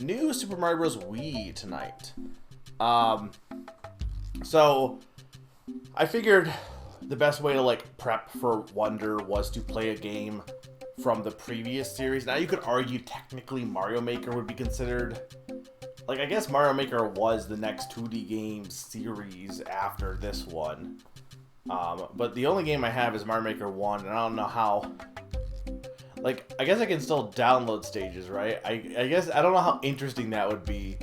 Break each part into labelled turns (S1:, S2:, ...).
S1: new Super Mario Bros. Wii tonight. So I figured the best way to like prep for Wonder was to play a game from the previous series. Now you could argue technically Mario Maker would be considered, like, I guess Mario Maker was the next 2D game series after this one. But the only game I have is Mario Maker 1, and I don't know how. Like, I guess I can still download stages, right? I guess I don't know how interesting that would be.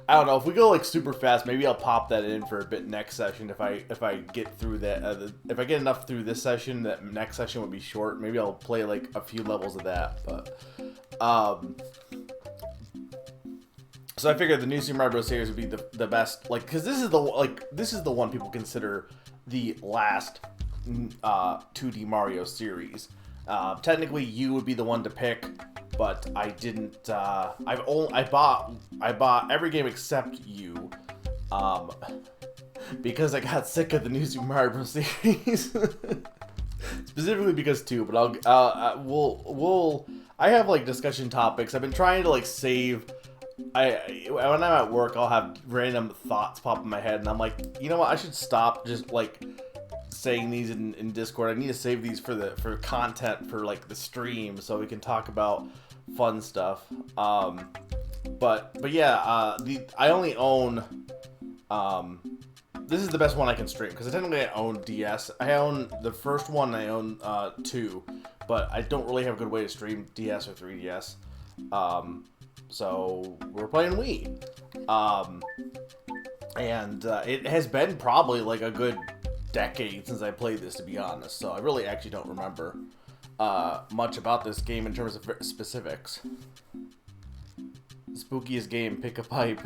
S1: I don't know, if we go like super fast, maybe I'll pop that in for a bit next session. If I get through that, if I get enough through this session, that next session would be short. Maybe I'll play like a few levels of that. But so I figured the new Super Mario Bros. Series would be the best, like, because this is the one people consider the last 2D Mario series. Technically, you would be the one to pick, but I didn't. I bought every game except you, because I got sick of the new Super Mario Bros. Series. Specifically because 2, but I have like discussion topics. I've been trying to like save. When I'm at work, I'll have random thoughts pop in my head, and I'm like, you know what? I should stop just like saying these in Discord. I need to save these for content for like the stream, so we can talk about fun stuff. But yeah, I only own. This is the best one I can stream because technically I own DS. I own the first one. I own 2, but I don't really have a good way to stream DS or 3DS. So we're playing Wii. And it has been probably like a good decade since I played this, to be honest. So I really actually don't remember much about this game in terms of specifics. Spookiest game, pick a pipe.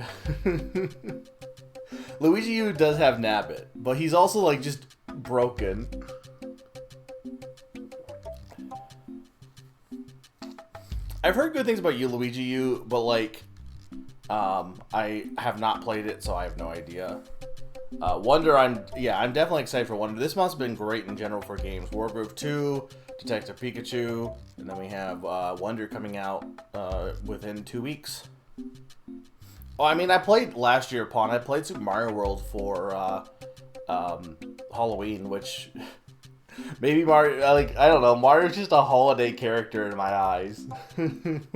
S1: Luigi U does have Nabbit, but he's also like just broken. I've heard good things about you, Luigi U, but like, I have not played it, so I have no idea. Wonder, I'm definitely excited for Wonder. This month's been great in general for games. Wargroove 2, Detective Pikachu, and then we have Wonder coming out within 2 weeks. Oh, I mean, I played last year I played Super Mario World for Halloween, which maybe Mario, like, I don't know, Mario's just a holiday character in my eyes. I'm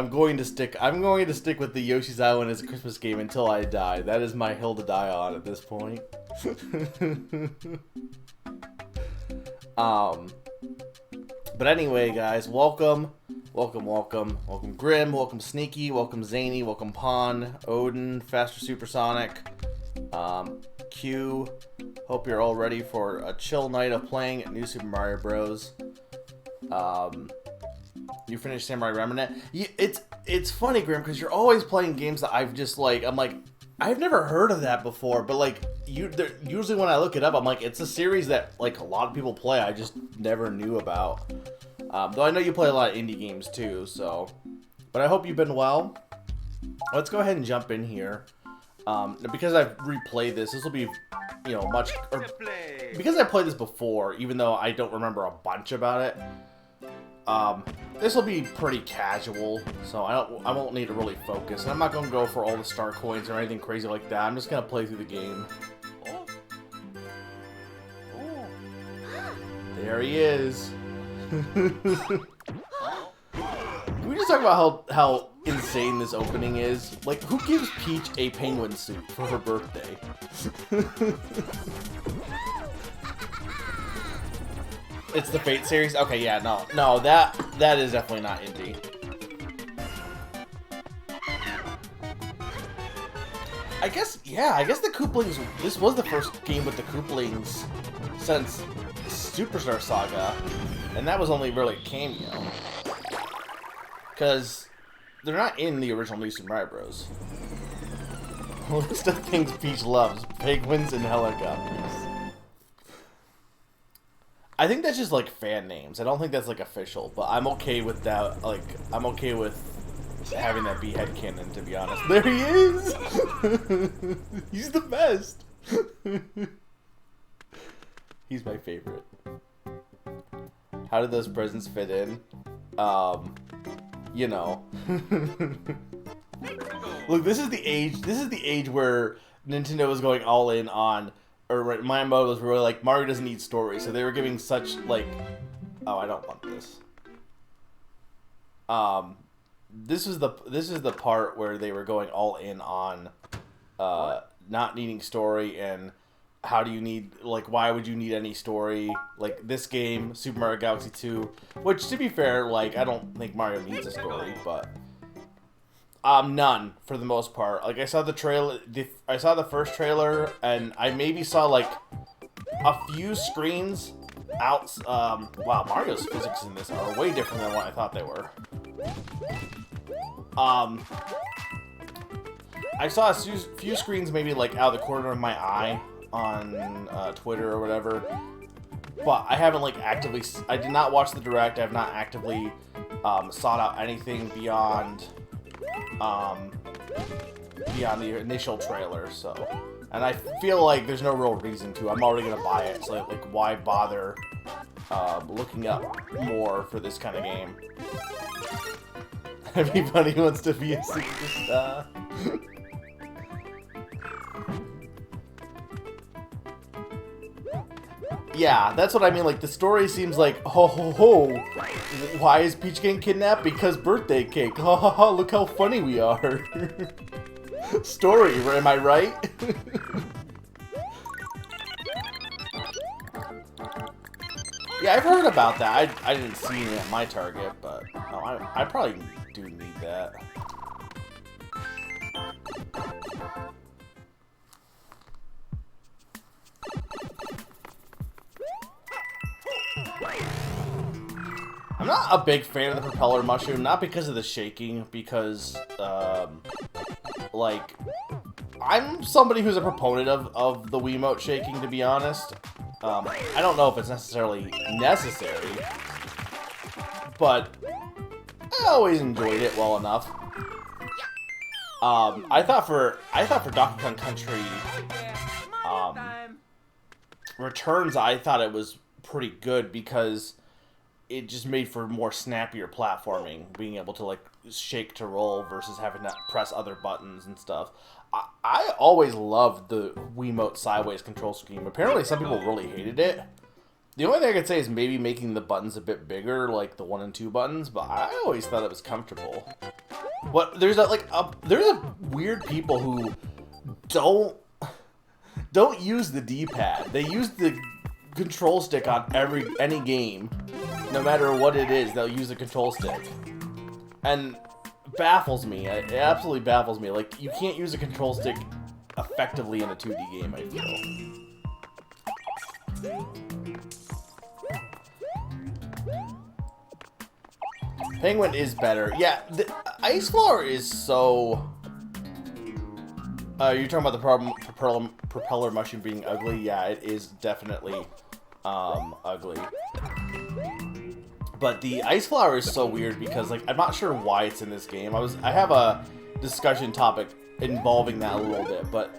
S1: going to stick with the Yoshi's Island as a Christmas game until I die. That is my hill to die on at this point. But anyway, guys, welcome Grim, welcome Sneaky, welcome Zany, welcome Pawn, Odin, Faster Supersonic, Q. Hope you're all ready for a chill night of playing New Super Mario Bros. You finished Samurai Remnant. It's funny, Grim, because you're always playing games that I've just like. I'm like, I've never heard of that before. But like, usually when I look it up, I'm like, it's a series that like a lot of people play. I just never knew about. Though I know you play a lot of indie games too. So, but I hope you've been well. Let's go ahead and jump in here. Because I've replayed this. This will be, much. Because I played this before, even though I don't remember a bunch about it. This will be pretty casual, so I won't need to really focus. And I'm not gonna go for all the star coins or anything crazy like that. I'm just gonna play through the game. There he is. Can we just talk about how insane this opening is? Like, who gives Peach a penguin suit for her birthday? It's the Fate series? Okay, yeah, no, that is definitely not indie. I guess the Kooplings, this was the first game with the Kooplings since Superstar Saga, and that was only really a cameo. Because they're not in the original New Super Mario Bros. List of things Peach loves: penguins and helicopters. I think that's just like fan names. I don't think that's like official, but I'm okay with that. Like, I'm okay with having that be headcanon, to be honest. There he is! He's the best! He's my favorite. How did those presents fit in? you know. Look, this is the age. This is the age where Nintendo was going all in on, or Miyamoto was really like, Mario doesn't need story, so they were giving such like, oh, I don't want this. This is the part where they were going all in on, not needing story and how do you need, like, why would you need any story? Like, this game, Super Mario Galaxy 2, which, to be fair, like, I don't think Mario needs a story, but, none, for the most part. Like, I saw the trailer, I saw the first trailer, and I maybe saw, like, a few screens out, wow, Mario's physics in this are way different than what I thought they were. I saw a few screens maybe, like, out of the corner of my eye, on Twitter or whatever, but I haven't like actively. I did not watch the direct. I have not actively sought out anything beyond the initial trailer. So, and I feel like there's no real reason to. I'm already gonna buy it. So like why bother looking up more for this kind of game? Everybody wants to be a superstar. Yeah, that's what I mean. Like, the story seems like, ho ho ho, why is Peach getting kidnapped? Because birthday cake. Ha ha ha, look how funny we are. Story, am I right? Yeah, I've heard about that. I didn't see it at my Target, but no, I probably do need that. I'm not a big fan of the propeller mushroom, not because of the shaking, because, like, I'm somebody who's a proponent of the Wiimote shaking, to be honest. I don't know if it's necessarily necessary, but I always enjoyed it well enough. I thought for Donkey Kong Country, Returns, I thought it was pretty good because it just made for more snappier platforming, being able to like shake to roll versus having to press other buttons and stuff. I always loved the Wiimote sideways control scheme. Apparently some people really hated it. The only thing I could say is maybe making the buttons a bit bigger, like the 1 and 2 buttons, but I always thought it was comfortable. But there's there's weird people who don't use the D-pad. They use the control stick on any game. No matter what it is, they'll use the control stick. And baffles me. It absolutely baffles me. Like, you can't use a control stick effectively in a 2D game, I feel. Penguin is better. Yeah, the Ice Flower is so... you're talking about the propeller mushroom being ugly? Yeah, it is definitely ugly. But the Ice Flower is so weird because, like, I'm not sure why it's in this game. I have a discussion topic involving that a little bit, but,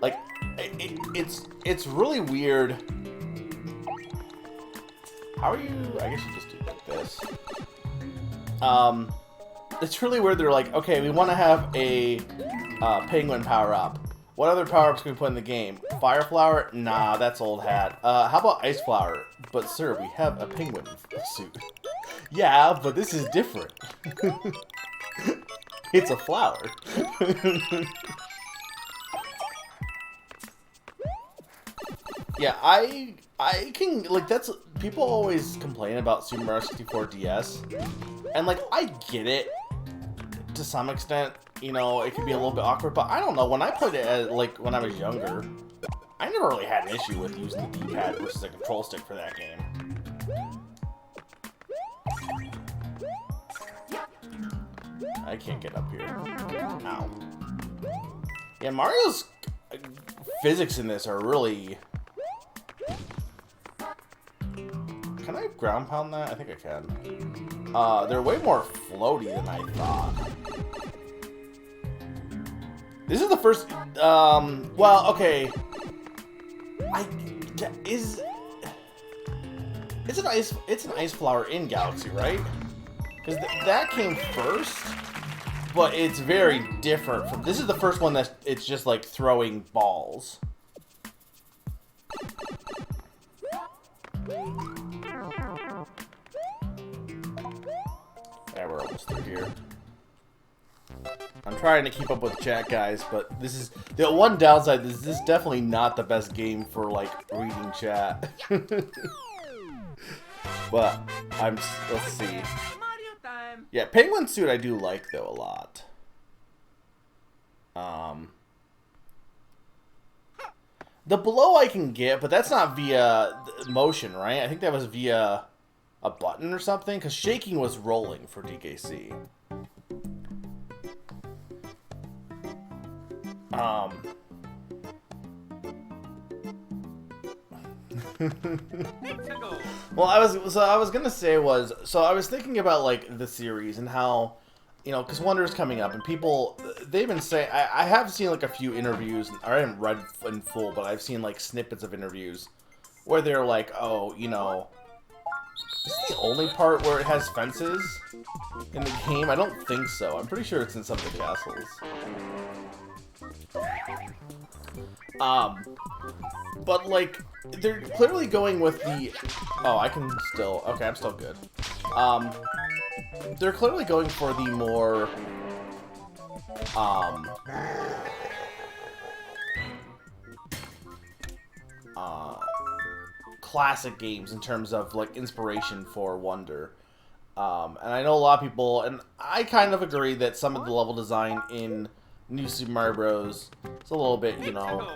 S1: like, it's really weird. How are you? I guess you just do like this. It's really weird. They're like, okay, we want to have a penguin power-up. What other power-ups can we put in the game? Fire Flower? Nah, that's old hat. How about Ice Flower? But sir, we have a penguin suit. Yeah, but this is different. It's a flower. Yeah, I can, like, that's, people always complain about Super Mario 64 DS, and, like, I get it to some extent. You know, it can be a little bit awkward, but I don't know, when I played it, like, when I was younger, I never really had an issue with using the D-pad versus a control stick for that game. I can't get up here. Ow. Yeah, Mario's physics in this are really... Can I ground pound that? I think I can. They're way more floaty than I thought. This is the first, well, okay. It's an ice flower in Galaxy, right? Because that came first, but it's very different from... This is the first one that it's just like throwing balls. Yeah, we're almost through here. I'm trying to keep up with chat, guys, but this is... The one downside is this is definitely not the best game for, like, reading chat. But, let's see. Yeah, Penguin Suit I do like, though, a lot. The blow I can get, but that's not via motion, right? I think that was via a button or something, because shaking was rolling for DKC. Well, I was gonna say was, so I was thinking about like the series and how, you know, because Wonder's coming up and people, they've been saying, I have seen like a few interviews, I haven't read in full, but I've seen like snippets of interviews where they're like, oh, you know, is this the only part where it has fences in the game? I don't think so. I'm pretty sure it's in some of the castles. But like, they're clearly going with the... Oh, I can still... Okay, I'm still good. They're clearly going for the more... classic games in terms of, like, inspiration for Wonder. And I know a lot of people... And I kind of agree that some of the level design in New Super Mario Bros. Is a little bit, you know...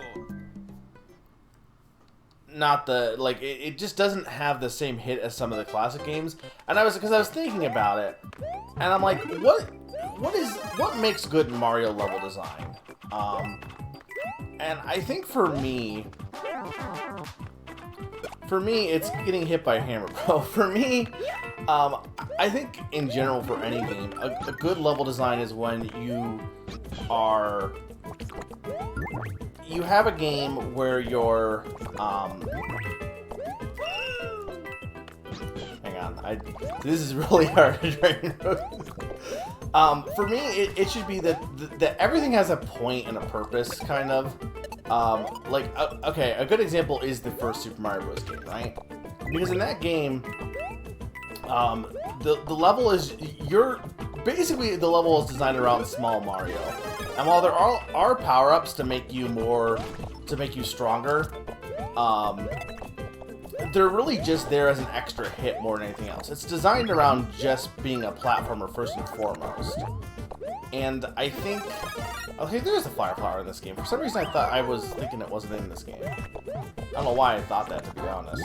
S1: Not the, like, it just doesn't have the same hit as some of the classic games. And I was thinking about it, and I'm like, what makes good Mario level design? And I think for me, it's getting hit by a hammer, bro. For me, I think in general for any game, a good level design is when you have a game where you're, hang on, this is really hard to try and for me, it should be that everything has a point and a purpose, kind of. Okay, a good example is the first Super Mario Bros. Game, right? Because in that game, the level is, basically the level is designed around small Mario. And while there are power-ups to make you stronger, they're really just there as an extra hit more than anything else. It's designed around just being a platformer first and foremost. And I think... Okay, there's a fire flower in this game. For some reason I was thinking it wasn't in this game. I don't know why I thought that, to be honest.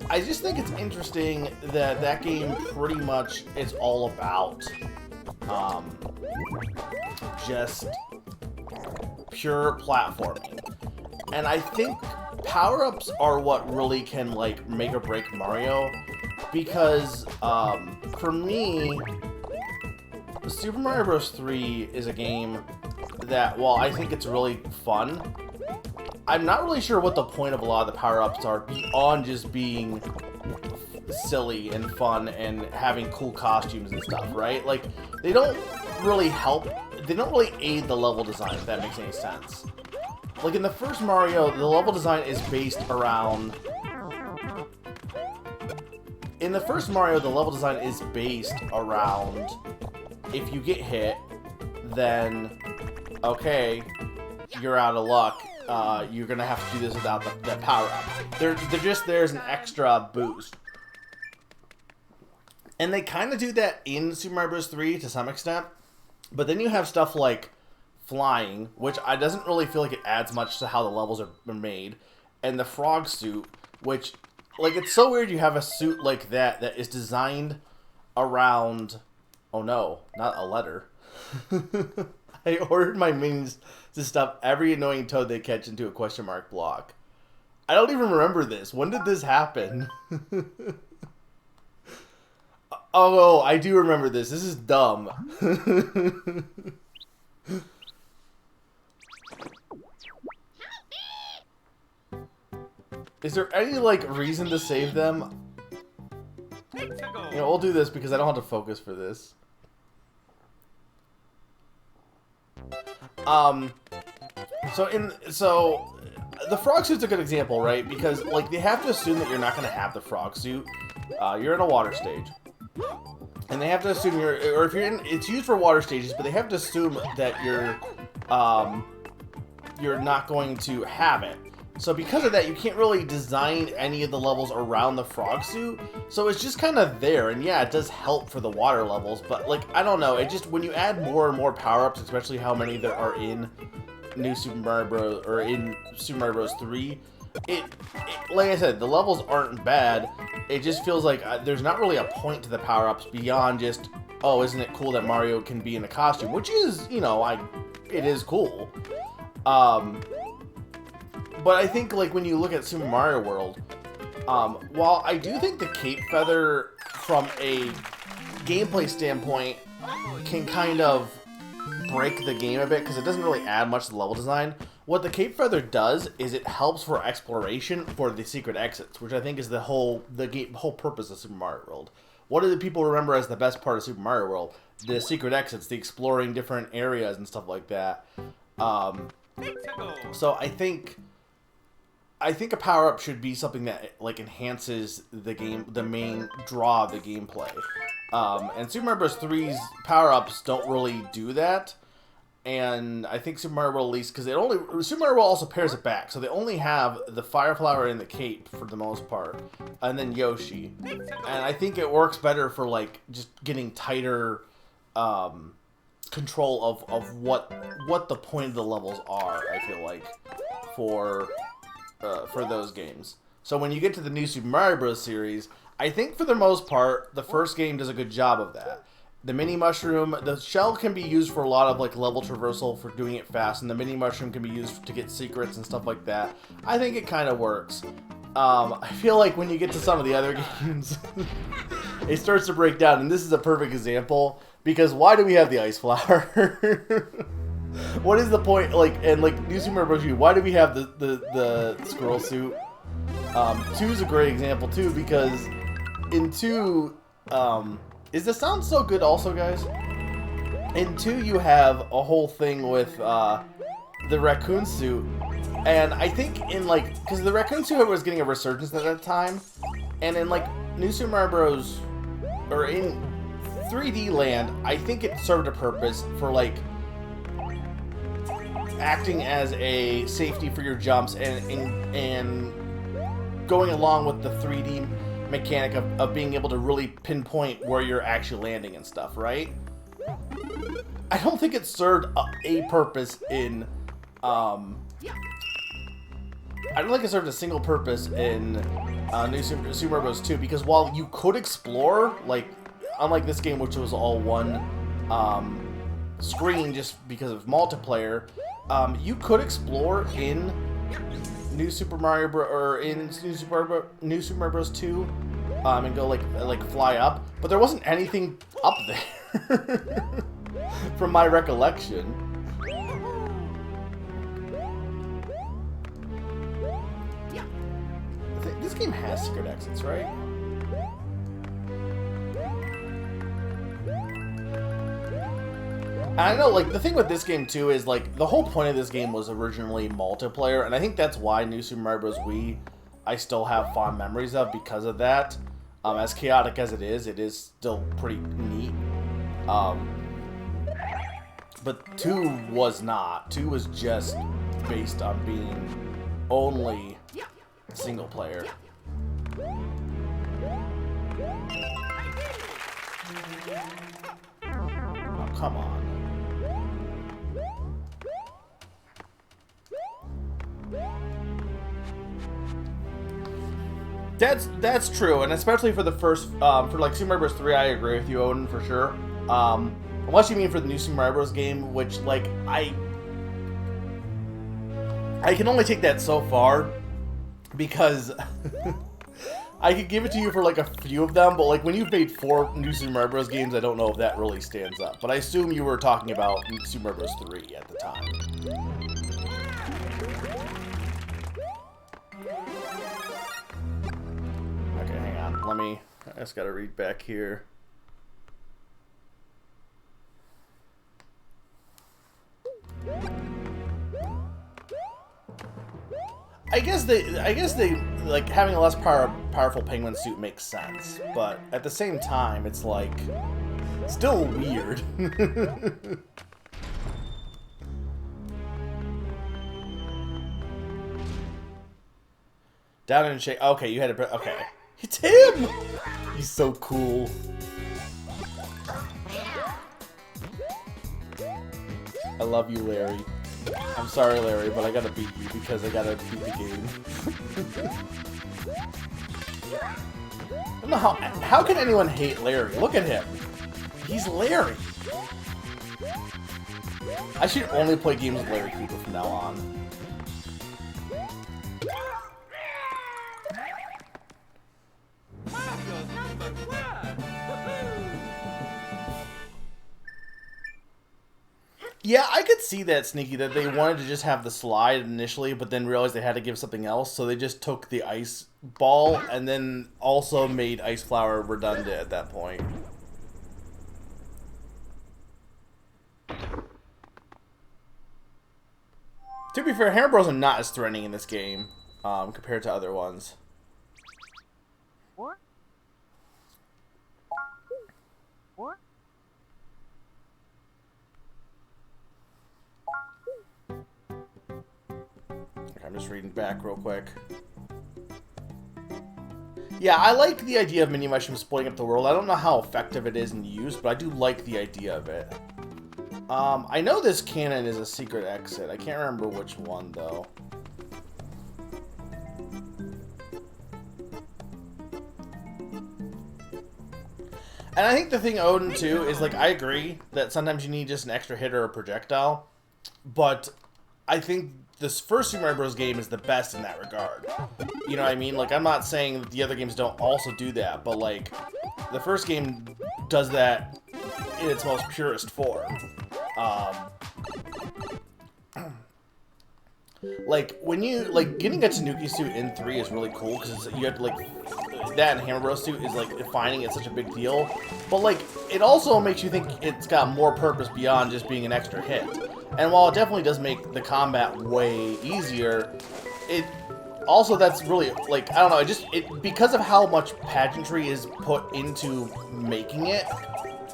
S1: I just think it's interesting that game pretty much is all about just pure platforming. And I think power-ups are what really can, like, make or break Mario, because for me, Super Mario Bros. 3 is a game that, while I think it's really fun, I'm not really sure what the point of a lot of the power-ups are beyond just being silly and fun and having cool costumes and stuff, right? Like, they don't really help, they don't really aid the level design, if that makes any sense. Like, in the first Mario, the level design is based around... In the first Mario, the level design is based around... If you get hit, then... Okay, you're out of luck. You're gonna have to do this without the power-up. They're just there as an extra boost. And they kind of do that in Super Mario Bros. 3 to some extent. But then you have stuff like flying, which doesn't really feel like it adds much to how the levels are made. And the frog suit, which, like, it's so weird you have a suit like that is designed around... Oh no, not a letter. I ordered my minions to stuff every annoying toad they catch into a question mark block. I don't even remember this. When did this happen? Oh, I do remember this. This is dumb. Is there any, like, reason to save them? You know, we'll do this because I don't have to focus for this. So the frog suit's a good example, right? Because like they have to assume that you're not going to have the frog suit. You're in a water stage, and they have to assume or if you're in, it's used for water stages, but they have to assume that you're not going to have it. So because of that, you can't really design any of the levels around the frog suit. So it's just kind of there, and yeah, it does help for the water levels, but like, I don't know, it just, when you add more and more power-ups, especially how many there are in New Super Mario Bros. Or in Super Mario Bros. 3, it like I said, the levels aren't bad. It just feels like there's not really a point to the power-ups beyond just, oh, isn't it cool that Mario can be in a costume? Which is, you know, it is cool. But I think, like, when you look at Super Mario World, while I do think the Cape Feather, from a gameplay standpoint, can kind of break the game a bit, because it doesn't really add much to the level design, what the Cape Feather does is it helps for exploration for the secret exits, which I think is the whole purpose of Super Mario World. What do the people remember as the best part of Super Mario World? The secret exits, the exploring different areas and stuff like that. So I think a power-up should be something that, like, enhances the game, the main draw of the gameplay. And Super Mario Bros. 3's power-ups don't really do that. And I think Super Mario World, at least, because Super Mario World also pairs it back. So they only have the Fire Flower and the Cape, for the most part. And then Yoshi. And I think it works better for, like, just getting tighter control of what the point of the levels are, I feel like, for those games. So when you get to the new Super Mario Bros. Series, I think for the most part, the first game does a good job of that. The mini mushroom, the shell can be used for a lot of like level traversal for doing it fast, and the mini mushroom can be used to get secrets and stuff like that. I think it kind of works. I feel like when you get to some of the other games, it starts to break down, and this is a perfect example, because why do we have the ice flower? What is the point? Like, and like New Super Mario Bros. U, why do we have the squirrel suit? 2 is a great example too, because in 2, is the sound so good also, guys? In 2 you have a whole thing with the raccoon suit, and I think in like, because the raccoon suit was getting a resurgence at that time, and in like New Super Mario Bros. Or in 3D Land, I think it served a purpose for like acting as a safety for your jumps and going along with the 3D mechanic of being able to really pinpoint where you're actually landing and stuff, right? I don't think it served a purpose in I don't think it served a single purpose in New Super Mario Bros. 2, because while you could explore, like, unlike this game, which was all one screen just because of multiplayer, you could explore in New Super Mario Bros. 2, and go like fly up, but there wasn't anything up there from my recollection. This game has secret exits, right? And I know, like, the thing with this game, too, is, like, the whole point of this game was originally multiplayer, and I think that's why New Super Mario Bros. Wii I still have fond memories of because of that. As chaotic as it is still pretty neat. But 2 was not. 2 was just based on being only single player. Oh, come on. That's true, and especially for the first, for like Super Mario Bros. 3, I agree with you, Odin, for sure. Unless you mean for the new Super Mario Bros. Game, which, like, I can only take that so far, because I could give it to you for like a few of them, but like when you've made 4 new Super Mario Bros. Games, I don't know if that really stands up. But I assume you were talking about Super Mario Bros. 3 at the time. Okay, hang on. Let me... I just gotta read back here. I guess they like having a less powerful penguin suit makes sense, but at the same time, it's like still weird. Down and shake. Okay, you had to. Okay, it's him. He's so cool. I love you, Larry. I'm sorry, Larry, but I gotta beat you because I gotta beat the game. I don't know how can anyone hate Larry? Look at him. He's Larry. I should only play games with Larry Cooper from now on. Yeah, I could see that, Sneaky, that they wanted to just have the slide initially, but then realized they had to give something else, so they just took the ice ball and then also made Ice Flower redundant at that point. To be fair, Hammer Bros are not as threatening in this game compared to other ones.
S2: What? What?
S1: I'm just reading back real quick. Yeah, I like the idea of Mini Mushroom splitting up the world. I don't know how effective it is in use, but I do like the idea of it. I know this cannon is a secret exit. I can't remember which one, though. And I think the thing, Odin, too, is, like, I agree that sometimes you need just an extra hit or a projectile. But I think this first Super Mario Bros. Game is the best in that regard. You know what I mean? Like, I'm not saying that the other games don't also do that, but, like, the first game does that in its most purest form. Like, when you, like, getting a Tanuki suit in 3 is really cool, because you have to, like, that and Hammer Bros suit is, like, defining it such a big deal. But, like, it also makes you think it's got more purpose beyond just being an extra hit. And while it definitely does make the combat way easier, it also, that's really, like, I don't know, because of how much pageantry is put into making it,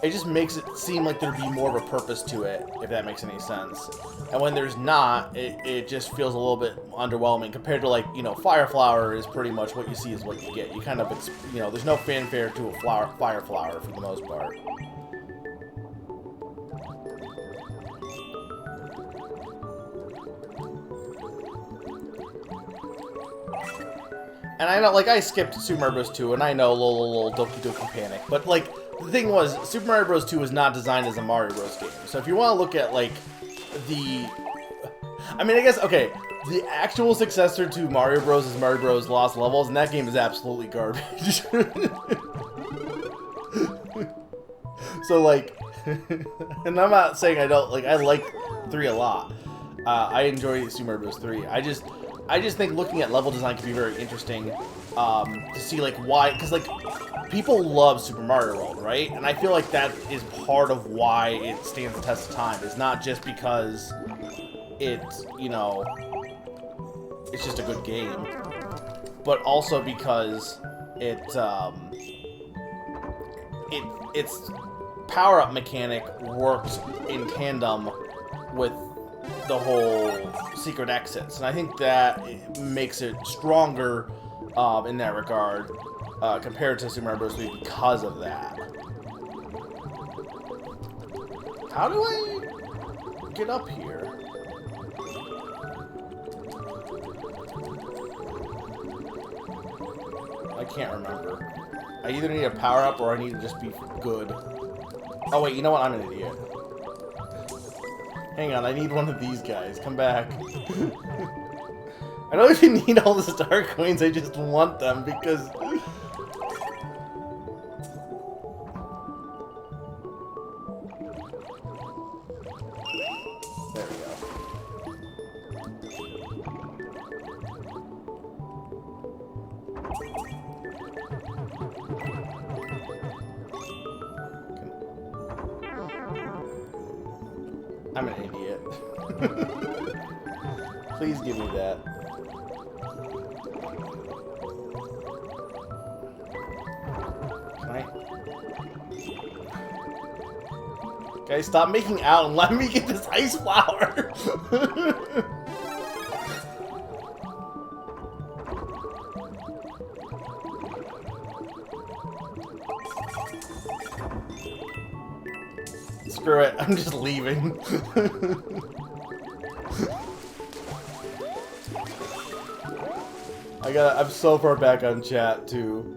S1: it just makes it seem like there'd be more of a purpose to it, if that makes any sense. And when there's not, it just feels a little bit underwhelming compared to, like, you know, Fire Flower is pretty much what you see is what you get. You kind of, you know, there's no fanfare to a Fire Flower for the most part. And I know, like, I skipped Super Mario Bros. 2, and I know, lol, Doki Doki Panic. But, like, the thing was, Super Mario Bros. 2 was not designed as a Mario Bros. Game. So if you want to look at, like, I mean, I guess, okay, the actual successor to Mario Bros. Is Mario Bros. Lost Levels, and that game is absolutely garbage. So, like, and I'm not saying I don't, like, I like 3 a lot. I enjoy Super Mario Bros. 3. I just think looking at level design can be very interesting to see, like, why, because, like, people love Super Mario World, right? And I feel like that is part of why it stands the test of time. It's not just because it's, you know, it's just a good game, but also because its power-up mechanic works in tandem with the whole secret exits, and I think that makes it stronger in that regard compared to Super Mario Bros. 3 because of that. How do I get up here? I can't remember. I either need a power-up or I need to just be good. Oh wait, you know what? I'm an idiot. Hang on, I need one of these guys. Come back. I don't even need all the star coins, I just want them because... There we go. I'm an idiot. Please give me that. Can I? Guys, stop making out and let me get this ice flower. Screw it, I'm just leaving. I'm so far back on chat too.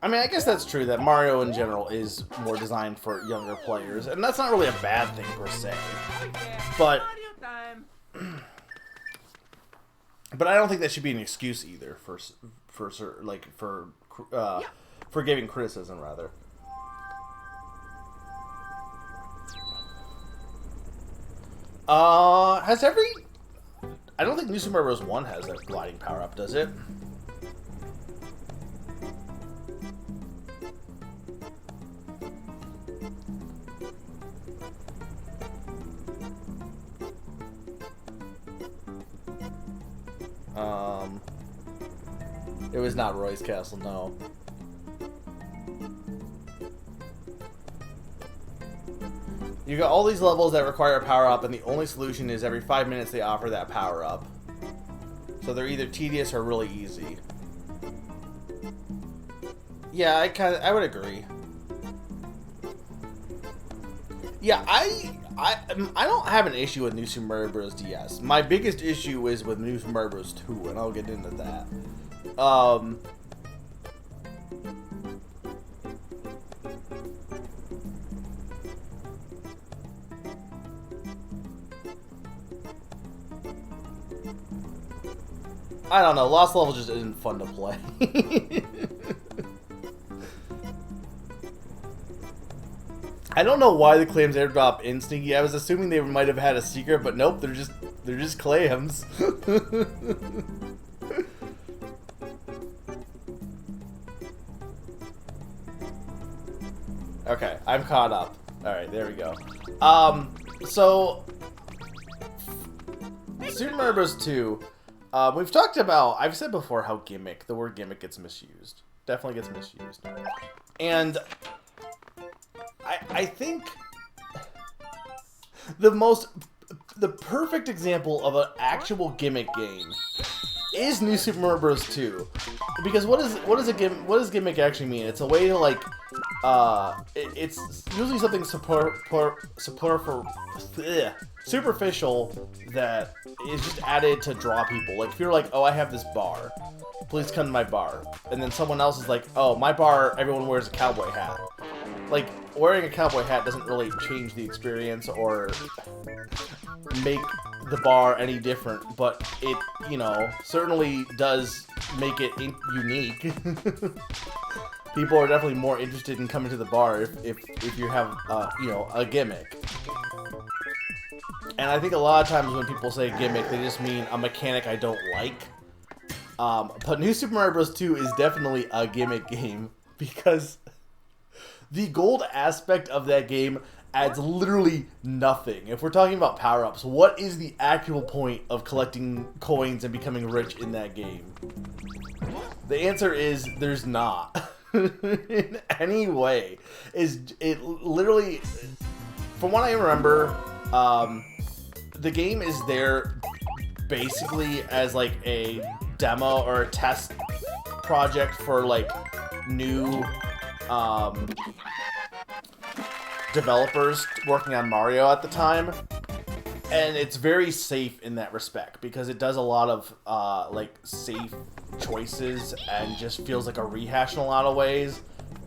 S1: I mean, I guess that's true that Mario in general is more designed for younger players, and that's not really a bad thing per se. But I don't think that should be an excuse either for giving criticism rather. I don't think New Super Mario Bros. 1 has a gliding power up, does it? It was not Roy's Castle, no. You got all these levels that require a power-up, and the only solution is every 5 minutes they offer that power-up. So they're either tedious or really easy. Yeah, I would agree. Yeah, I don't have an issue with New Super Mario Bros. DS. My biggest issue is with New Super Mario Bros. 2, and I'll get into that. I don't know, Lost Level just isn't fun to play. I don't know why the clams airdrop in Sneaky. I was assuming they might have had a secret, but nope, they're just clams. Okay, I'm caught up. Alright, there we go. So Super Mario Bros. 2, we've talked about, I've said before how the word gimmick gets misused. Definitely gets misused. And I think the perfect example of an actual gimmick game is New Super Mario Bros. 2. Because what does gimmick actually mean? It's a way to like it's usually something superficial that is just added to draw people. Like if you're like, oh, I have this bar, please come to my bar, and then someone else is like, oh, my bar, everyone wears a cowboy hat. Like wearing a cowboy hat doesn't really change the experience or make the bar any different, but it, you know, certainly does make it unique. People are definitely more interested in coming to the bar if you have, you know, a gimmick. And I think a lot of times when people say gimmick, they just mean a mechanic I don't like. But New Super Mario Bros. 2 is definitely a gimmick game because the gold aspect of that game adds literally nothing. If we're talking about power-ups, what is the actual point of collecting coins and becoming rich in that game? The answer is there's not. In any way. It literally, from what I remember, the game is there basically as like a demo or a test project for like new developers working on Mario at the time, and it's very safe in that respect because it does a lot of like safe choices and just feels like a rehash in a lot of ways.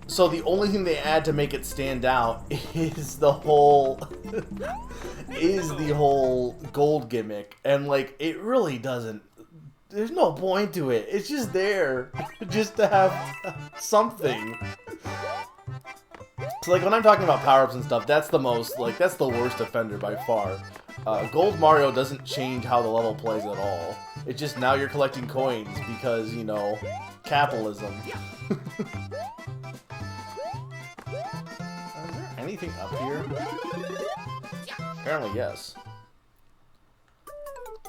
S1: So the only thing they add to make it stand out is the whole gold gimmick, and like it really doesn't, there's no point to it. It's just there just to have something. So, like, when I'm talking about power-ups and stuff, that's the most, like, that's the worst offender by far. Gold Mario doesn't change how the level plays at all. It's just now you're collecting coins because, you know, capitalism. Is there anything up here? Apparently, yes.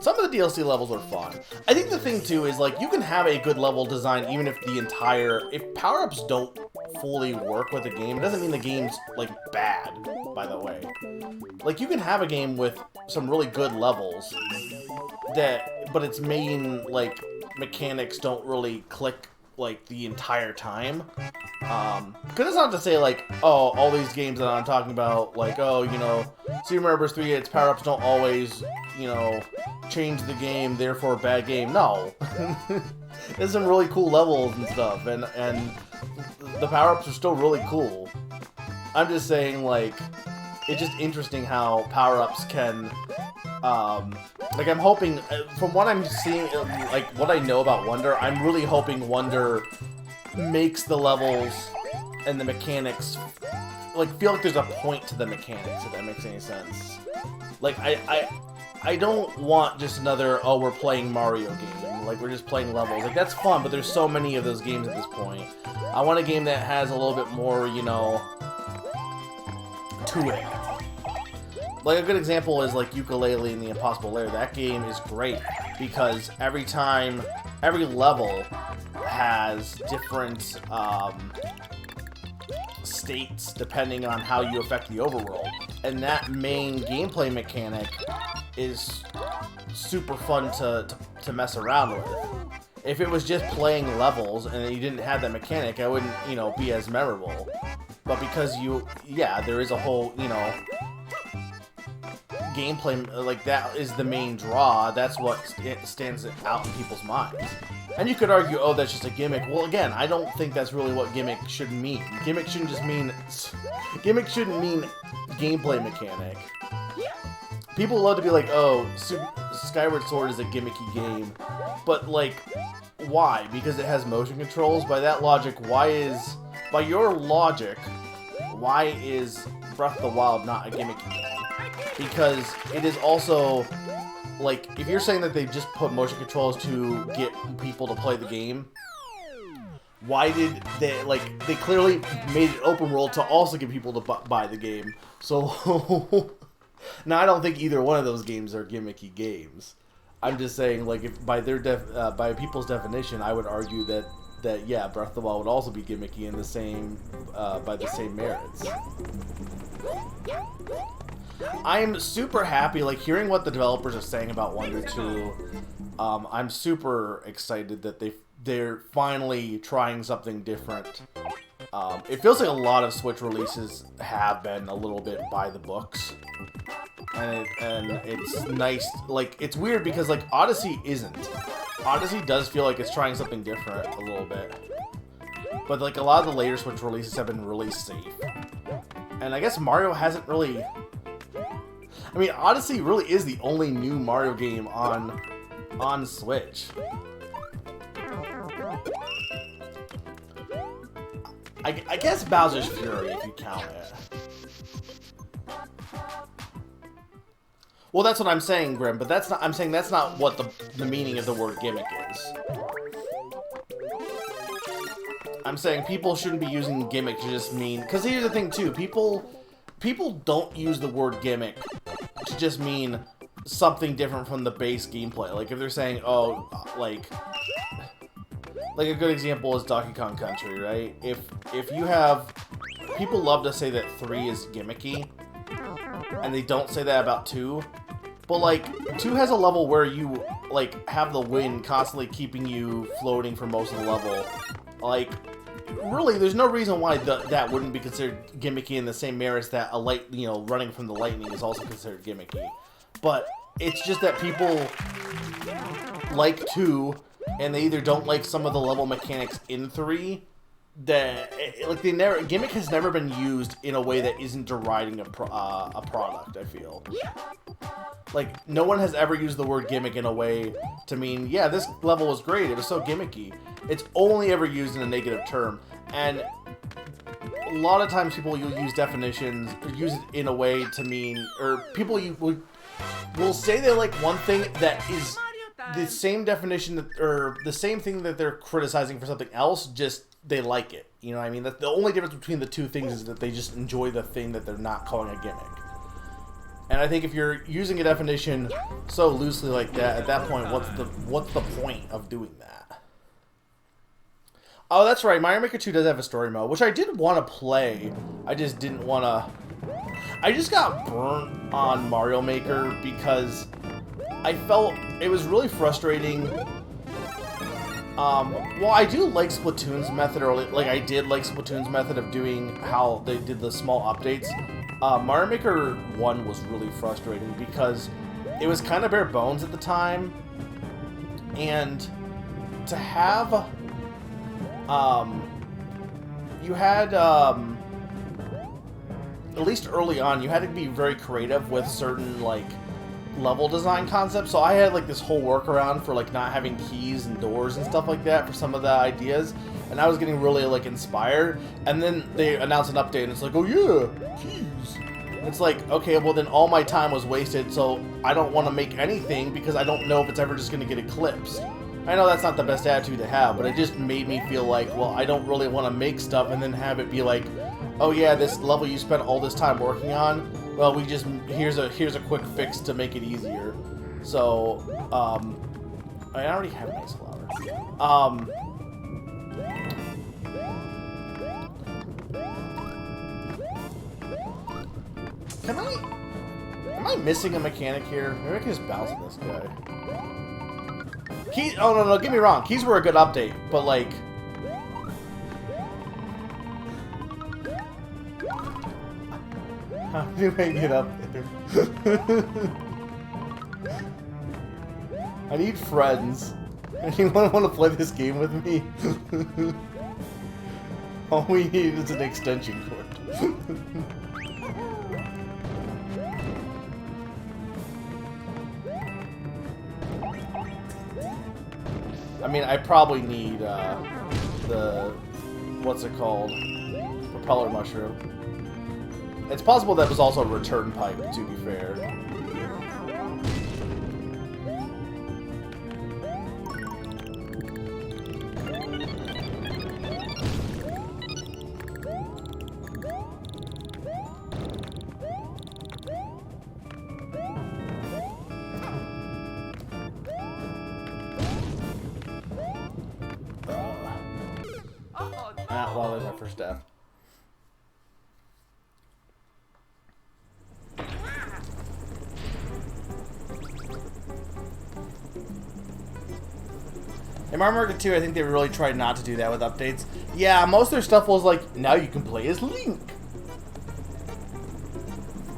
S1: Some of the DLC levels are fun. I think the thing, too, is, like, you can have a good level design even if the entire... If power-ups don't fully work with the game, it doesn't mean the game's, like, bad, by the way. Like, you can have a game with some really good levels, but its main, like, mechanics don't really click, like, the entire time. Because it's not to say, like, oh, all these games that I'm talking about, like, oh, you know, Super Mario Bros. 3, its power-ups don't always, you know, change the game, therefore a bad game. No. There's some really cool levels and stuff, and the power-ups are still really cool. I'm just saying, like, it's just interesting how power-ups can, like, I'm hoping, from what I'm seeing, like, what I know about Wonder, I'm really hoping Wonder makes the levels and the mechanics, like, feel like there's a point to the mechanics, if that makes any sense. Like, I don't want just another, oh, we're playing Mario game, like, we're just playing levels. Like, that's fun, but there's so many of those games at this point. I want a game that has a little bit more, you know, to it. Like, a good example is, like, Yooka-Laylee and the Impossible Lair. That game is great, because every level has different, states depending on how you affect the overworld. And that main gameplay mechanic is super fun to mess around with. If it was just playing levels and you didn't have that mechanic, I wouldn't, you know, be as memorable. But because there is a whole, you know, gameplay, like, that is the main draw, that's what stands out in people's minds. And you could argue, oh, that's just a gimmick. Well, again, I don't think that's really what gimmick should mean. Gimmick shouldn't mean gameplay mechanic. People love to be like, oh, Skyward Sword is a gimmicky game. But, like, why? Because it has motion controls? By that logic, by your logic, why is Breath of the Wild not a gimmicky game? Because it is also, like, if you're saying that they just put motion controls to get people to play the game, why did they, like, they clearly made it open world to also get people to buy the game. So, now I don't think either one of those games are gimmicky games. I'm just saying, like, if by by people's definition, I would argue that yeah, Breath of the Wild would also be gimmicky in the same, by the same merits. I'm super happy, like, hearing what the developers are saying about Wonder 2. I'm super excited that they're finally trying something different. It feels like a lot of Switch releases have been a little bit by the books. And it's nice, like, it's weird because, like, Odyssey isn't. Odyssey does feel like it's trying something different a little bit. But, like, a lot of the later Switch releases have been released safe. And I guess Mario hasn't really... I mean, Odyssey really is the only new Mario game on Switch. I guess Bowser's Fury, if you count it. Well, that's what I'm saying, Grim, but that's not. I'm saying that's not what the meaning of the word gimmick is. I'm saying people shouldn't be using gimmick to just mean. Because here's the thing, too. People don't use the word gimmick to just mean something different from the base gameplay. Like if they're saying, oh, like a good example is Donkey Kong Country, right? If you have, people love to say that 3 is gimmicky, and they don't say that about 2. But, like, 2 has a level where you, like, have the wind constantly keeping you floating for most of the level. Like, really, there's no reason why that wouldn't be considered gimmicky in the same merits that running from the lightning is also considered gimmicky. But it's just that people like 2, and they either don't like some of the level mechanics in 3, that, like, gimmick has never been used in a way that isn't deriding a product, I feel. Like, no one has ever used the word gimmick in a way to mean, yeah, this level was great, it was so gimmicky. It's only ever used in a negative term. And, a lot of times people will use definitions, use it in a way to mean, or people will say they like one thing that is the same definition that, or the same thing that they're criticizing for something else, just they like it. You know what I mean? That's the only difference between the two things, is that they just enjoy the thing that they're not calling a gimmick. And I think if you're using a definition so loosely like that, at that point, what's the point of doing that? Oh, that's right. Mario Maker 2 does have a story mode, which I did want to play. I just didn't want to... I just got burnt on Mario Maker because I felt it was really frustrating. Well, I do like Splatoon's method, or like I did like Splatoon's method of doing how they did the small updates. Mario Maker 1 was really frustrating because it was kind of bare bones at the time, and to have, you had, at least early on, you had to be very creative with certain, like, level design concepts. So I had, like, this whole workaround for, like, not having keys and doors and stuff like that for some of the ideas, and I was getting really, like, inspired. And then they announced an update, and it's like, oh yeah, keys. It's like, okay, well then all my time was wasted, so I don't want to make anything because I don't know if it's ever just going to get eclipsed. I know that's not the best attitude to have, but it just made me feel like, well, I don't really want to make stuff and then have it be like, oh yeah, this level you spent all this time working on, well, we just, here's a quick fix to make it easier. So, I already have a nice flower. Am I missing a mechanic here? Maybe I can just bounce at this guy. Keys, oh no, get me wrong, keys were a good update, but like... How do I get up there? I need friends. Anyone want to play this game with me? All we need is an extension cord. I mean, I probably need the, what's it called, propeller mushroom. It's possible that was also a return pipe, to be fair. Well, there's my first death. In Mario Maker 2, I think they really tried not to do that with updates. Yeah, most of their stuff was like, now you can play as Link.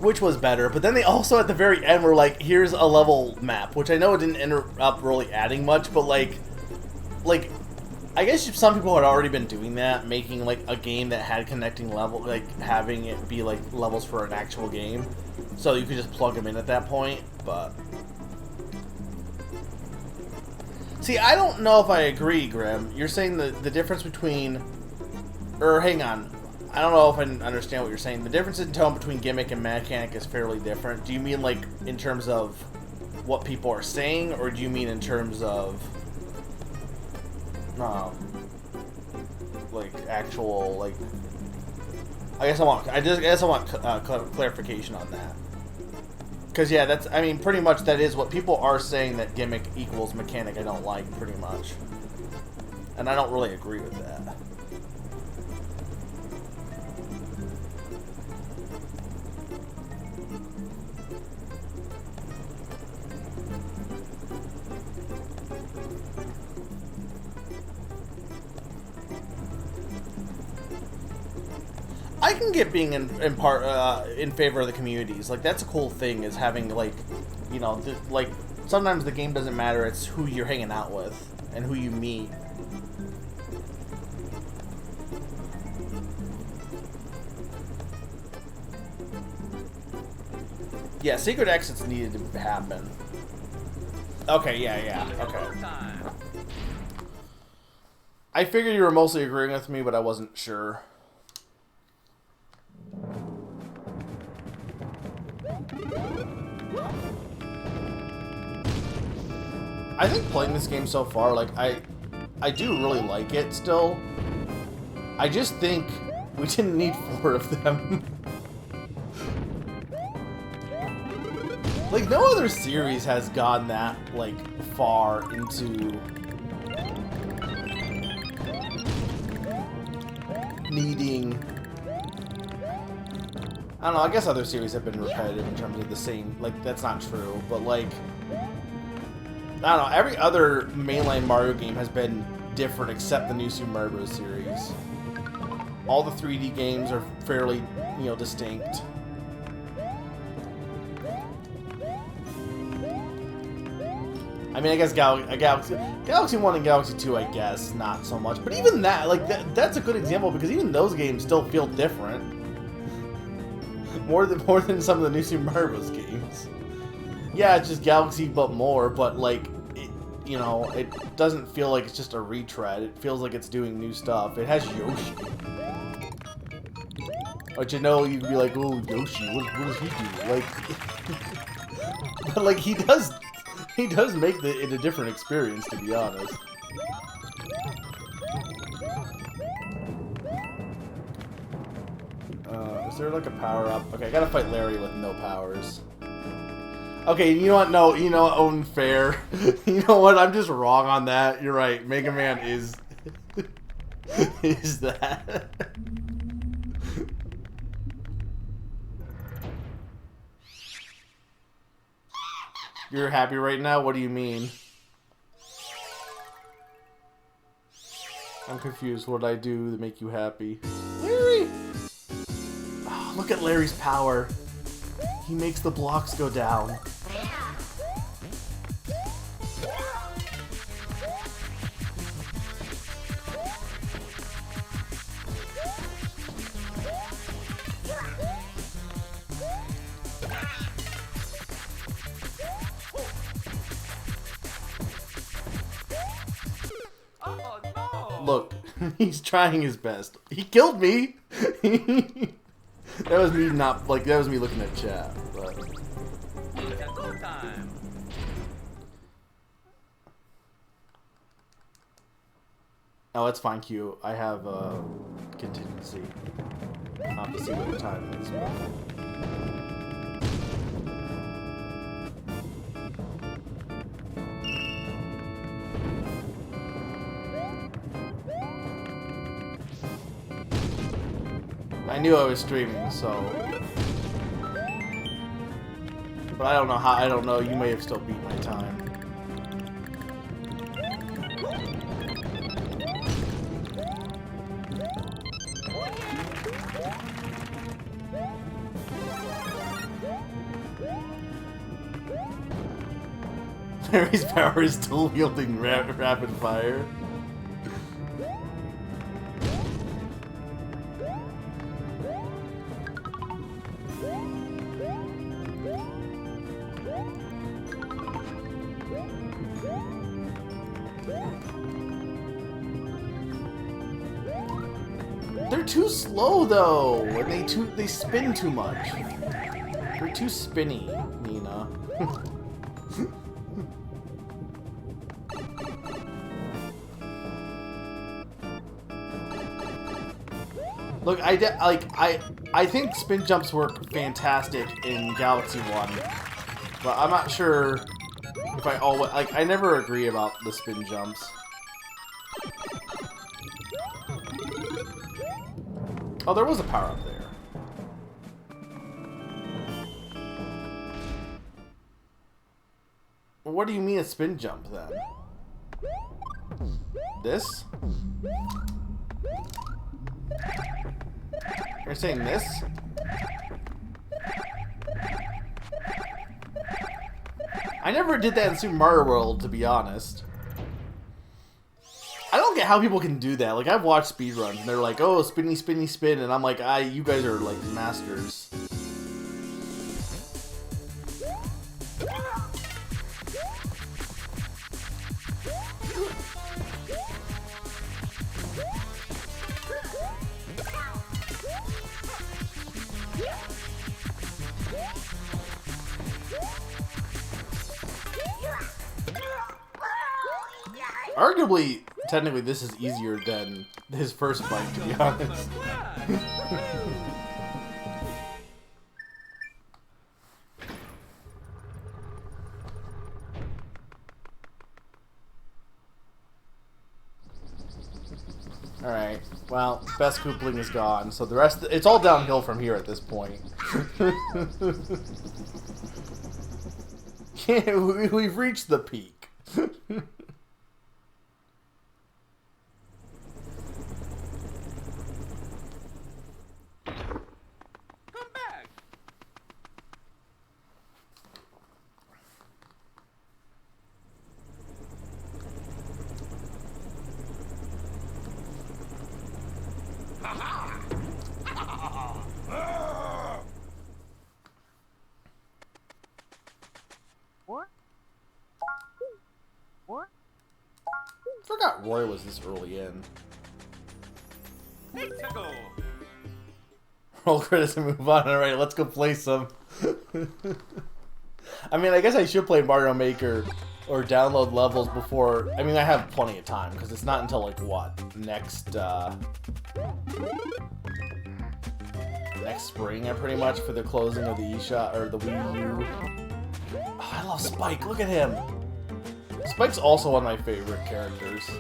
S1: Which was better, but then they also at the very end were like, here's a level map, which I know it didn't end up really adding much, but like, I guess some people had already been doing that, making like a game that had connecting level, like having it be like levels for an actual game, so you could just plug them in at that point. But see, I don't know if I agree, Grim. You're saying the difference between, or hang on, I don't know if I understand what you're saying. The difference in tone between gimmick and mechanic is fairly different. Do you mean like in terms of what people are saying, or do you mean in terms of like actual, like, I guess I want clarification on that, because yeah, that's, I mean, pretty much that is what people are saying, that gimmick equals mechanic. I don't like, pretty much, and I don't really agree with that. I can get being in part in favor of the communities. Like, that's a cool thing, is having, like, you know, like, sometimes the game doesn't matter, it's who you're hanging out with and who you meet. Yeah, secret exits needed to happen. Okay, yeah, okay. I figured you were mostly agreeing with me, but I wasn't sure. I think playing this game so far, like, I do really like it still. I just think we didn't need 4 of them. Like, no other series has gone that, like, far into needing... I don't know, I guess other series have been repetitive in terms of the same... Like, that's not true, but, like... I don't know, every other mainline Mario game has been different except the New Super Mario Bros. Series. All the 3D games are fairly, you know, distinct. I mean, I guess Galaxy 1 and Galaxy 2, I guess, not so much. But even that, like, that's a good example because even those games still feel different. More than some of the New Super Mario Bros. Games. Yeah, it's just Galaxy, but more, but, like, you know, it doesn't feel like it's just a retread. It feels like it's doing new stuff. It has Yoshi. But you know, you'd be like, oh, Yoshi, what does he do? Like, but like, he does make it a different experience, to be honest. Is there like a power-up? Okay, I gotta fight Larry with no powers. Okay, you know what? No, you know what? Unfair. You know what? I'm just wrong on that. You're right. Mega Man is is that. You're happy right now? What do you mean? I'm confused. What did I do to make you happy? Larry! Oh, look at Larry's power. He makes the blocks go down.
S3: Oh no!
S1: Look, he's trying his best. He killed me! That was me not, like, that was me looking at chat, but...
S3: It's a go time!
S1: Oh, it's fine, Q. I have a contingency. I'll have to see what the time is. I knew I was streaming, so... But I don't know how, I don't know, you may have still beat my time. Larry's power is still wielding rapid fire. They're too slow though, and they spin too much. They're too spinny, Nina. Look, I think spin jumps work fantastic in Galaxy 1, but I'm not sure if I always, like, I never agree about the spin jumps. Oh, there was a power up there. Well, what do you mean a spin jump then? This? You're saying this? I never did that in Super Mario World, to be honest. I don't get how people can do that. Like, I've watched speedruns, and they're like, oh, spinny, spinny, spin, and I'm like, you guys are, like, masters. Arguably, technically, this is easier than his first fight, to be honest. Alright, well, best Koopling is gone, so the rest, it's all downhill from here at this point. Yeah, we've reached the peak.
S3: Come back.
S2: What? What?
S1: I forgot Roy was this early in.
S3: Need to go.
S1: Roll credits and move on. Alright, let's go play some. I mean, I guess I should play Mario Maker or download levels before. I mean, I have plenty of time because it's not until like what? Next spring, pretty much, for the closing of the eShop or the Wii U. Oh, I love Spike. Look at him. Spike's also one of my favorite characters.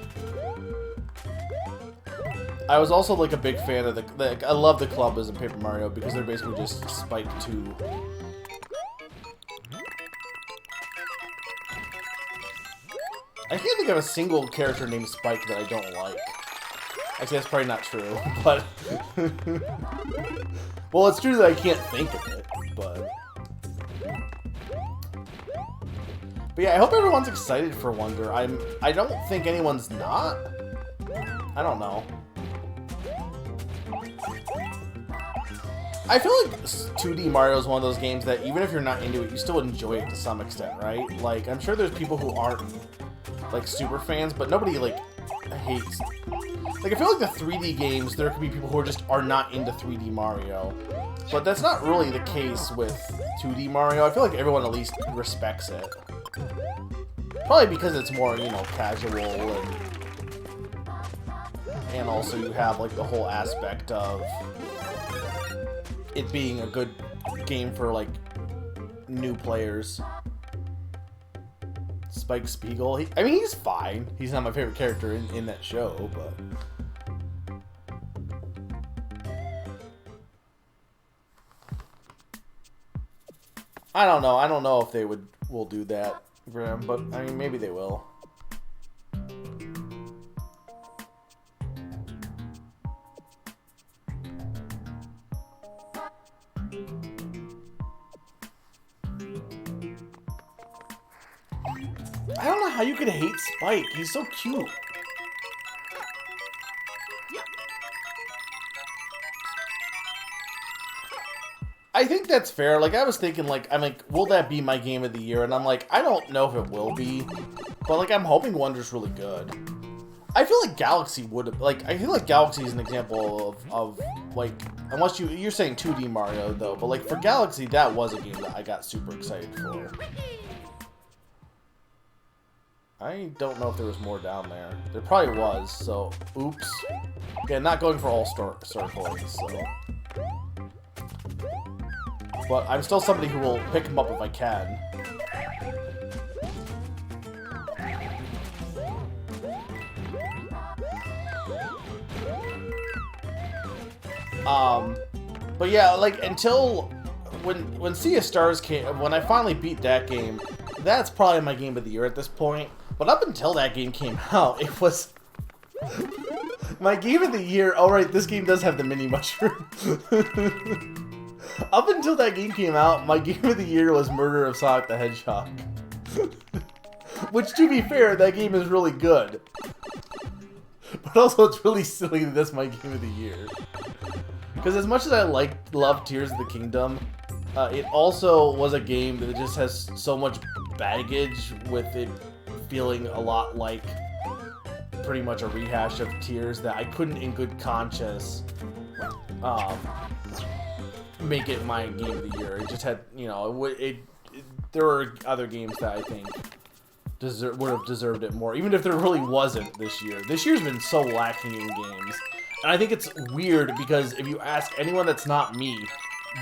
S1: I was also like a big fan of I love the Columbus in Paper Mario because they're basically just Spike 2. I can't think of a single character named Spike that I don't like. Actually, that's probably not true, but... Well, it's true that I can't think of it, but... But yeah, I hope everyone's excited for Wonder. I don't think anyone's not. I don't know. I feel like 2D Mario is one of those games that even if you're not into it, you still enjoy it to some extent, right? Like, I'm sure there's people who aren't, like, super fans, but nobody, like, hates... Like, I feel like the 3D games, there could be people who are not into 3D Mario. But that's not really the case with 2D Mario. I feel like everyone at least respects it. Probably because it's more, you know, casual and also you have, like, the whole aspect of it being a good game for, like, new players. Spike Spiegel, I mean, he's fine. He's not my favorite character in that show, but... I don't know. I don't know if they will do that for him, but, I mean, maybe they will. I don't know how you could hate Spike. He's so cute. I think that's fair. Like, I was thinking, like, I'm like, will that be my game of the year? And I'm like, I don't know if it will be. But, like, I'm hoping Wonder's really good. I feel like Galaxy would have, like, I feel like Galaxy is an example of like, unless you're saying 2D Mario, though. But, like, for Galaxy, that was a game that I got super excited for. I don't know if there was more down there. There probably was, so, oops. Again, not going for all star coins, so... But I'm still somebody who will pick him up if I can. But yeah, like, until... When Sea of Stars came... When I finally beat that game, that's probably my game of the year at this point. But up until that game came out, it was... my game of the year... Alright, this game does have the mini mushroom. Up until that game came out, my game of the year was Murder of Sonic the Hedgehog. Which, to be fair, that game is really good. But also, it's really silly that that's my game of the year. Because as much as I love Tears of the Kingdom, it also was a game that just has so much baggage with it feeling a lot like pretty much a rehash of Tears that I couldn't in good conscience make it my game of the year. It just had, you know, there were other games that I think would have deserved it more, even if there really wasn't this year. This year's been so lacking in games. And I think it's weird because if you ask anyone that's not me,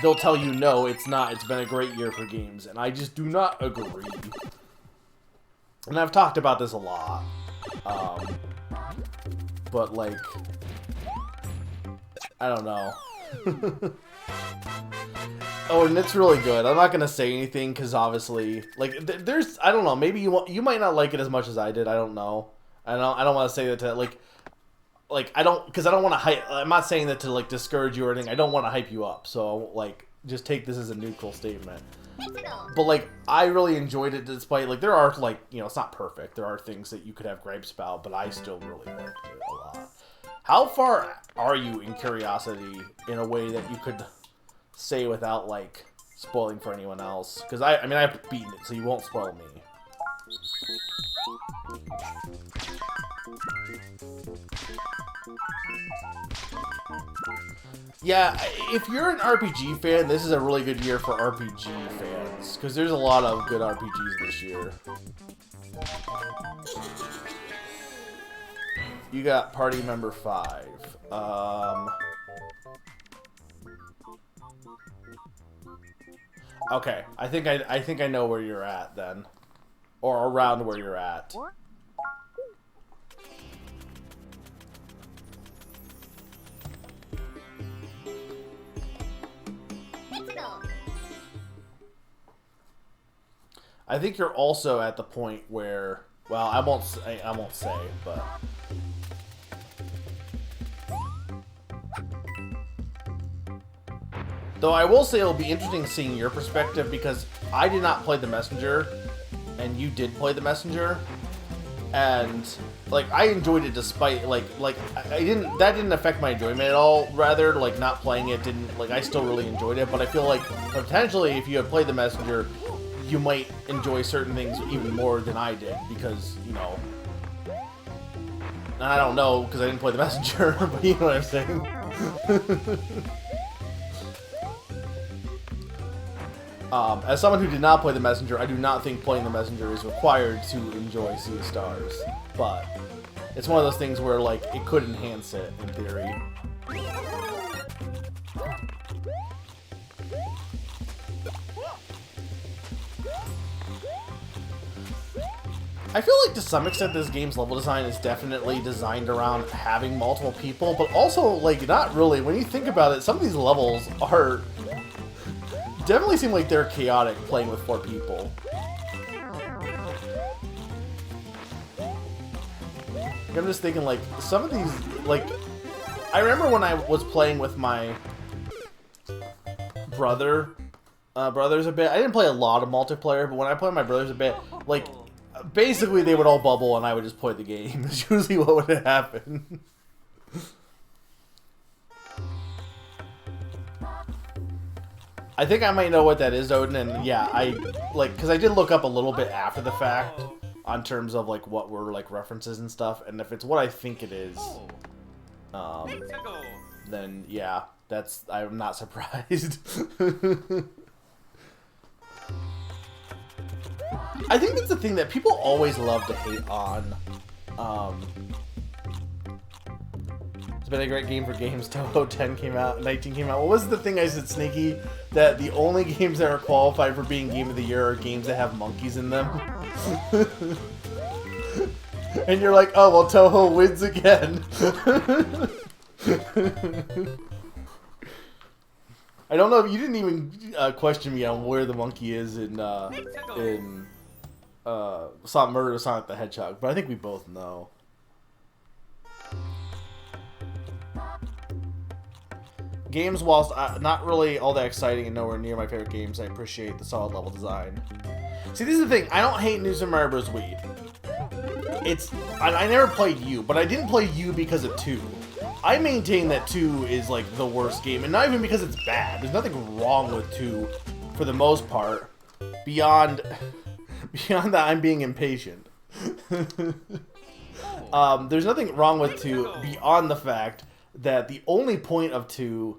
S1: they'll tell you no, it's not. It's been a great year for games. And I just do not agree. And I've talked about this a lot. But, like, I don't know. Oh, and it's really good. I'm not gonna say anything because obviously, like, there's, I don't know. Maybe you might not like it as much as I did. I don't know. I don't want to say that to like I don't, because I don't want to hype. I'm not saying that to like discourage you or anything. I don't want to hype you up. So like, just take this as a neutral statement. But like, I really enjoyed it despite like there are like, you know, it's not perfect. There are things that you could have gripes about, but I still really liked it a lot. How far are you in Curiosity in a way that you could say without like spoiling for anyone else? Because I mean I've beaten it, so you won't spoil me. Yeah, if you're an RPG fan, this is a really good year for RPG fans because there's a lot of good RPGs this year. You got party member 5. Okay, I think I know where you're at then, or around where you're at.
S2: What?
S1: I think you're also at the point where, well, I won't say, but though I will say it'll be interesting seeing your perspective because I did not play the Messenger, and you did play the Messenger, and like I enjoyed it despite like that didn't affect my enjoyment at all. Rather, like not playing it didn't, like I still really enjoyed it, but I feel like potentially if you had played the Messenger, you might enjoy certain things even more than I did because, you know, I don't know because I didn't play the Messenger, but you know what I'm saying. As someone who did not play the Messenger, I do not think playing the Messenger is required to enjoy Sea of Stars, but it's one of those things where like it could enhance it in theory. I feel like to some extent this game's level design is definitely designed around having multiple people, but also like not really. When you think about it, some of these levels are definitely seem like they're chaotic playing with 4 people. I'm just thinking like some of these, like I remember when I was playing with my brothers a bit. I didn't play a lot of multiplayer, but when I played with my brothers a bit, like basically they would all bubble and I would just play the game. That's usually what would happen. I think I might know what that is, Odin, and yeah, I like because I did look up a little bit after the fact on terms of like what were like references and stuff, and if it's what I think it is, then yeah, I'm not surprised. I think that's the thing that people always love to hate on. It's been a great game for games. Toho 10 came out, 19 came out. What was the thing I said, Sneaky? That the only games that are qualified for being Game of the Year are games that have monkeys in them. And you're like, oh, well, Toho wins again. I don't know if you didn't even question me on where the monkey is in Murder of Sonic the Hedgehog, but I think we both know. Games, whilst not really all that exciting and nowhere near my favorite games, I appreciate the solid level design. See, this is the thing. I don't hate New Super Mario Bros. Wii. I never played U, but I didn't play U because of 2. I maintain that 2 is like the worst game, and not even because it's bad. There's nothing wrong with 2 for the most part, beyond that I'm being impatient. There's nothing wrong with 2 beyond the fact that the only point of 2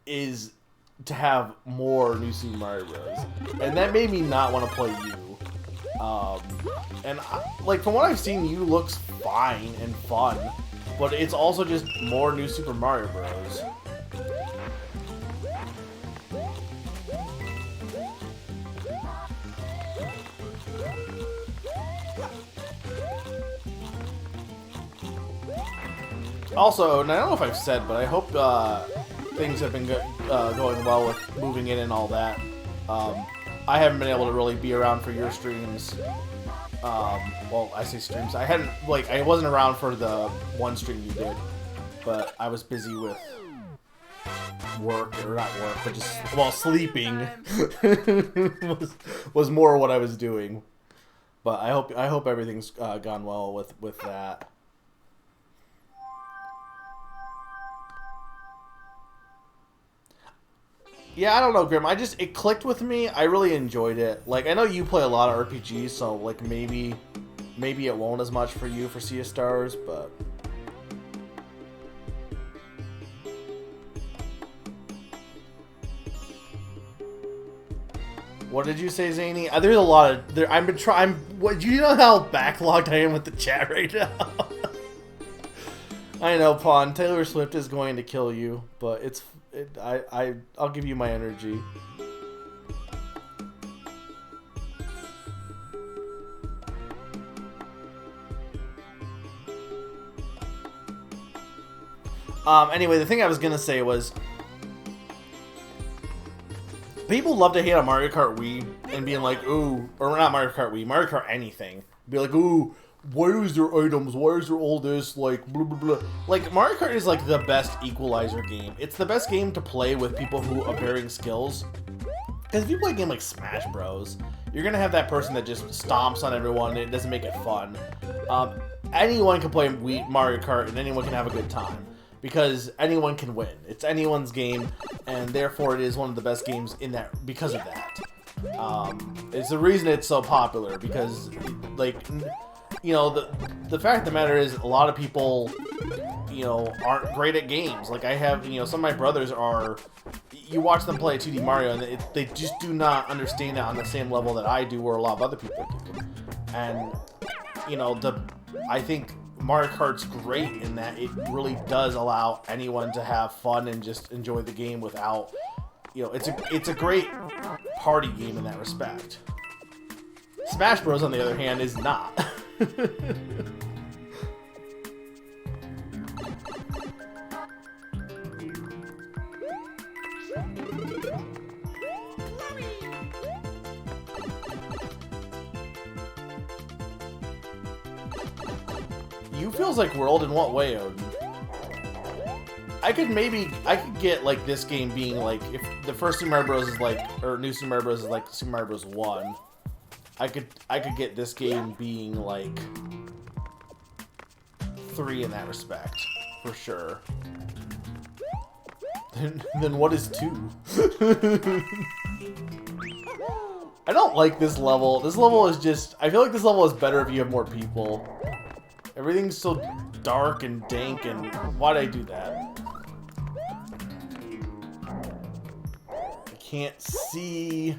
S1: is to have more New Super Mario Bros. And that made me not want to play U. And like from what I've seen, you looks fine and fun, but it's also just more New Super Mario Bros. Also, and I don't know if I've said, but I hope things have been going well with moving in and all that. I haven't been able to really be around for your streams. Well, I say streams. I wasn't around for the one stream you did, but I was busy with work, or not work, but just, well, sleeping was more what I was doing. But I hope everything's gone well with that. Yeah, I don't know, Grim. It clicked with me. I really enjoyed it. Like, I know you play a lot of RPGs, so like maybe it won't as much for you for Sea of Stars, but what did you say, Zany? There's a lot of what, do you know how backlogged I am with the chat right now? I know, Pawn. Taylor Swift is going to kill you, but I'll give you my energy. Anyway, the thing I was gonna say was, people love to hate on Mario Kart Wii and being like, ooh, or not Mario Kart Wii, Mario Kart anything. Be like, ooh, why is there items? Why is there all this? Like, blah, blah, blah. Like, Mario Kart is, like, the best equalizer game. It's the best game to play with people who have varying skills. Because if you play a game like Smash Bros., you're going to have that person that just stomps on everyone and it doesn't make it fun. Anyone can play Mario Kart and anyone can have a good time. Because anyone can win. It's anyone's game, and therefore it is one of the best games in that because of that. It's the reason it's so popular, because, like, you know, the fact of the matter is a lot of people, you know, aren't great at games. Like, I have, you know, some of my brothers are, you watch them play 2D Mario, and they just do not understand it on the same level that I do or a lot of other people do. And, you know, I think Mario Kart's great in that it really does allow anyone to have fun and just enjoy the game without, you know, it's a great party game in that respect. Smash Bros, on the other hand, is not. You feels like World in what way, Odin? I could get like this game being like, if the first Super Mario Bros is like, or New Super Mario Bros is like Super Mario Bros 1, I could get this game being like 3 in that respect, for sure. Then what is 2? I don't like this level. This level is just, I feel like this level is better if you have more people. Everything's so dark and dank, and why'd I do that? I can't see.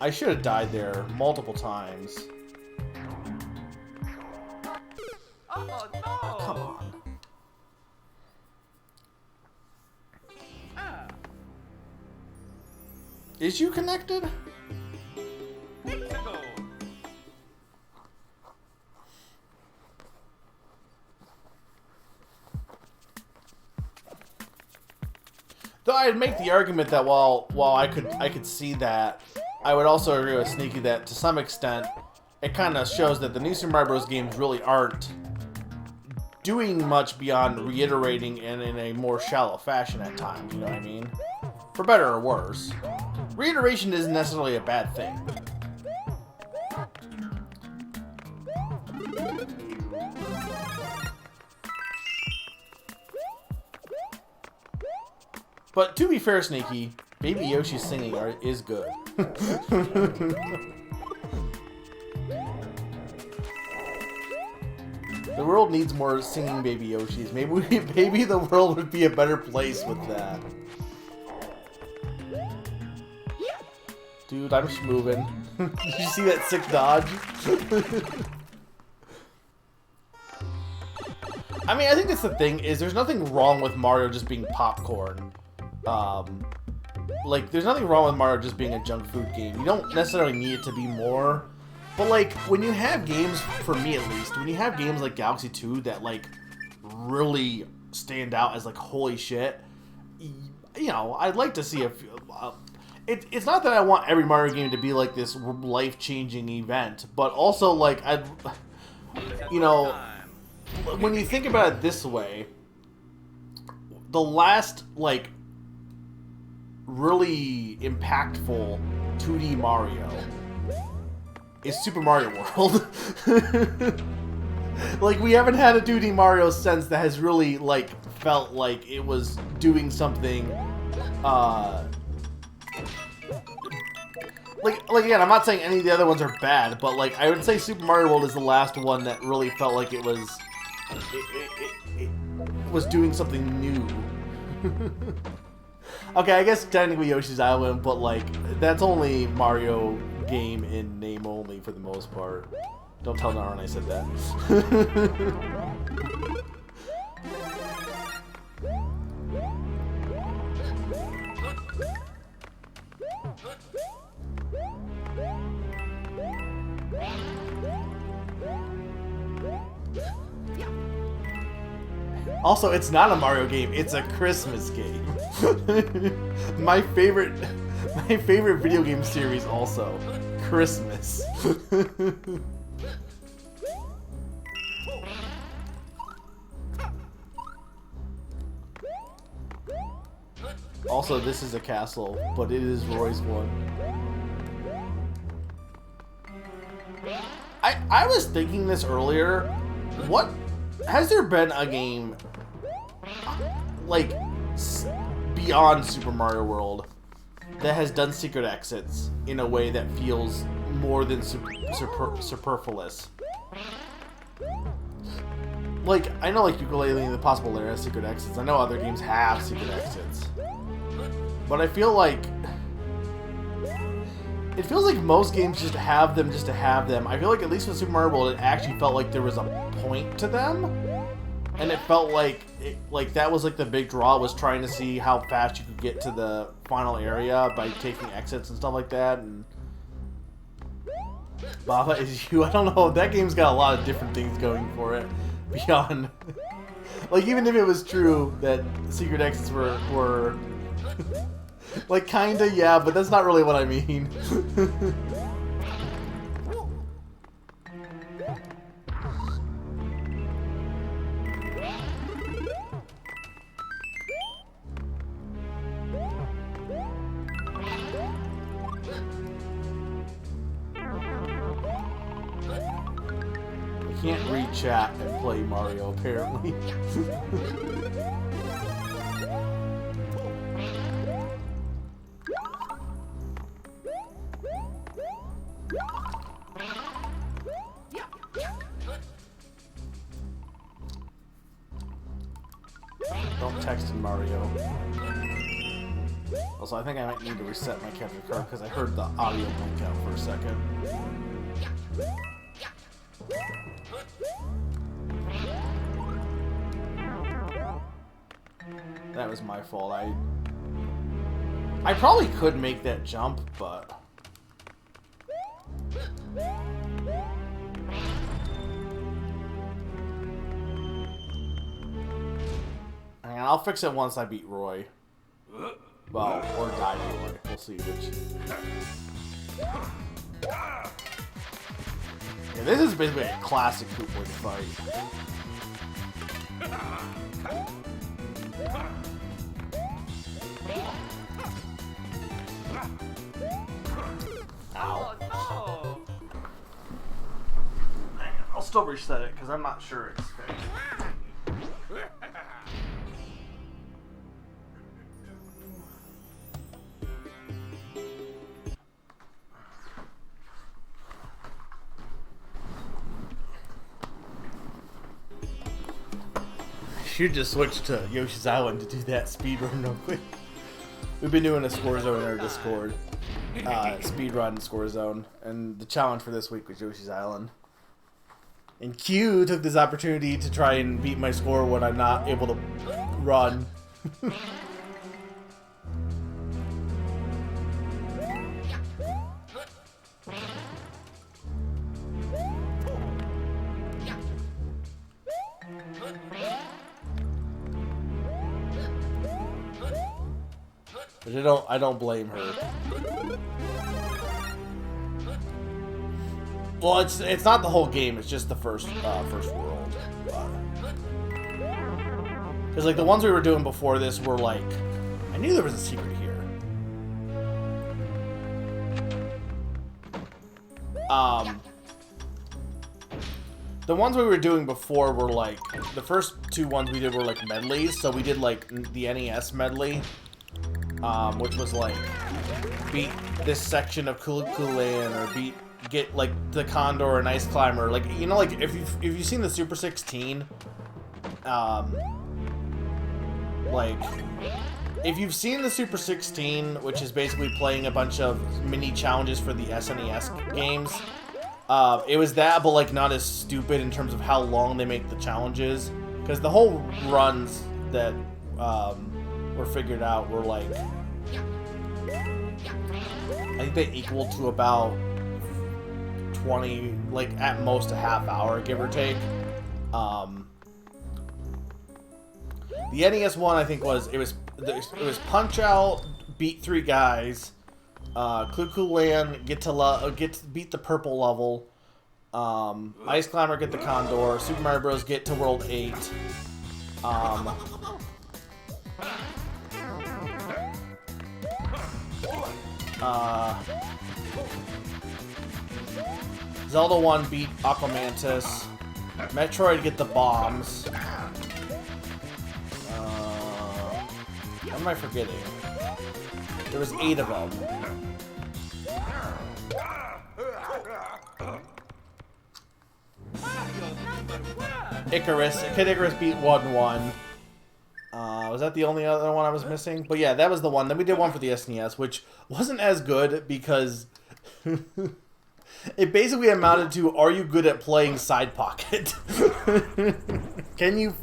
S1: I should have died there multiple times.
S3: Oh no!
S1: Come on.
S3: Ah,
S1: Is you connected?
S3: Mexico.
S1: Though I'd make the argument that while I could see that, I would also agree with Sneaky that to some extent it kind of shows that the new Super Mario Bros. Games really aren't doing much beyond reiterating and in a more shallow fashion at times, you know what I mean? For better or worse. Reiteration isn't necessarily a bad thing. But to be fair, Sneaky, Baby Yoshi's singing is good. The world needs more singing baby Yoshis. Maybe the world would be a better place with that. Dude, I'm schmoving. Did you see that sick dodge? I mean, I think that's the thing, is there's nothing wrong with Mario just being popcorn. Like, there's nothing wrong with Mario just being a junk food game. You don't necessarily need it to be more. But, like, when you have games, for me at least, when you have games like Galaxy 2 that, like, really stand out as, like, holy shit, you know, I'd like to see a few... It's not that I want every Mario game to be, like, this life-changing event, but also, like, you know, when you think about it this way, the last, like, really impactful 2D Mario is Super Mario World. Like, we haven't had a 2D Mario since that has really, like, felt like it was doing something, like again, I'm not saying any of the other ones are bad, but, like, I would say Super Mario World is the last one that really felt like it was, it was doing something new. Okay, I guess technically Yoshi's Island, but, like, that's only Mario game in name only for the most part. Don't tell Naran I said that. Also, it's not a Mario game, it's a Christmas game. My favorite video game series also. Christmas. Also, this is a castle, but it is Roy's one. I was thinking this earlier. What has there been a game like beyond Super Mario World that has done secret exits in a way that feels more than superfluous? Like, I know, like, Yooka-Laylee and the Impossible Lair has secret exits. I know other games have secret exits. But I feel like... it feels like most games just have them just to have them. I feel like, at least with Super Mario World, it actually felt like there was a point to them. And it felt like, that was, like, the big draw, was trying to see how fast you could get to the final area by taking exits and stuff like that. And Baba Is You, I don't know, that game's got a lot of different things going for it. Beyond... like, even if it was true that secret exits were like, kinda, yeah, but that's not really what I mean. Can't read chat and play Mario, apparently. Don't text in Mario. Also, I think I might need to reset my capture card because I heard the audio blink out for a second. That was my fault. I probably could make that jump, but... and I'll fix it once I beat Roy. Well, or die to Roy. We'll see which. Yeah, this is basically a classic Koopa fight. Ow.
S3: Oh,
S1: I'll still reset it because I'm not sure it's fixed. should just switch to Yoshi's Island to do that speedrun real quick. We've been doing a score zone in our Discord. Speedrun score zone. And the challenge for this week was Yoshi's Island. And Q took this opportunity to try and beat my score when I'm not able to run. But I don't blame her. Well, it's not the whole game. It's just the first world. Because like the ones we were doing before this were like, I knew there was a secret here. The ones we were doing before were like, the first two ones we did were like medleys. So we did like the NES medley, which was like beat this section of Kulukulan or get like the Condor or an Ice Climber. Like, you know, like if you've seen the Super 16, like if you've seen the Super 16, which is basically playing a bunch of mini challenges for the SNES games, it was that, but like not as stupid in terms of how long they make the challenges, because the whole runs that were figured out were like, I think they equal to about 20, like at most a half hour, give or take. The NES one, I think, was Punch Out, beat 3 guys, Kulukulan, get to beat the purple level, Ice Climber, get the Condor, Super Mario Bros. Get to World 8, Zelda 1 beat Aquamantis, Metroid get the bombs. What am I forgetting? There was 8 of them. Kid Icarus beat 1-1. Was that the only other one I was missing? But yeah, that was the one. Then we did one for the SNES, which wasn't as good because it basically amounted to, are you good at playing Side Pocket? Can you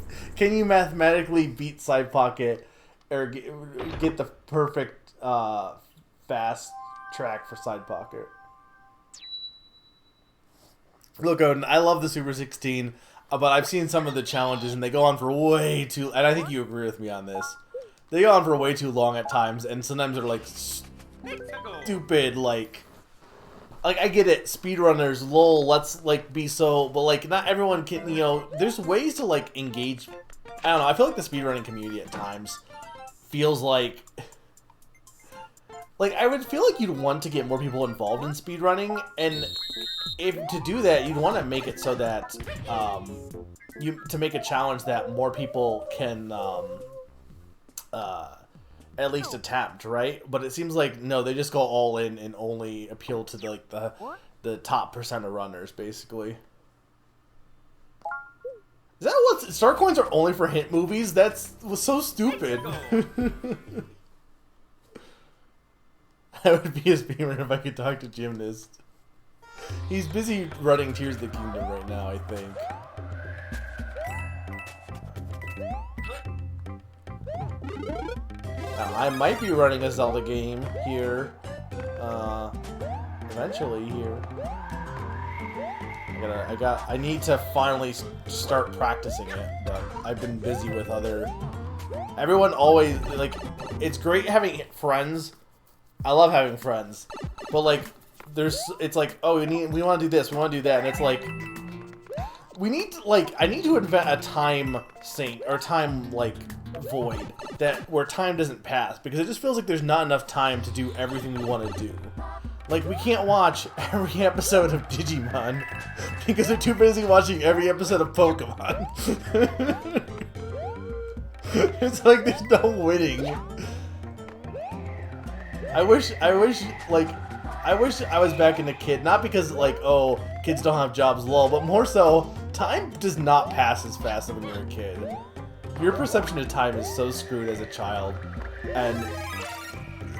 S1: mathematically beat Side Pocket or get the perfect fast track for Side Pocket? Look, Odin, I love the Super 16, but I've seen some of the challenges and they go on for way too, and I think you agree with me on this. They go on for way too long at times, and sometimes they're like stupid, like I get it, speedrunners, lol, let's like be so, but like not everyone can, you know, there's ways to like engage. I don't know, I feel like the speedrunning community at times feels like I would feel like you'd want to get more people involved in speedrunning, and if to do that, you'd want to make it so that to make a challenge that more people can at least attempt, right? But it seems like no, they just go all in and only appeal to like the top percent of runners, basically. Is that what star coins are only for hit movies? Was so stupid. I would be a speedrunner if I could talk to Gymnast. He's busy running Tears of the Kingdom right now, I think. I might be running a Zelda game here. Eventually here. I need to finally start practicing it, but I've been busy with everyone always, like, it's great having friends. I love having friends, but like, it's like, oh, we want to do this, we want to do that, and it's like, I need to invent a time sink, or time, like, void, where time doesn't pass, because it just feels like there's not enough time to do everything we want to do. Like, we can't watch every episode of Digimon, because we're too busy watching every episode of Pokemon. It's like there's no winning. I wish I was back in a kid, not because, like, oh, kids don't have jobs, lol, but more so, time does not pass as fast as when you're a kid. your perception of time is so screwed as a child, and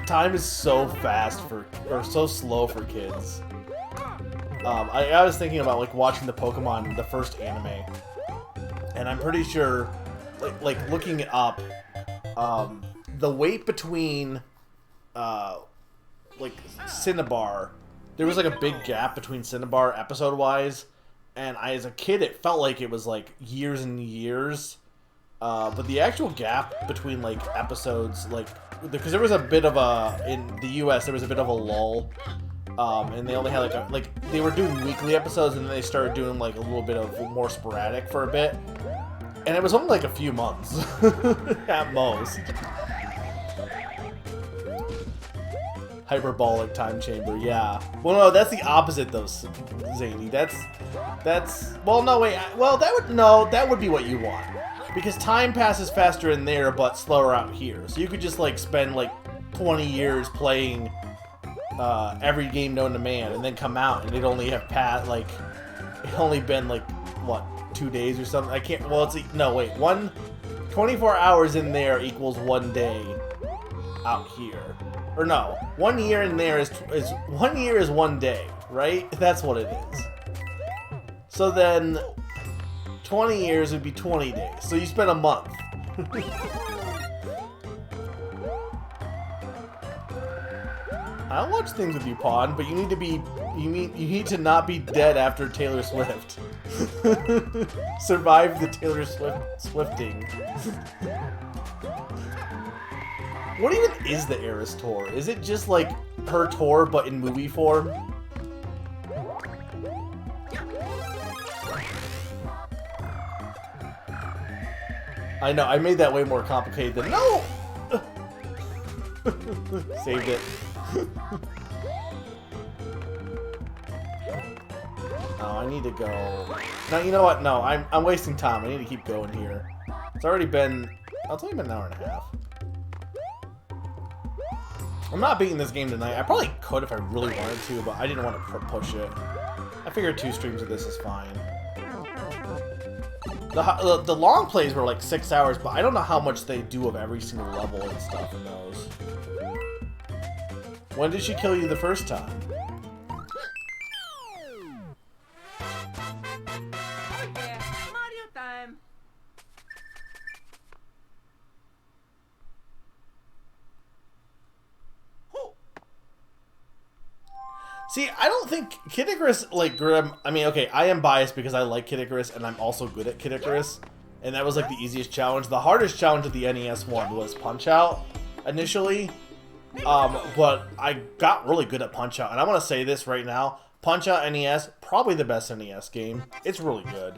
S1: time is so fast or so slow for kids. I was thinking about like watching the Pokemon, the first anime, and I'm pretty sure, like looking it up, the wait between, like Cinnabar, there was like a big gap between Cinnabar episode-wise, and as a kid it felt like it was like years and years, but the actual gap between like episodes, like, because there was a bit of a, in the US there was a bit of a lull, and they only had like they were doing weekly episodes, and then they started doing like a little bit of more sporadic for a bit, and it was only like a few months at most. Hyperbolic time chamber, yeah. Well, no, that's the opposite though, Zany. That's well, no, wait. Well, that would be what you want, because time passes faster in there but slower out here. So you could just like spend like 20 years playing every game known to man, and then come out and it'd only have only been like what, 2 days or something. I can't. Well, no, wait. 24 hours in there equals 1 day out here. Or no, 1 year in there is 1 year is 1 day, right? That's what it is. So then 20 years would be 20 days. So you spend a month. I'll watch things with you, Pawn, but you need to not be dead after Taylor Swift. Survive the Taylor Swifting. What even is the Eris tour? Is it just like her tour but in movie form? I know, I made that way more complicated than— No! Saved it. Oh, I need to go. No, you know what? No, I'm wasting time. I need to keep going here. It's only been an hour and a half. I'm not beating this game tonight. I probably could if I really wanted to, but I didn't want to push it. I figured 2 streams of this is fine. The long plays were like 6 hours, but I don't know how much they do of every single level and stuff in those. When did she kill you the first time?
S3: Oh yeah, Mario time.
S1: See, I don't think Kid Icarus, like, Grim... I mean, okay, I am biased because I like Kid Icarus, and I'm also good at Kid Icarus. And that was, like, the easiest challenge. The hardest challenge of the NES one was Punch-Out, initially. But I got really good at Punch-Out. And I want to say this right now. Punch-Out NES, probably the best NES game. It's really good.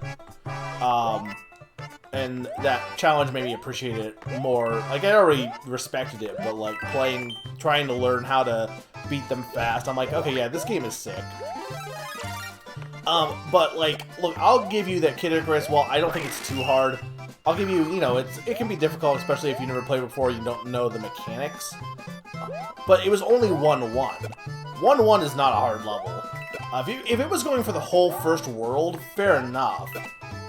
S1: And that challenge made me appreciate it more. Like, I already respected it, but, like, trying to learn how to beat them fast, I'm like, okay, yeah, this game is sick. But, like, look, I'll give you that Kid Icarus, while I don't think it's too hard, I'll give you, you know, it can be difficult, especially if you never played before, you don't know the mechanics. But it was only 1-1. 1-1 is not a hard level. If it was going for the whole first world, fair enough.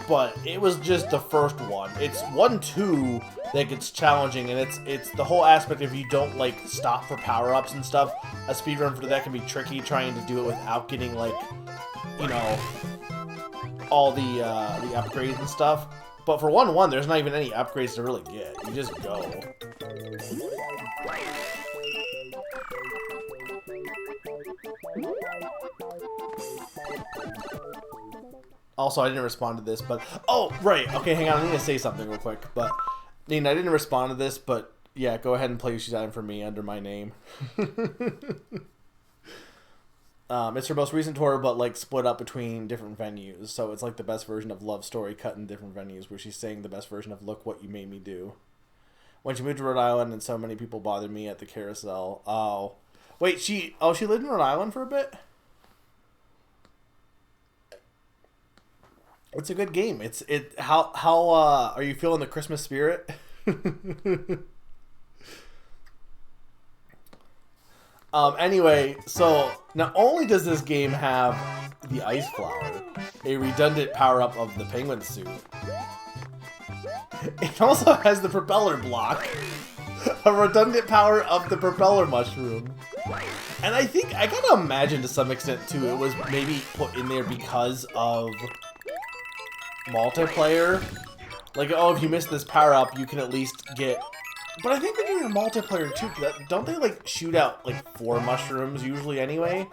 S1: But it was just the first one. It's 1-2 that gets challenging, and it's the whole aspect of you don't, like, stop for power-ups and stuff. A speedrun for that can be tricky, trying to do it without getting, like, you know, all the upgrades and stuff. But for 1-1, there's not even any upgrades to really get. You just go. Also, I didn't respond to this, but... Oh, right. Okay, hang on. I need to say something real quick. But, Nina, I didn't respond to this, but... Yeah, go ahead and play Yoshi's Island for me under my name. It's her most recent tour, but, like, split up between different venues. So it's, like, the best version of Love Story cut in different venues, where she's saying the best version of Look What You Made Me Do. When she moved to Rhode Island and so many people bothered me at the carousel. Oh. Wait, she lived in Rhode Island for a bit? It's a good game. How are you feeling the Christmas spirit? Anyway, so not only does this game have the Ice Flower, a redundant power-up of the Penguin suit, It also has the propeller block. A redundant power of the propeller mushroom. And I think, I gotta imagine to some extent too, it was maybe put in there because of multiplayer. Like, oh, if you miss this power up, you can at least get... But I think they're doing a multiplayer too, don't they like shoot out like 4 mushrooms usually anyway?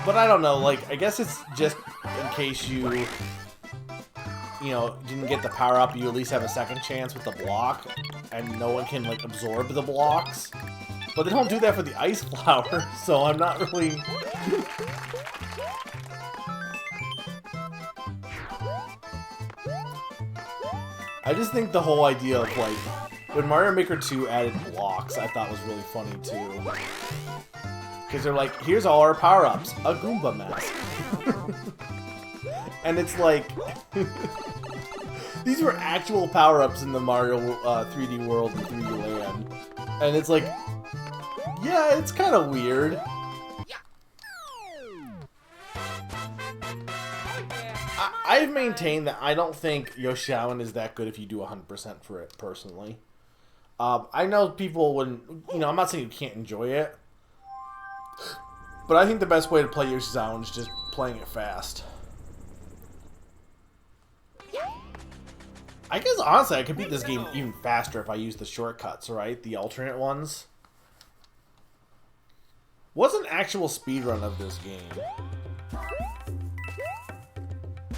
S1: But I don't know, like, I guess it's just in case you know, didn't get the power up, you at least have a second chance with the block, and no one can like absorb the blocks. But they don't do that for the ice flower, so I'm not really... I just think the whole idea of like, when Mario Maker 2 added blocks, I thought was really funny too. Because they're like, here's all our power-ups, a Goomba mask. And it's like, these were actual power-ups in the Mario 3D World and 3D Land. And it's like, yeah, it's kind of weird. I've maintained that I don't think Yoshi Island is that good if you do 100% for it, personally. I know people wouldn't, you know, I'm not saying you can't enjoy it. But I think the best way to play Yoshi's Island is just playing it fast. I guess, honestly, I could beat this game even faster if I use the shortcuts, right? The alternate ones. What's an actual speedrun of this game?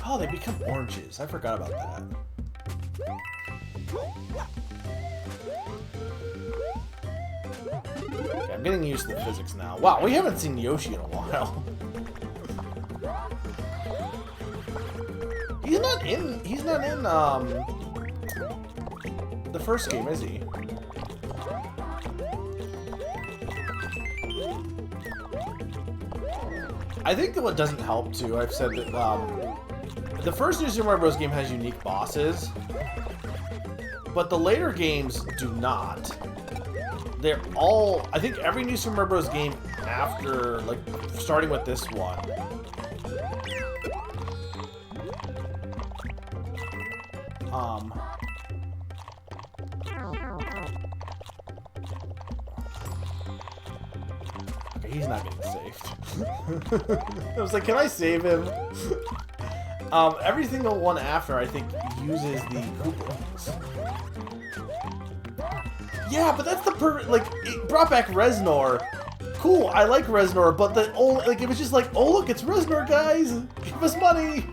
S1: Oh, they become oranges. I forgot about that. Okay, I'm getting used to the physics now. Wow, we haven't seen Yoshi in a while. He's not in the first game, is he? I think that what doesn't help too, I've said that the first New Super Mario Bros. Game has unique bosses, but the later games do not. They're all, I think every New Super Mario Bros. Game after, like, starting with this one, okay, he's not getting saved. I was like, can I save him? Every single one after, I think, uses the Koopalings. Yeah, but that's the perfect, like, it brought back Reznor. Cool, I like Reznor, but the only, like, it was just like, oh look, it's Reznor, guys! Give us money!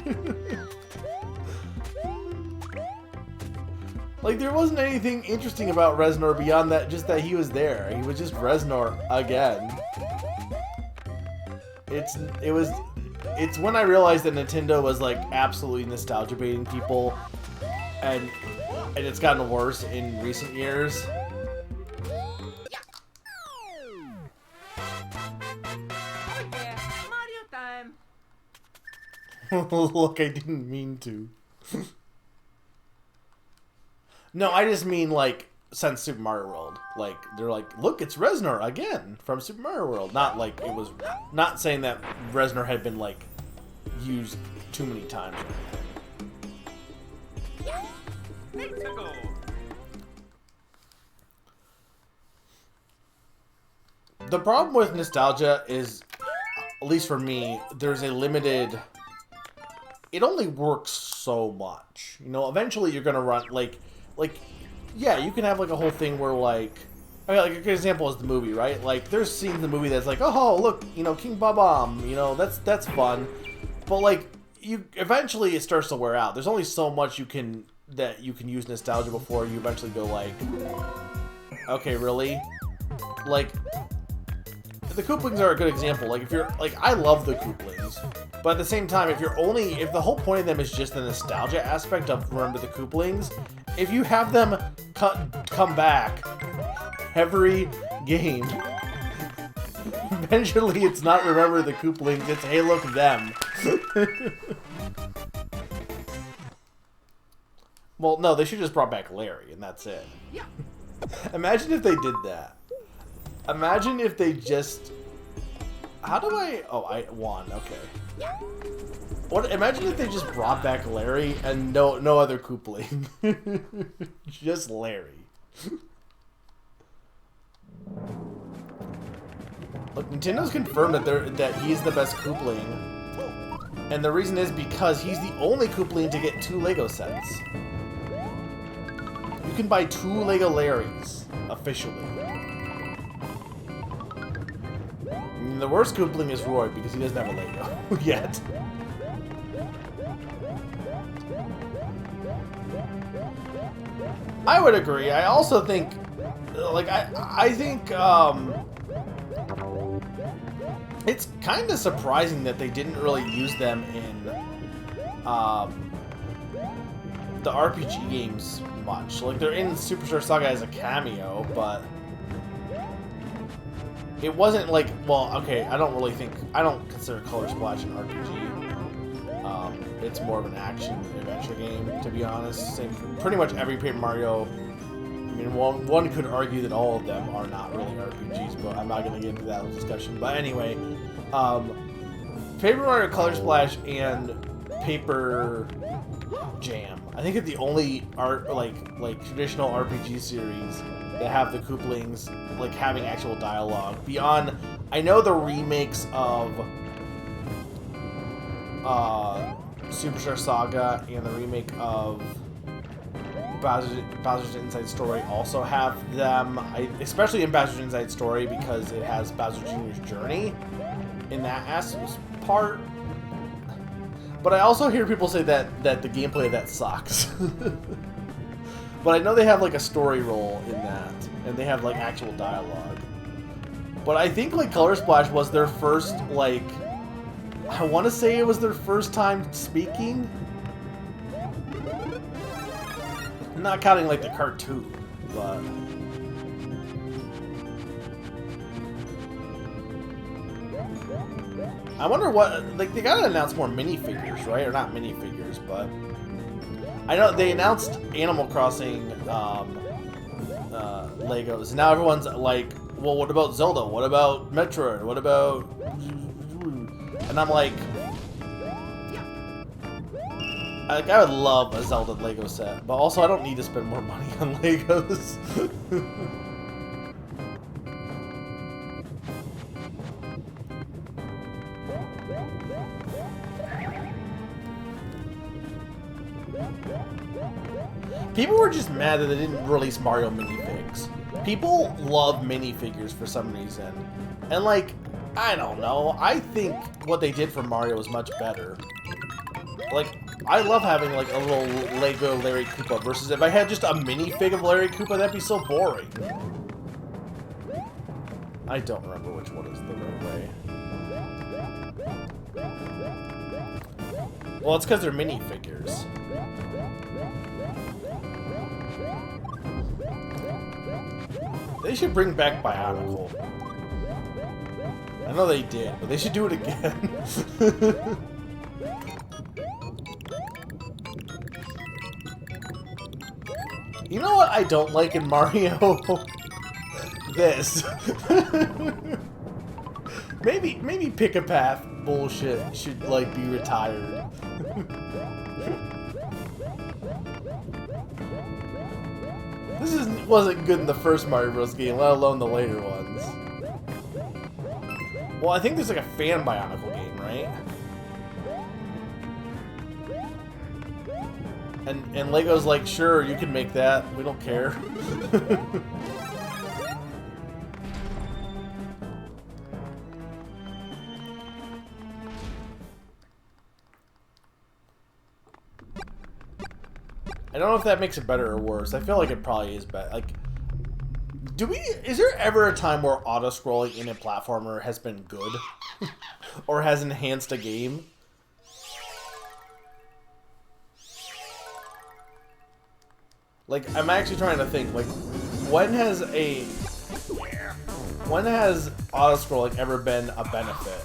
S1: Like, there wasn't anything interesting about Reznor beyond that, just that he was there. He was just Reznor again. It's when I realized that Nintendo was, like, absolutely nostalgia baiting people, and it's gotten worse in recent years.
S3: Mario time.
S1: Look, I didn't mean to. No, I just mean, like, since Super Mario World. Like, they're like, look, it's Reznor again from Super Mario World. Not like it was, not saying that Reznor had been, like, used too many times or anything. The problem with nostalgia is, at least for me, there's a limited... It only works so much. You know, eventually you're gonna run, like, yeah, you can have, like, a whole thing where, like... I mean, like, a good example is the movie, right? Like, there's scenes in the movie that's like, oh, look, you know, King Bob-omb, you know, that's fun. But, like, eventually it starts to wear out. There's only so much you can use nostalgia before you eventually go, like, okay, really? Like, the Koopalings are a good example. Like, if you're, like, I love the Koopalings, but at the same time, if the whole point of them is just the nostalgia aspect of Remember the Koopalings, if you have them come back every game, eventually it's not Remember the Koopalings, it's hey look them. Well, no, they should just brought back Larry and that's it.
S3: Yeah.
S1: Imagine if they did that. Imagine if they just... How do I... Oh, I won. Okay. What? Imagine if they just brought back Larry and no other Koopling. Just Larry. Look, Nintendo's confirmed that he's the best Koopling. And the reason is because he's the only Koopling to get 2 Lego sets. You can buy 2 Lego Larrys, officially. And the worst Koopling is Roy, because he doesn't have a Lego yet. I would agree. I also think, like, I think, it's kind of surprising that they didn't really use them in the RPG games much. Like, they're in Superstar Saga as a cameo, but it wasn't like, well, okay, I don't consider Color Splash an RPG. It's more of an action adventure game, to be honest. Pretty much every Paper Mario. I mean, one could argue that all of them are not really RPGs, but I'm not going to get into that discussion. But anyway, Paper Mario Color Splash and Paper Jam, I think, are the only like traditional RPG series that have the Kooplings like having actual dialogue. Beyond, I know the remakes of Superstar Saga and the remake of Bowser's Inside Story also have them, especially in Bowser's Inside Story, because it has Bowser Jr.'s journey in that part. But I also hear people say that the gameplay of that sucks. But I know they have like a story role in that, and they have like actual dialogue. But I think like Color Splash was their first, like, I want to say it was their first time speaking. Not counting like the cartoon, but I wonder what, like, they gotta announce more minifigures, right? Or not minifigures, but I know they announced Animal Crossing Legos, and now everyone's like, well, what about Zelda? What about Metroid? What about... And I'm like, I would love a Zelda Lego set, but also I don't need to spend more money on Legos. People were just mad that they didn't release Mario minifigs. People love minifigures for some reason. And like, I don't know, I think what they did for Mario was much better. Like, I love having like a little Lego Larry Koopa versus if I had just a minifig of Larry Koopa, that'd be so boring. I don't remember which one is the right way. Well, it's because they're minifigures. They should bring back Bionicle. I know they did, but they should do it again. You know what I don't like in Mario? This. maybe Pick a Path bullshit should like be retired. This wasn't good in the first Mario Bros. Game, let alone the later ones. Well, I think there's like a fan Bionicle game, right? And Lego's like, sure, you can make that. We don't care. I don't know if that makes it better or worse. I feel like it probably is better. Like, is there ever a time where auto-scrolling in a platformer has been good? Or has enhanced a game? Like, I'm actually trying to think, like, when has auto-scrolling ever been a benefit?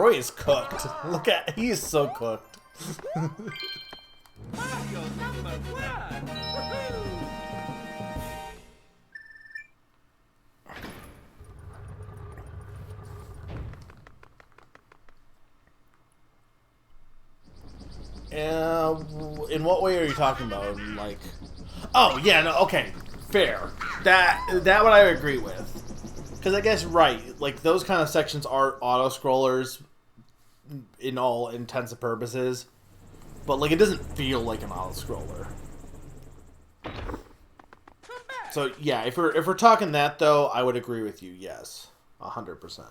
S1: Roy is cooked. Look at, he is so cooked.
S3: Mario #1. Woohoo!
S1: In what way are you talking about? Like, oh yeah, no, okay, fair. That what I agree with. Because I guess right, like those kind of sections are auto scrollers, in all intents and purposes, but like it doesn't feel like an auto scroller. So yeah, if we're talking that though, I would agree with you. Yes, 100%.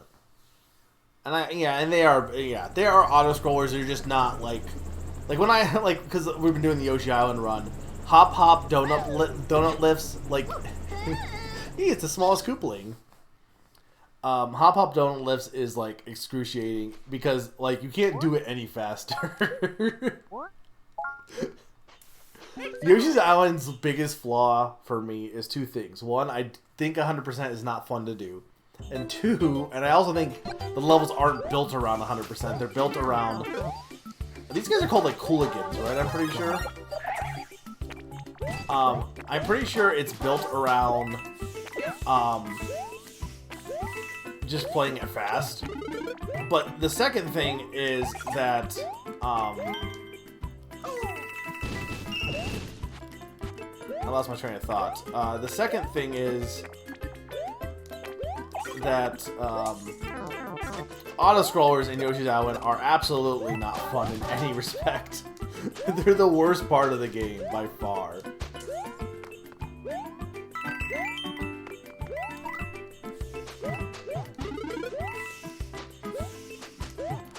S1: And they are auto scrollers. They're just not like when I like, because we've been doing the Yoshi Island run, hop donut lifts, like it's the smallest Koopaling. Hop donut lifts is like excruciating because like you can't do it any faster.
S2: What?
S1: Yoshi's Island's biggest flaw for me is two things. One, I think 100% is not fun to do. And two, and I also think the levels aren't built around 100%. They're built around... These guys are called like Cooligans, right? I'm pretty sure. I'm pretty sure it's built around just playing it fast. But the second thing is that I lost my train of thought. The second thing is that auto-scrollers in Yoshi's Island are absolutely not fun in any respect. They're the worst part of the game, by far.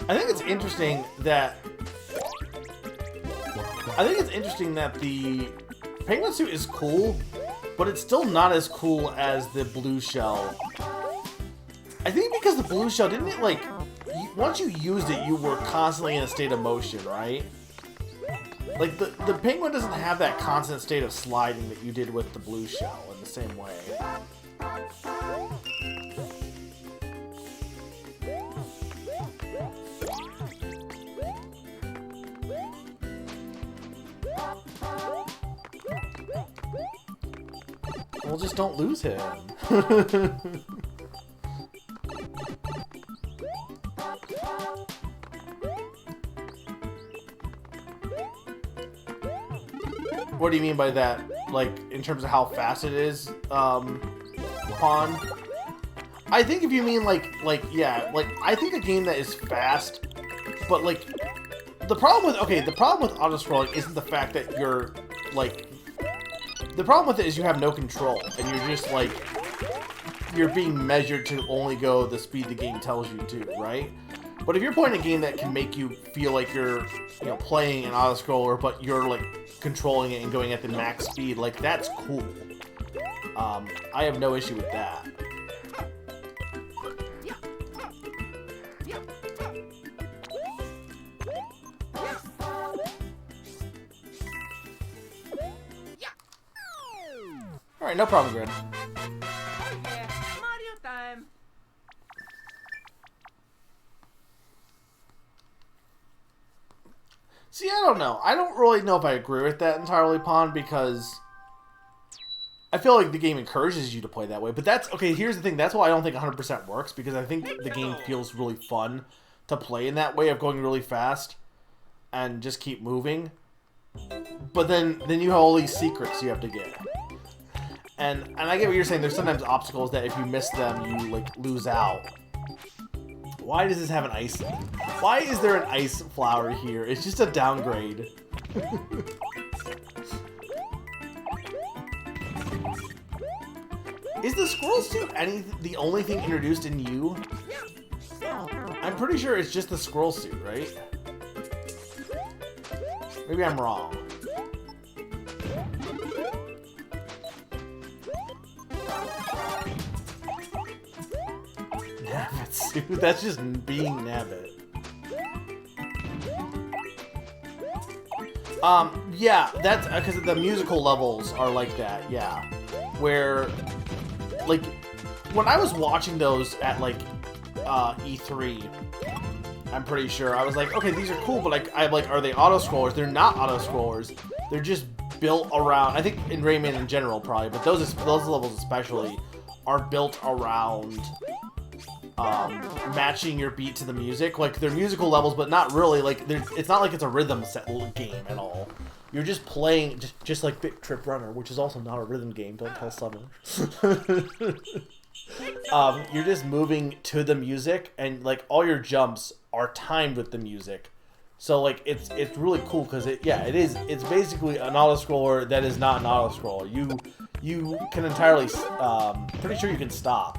S1: I think it's interesting that the penguin suit is cool, but it's still not as cool as the blue shell. I think because the blue shell, didn't it, like, once you used it, you were constantly in a state of motion, right? Like, the penguin doesn't have that constant state of sliding that you did with the blue shell in the same way. Well, just don't lose him. What do you mean by that? Like, in terms of how fast it is, Pawn? I think if you mean yeah, I think a game that is fast, but like, the problem with auto-scrolling isn't the fact that you're, like, the problem with it is you have no control, and you're just, like, you're being measured to only go the speed the game tells you to, right? But if you're playing a game that can make you feel like you're, you know, playing an auto-scroller, but you're, like, controlling it and going at the max speed, like, that's cool. I have no issue with that. Alright, no problem, Grid.
S3: Oh yeah, Mario time.
S1: See, I don't know. I don't really know if I agree with that entirely, Pawn, because I feel like the game encourages you to play that way. But that's... Okay, here's the thing. That's why I don't think 100% works, because I think the game feels really fun to play in that way of going really fast and just keep moving. But then you have all these secrets you have to get. And I get what you're saying. There's sometimes obstacles that if you miss them, you, like, lose out. Why does this have an ice? Why is there an ice flower here? It's just a downgrade. Is the squirrel suit the only thing introduced in U? I'm pretty sure it's just the squirrel suit, right? Maybe I'm wrong. Nabbit suit? That's just being Nabbit. Yeah, that's because the musical levels are like that, yeah. Where, like, when I was watching those at, like, E3, I'm pretty sure. I was like, okay, these are cool, but like, I'm like, are they auto-scrollers? They're not auto-scrollers. They're just built around, I think in Rayman in general probably, but those levels especially are built around matching your beat to the music. Like, they're musical levels, but not really. Like, it's not like it's a rhythm set game at all. You're just playing, just like Bit Trip Runner, which is also not a rhythm game. Don't tell Summer. You're just moving to the music, and like all your jumps are timed with the music. So like it's really cool because it's basically an auto-scroller that is not an auto-scroller. You can entirely pretty sure you can stop.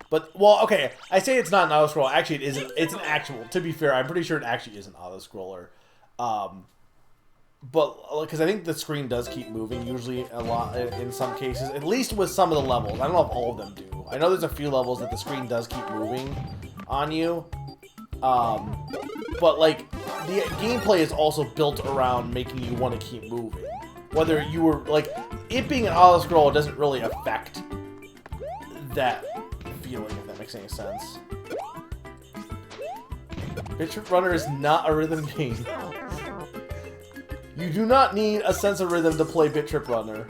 S1: But, well, okay, I say it's not an auto-scroller. Actually, it isn't. It's an actual. To be fair, I'm pretty sure it actually is an auto-scroller. But, because I think the screen does keep moving, usually a lot, in some cases. At least with some of the levels. I don't know if all of them do. I know there's a few levels that the screen does keep moving on you. But, like, the gameplay is also built around making you want to keep moving. Whether you were, like, it being an auto-scroller doesn't really affect that feeling, if that makes any sense. Bit Trip Runner is not a rhythm game. You do not need a sense of rhythm to play Bit Trip Runner.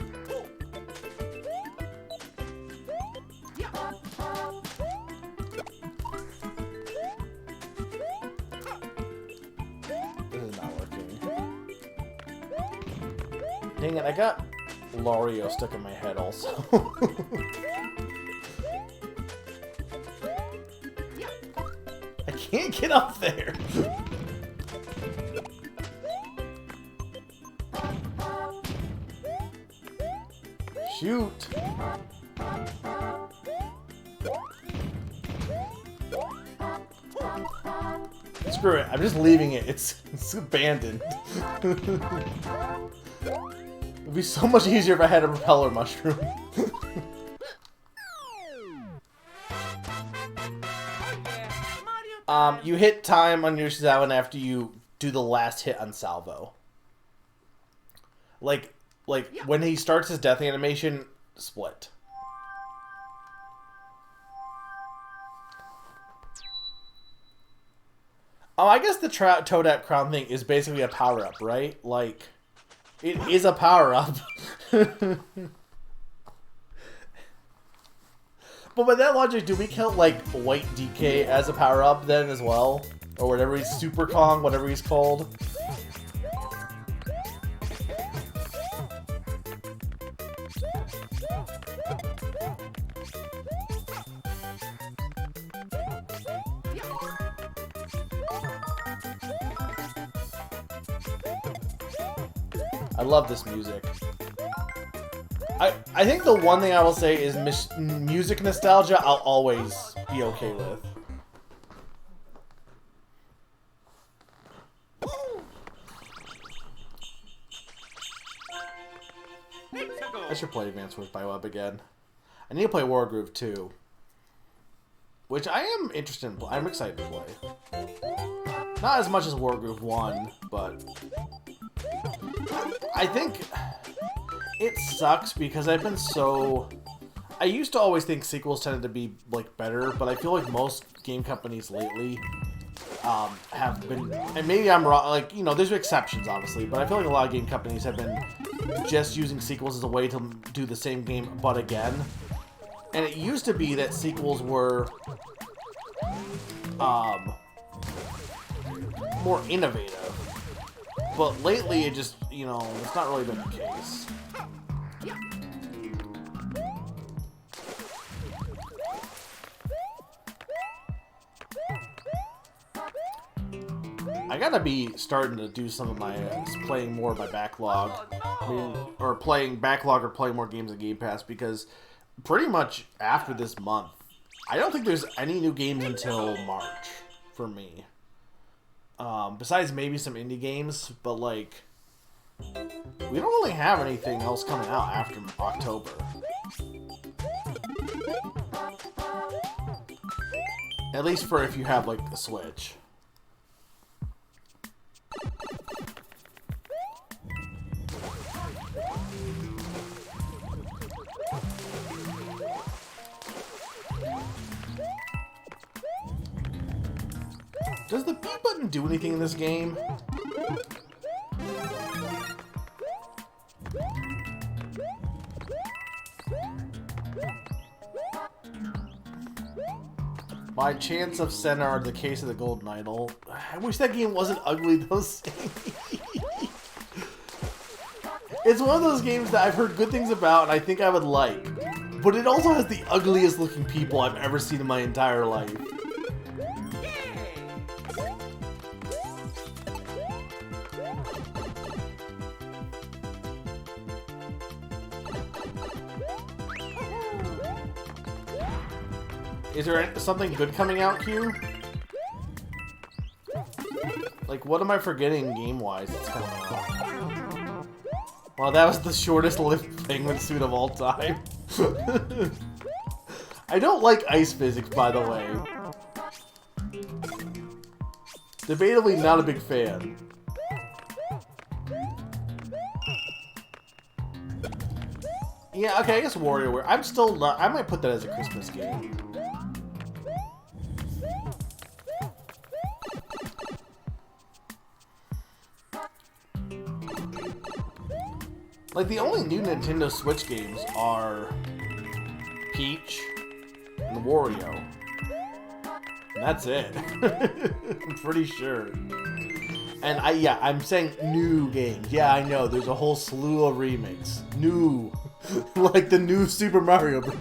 S1: This is not working. Dang it, I got Lario stuck in my head also. I can't get up there. Shoot. Screw it. I'm just leaving it. It's abandoned. It'd be so much easier if I had a propeller mushroom. You hit time on your Shazam after you do the last hit on Salvo. Like when he starts his death animation, split. Oh, I guess the Toadette crown thing is basically a power-up, right? Like, it is a power-up. But by that logic, do we count, like, White DK as a power-up then as well? Or whatever he's, Super Kong, whatever he's called? I love this music. I think the one thing I will say is music nostalgia I'll always be okay with. I should play Advance Wars by Web again. I need to play Wargroove too. Which I am interested in. I'm excited to play. Not as much as Wargroove 1, but I think it sucks because I've been so... I used to always think sequels tended to be, like, better, but I feel like most game companies lately have been... And maybe I'm wrong, like, you know, there's exceptions, obviously, but I feel like a lot of game companies have been just using sequels as a way to do the same game, but again. And it used to be that sequels were more innovative. But lately, it just, you know, it's not really been the case. I gotta be starting to do some of my, playing more of my backlog. Or playing backlog or playing more games on Game Pass, because pretty much after this month, I don't think there's any new games until March for me. Besides maybe some indie games, but like, we don't really have anything else coming out after October. At least for if you have like the Switch. Does the B button do anything in this game? My chance of center are the case of the golden idol. I wish that game wasn't ugly though. It's one of those games that I've heard good things about and I think I would like. But it also has the ugliest looking people I've ever seen in my entire life. Is there something good coming out, Q? Like, what am I forgetting game-wise that's coming out? Well, that was the shortest lived penguin suit of all time. I don't like ice physics, by the way. Debatably not a big fan. Yeah, okay, I guess WarioWare. I'm still not... I might put that as a Christmas game. Like, the only new Nintendo Switch games are Peach and Wario. And that's it. I'm pretty sure. And I'm saying new games. Yeah, I know, there's a whole slew of remakes. New. Like the new Super Mario Bros.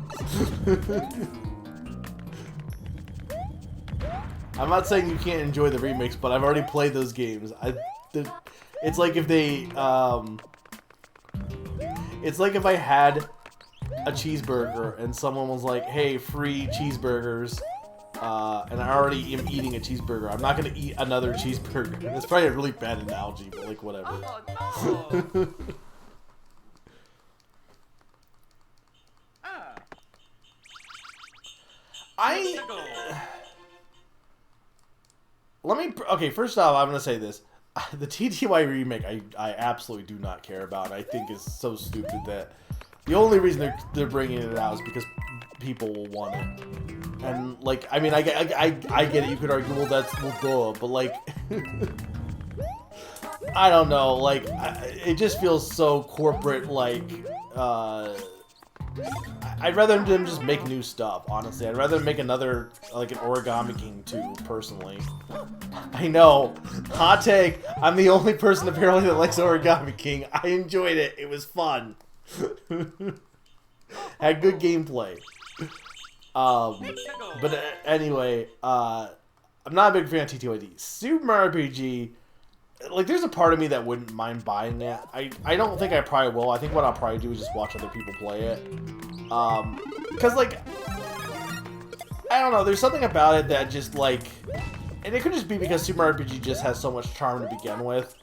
S1: I'm not saying you can't enjoy the remakes, but I've already played those games. It's like if they, it's like if I had a cheeseburger and someone was like, hey, free cheeseburgers, and I already am eating a cheeseburger. I'm not going to eat another cheeseburger. It's probably a really bad analogy, but like, whatever.
S3: Oh, no.
S1: Okay, first off, I'm going to say this. The TTY remake, I absolutely do not care about. I think is so stupid that the only reason they're bringing it out is because people will want it. And, like, I mean, I get it. You could argue, well, that's, well, duh. But, like, I don't know. Like, it just feels so corporate, like, I'd rather them just make new stuff, honestly. I'd rather make another, like, an Origami King 2, personally. I know. Hot take. I'm the only person apparently that likes Origami King. I enjoyed it. It was fun. Had good gameplay. But anyway, I'm not a big fan of TTYD. Super Mario RPG, like, there's a part of me that wouldn't mind buying that. I don't think I probably will. I think what I'll probably do is just watch other people play it. Because, like, I don't know, there's something about it that just, like, and it could just be because Super Mario RPG just has so much charm to begin with,